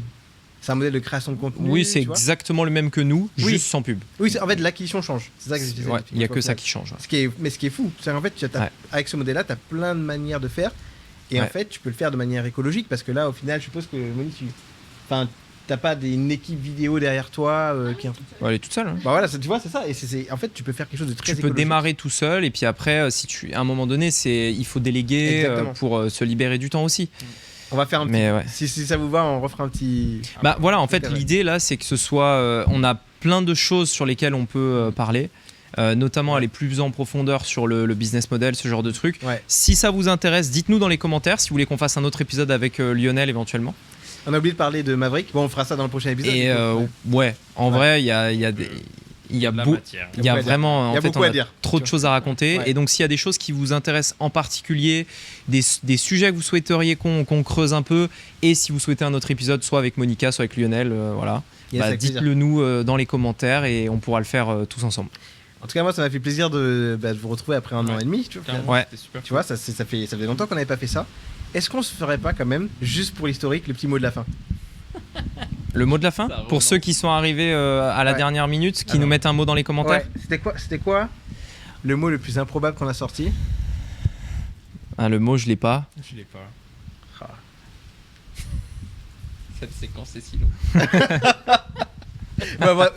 C'est un modèle de création de contenu. Oui, c'est exactement le même que nous, juste sans pub. Oui, en fait, l'acquisition change. C'est ça que je disais. Il n'y a que ça qui change. Mais ce qui est fou, c'est qu'en fait, avec ce modèle-là, tu as plein de manières de faire. Et en fait, tu peux le faire de manière écologique. Parce que là, au final, je suppose que Monique, t'as pas une équipe vidéo derrière toi qui... Elle est toute seule. Hein. Bah voilà, tu vois, c'est ça. Et en fait, tu peux faire quelque chose de très écologique. Tu peux démarrer tout seul et puis après, à un moment donné, il faut déléguer pour se libérer du temps aussi. On va faire un petit... Si ça vous va, on refera un petit... Bah voilà, en fait, l'idée là, c'est que ce soit... on a plein de choses sur lesquelles on peut parler. Notamment aller plus en profondeur sur le business model, ce genre de trucs. Si ça vous intéresse, dites-nous dans les commentaires si vous voulez qu'on fasse un autre épisode avec Lionel éventuellement. On a oublié de parler de Maverick. Bon, on fera ça dans le prochain épisode. Et en vrai, il y a vraiment, en fait, on a trop de choses à raconter. Et donc, s'il y a des choses qui vous intéressent en particulier, des sujets que vous souhaiteriez qu'on creuse un peu, et si vous souhaitez un autre épisode, soit avec Monica, soit avec Lionel, voilà, dites-le nous dans les commentaires et on pourra le faire tous ensemble. En tout cas, moi, ça m'a fait plaisir de vous retrouver après 1 an et demi. Tu vois, ça fait longtemps qu'on n'avait pas fait ça. Est-ce qu'on se ferait pas quand même, juste pour l'historique, le petit mot de la fin? Le mot de la fin? Pour ceux qui sont arrivés à la dernière minute, qui nous mettent un mot dans les commentaires. C'était quoi le mot le plus improbable qu'on a sorti? Le mot, je l'ai pas. Je l'ai pas. Cette séquence est si longue.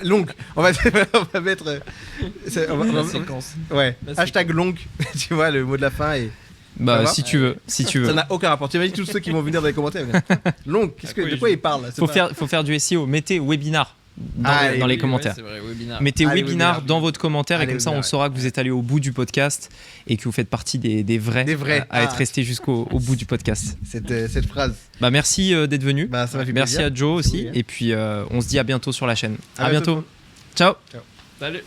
Longue. On va mettre. La séquence. Ouais. Hashtag longue. Tu vois, le mot de la fin est. Bah, si tu veux. Ça n'a aucun rapport. Tu imagines tous ceux qui vont venir dans les commentaires. Longue. De quoi ils parlent? Faut faire du SEO. Mettez webinar dans les commentaires. Vrai, webinar. Mettez webinar dans votre commentaire et comme ça on saura que vous êtes allé au bout du podcast et que vous faites partie des vrais à être restés jusqu'au bout du podcast. Cette phrase. Bah merci d'être venu. Bah, ça m'a fait merci plaisir. À Joe aussi. Et puis on se dit à bientôt sur la chaîne. À bientôt. Ciao. Salut.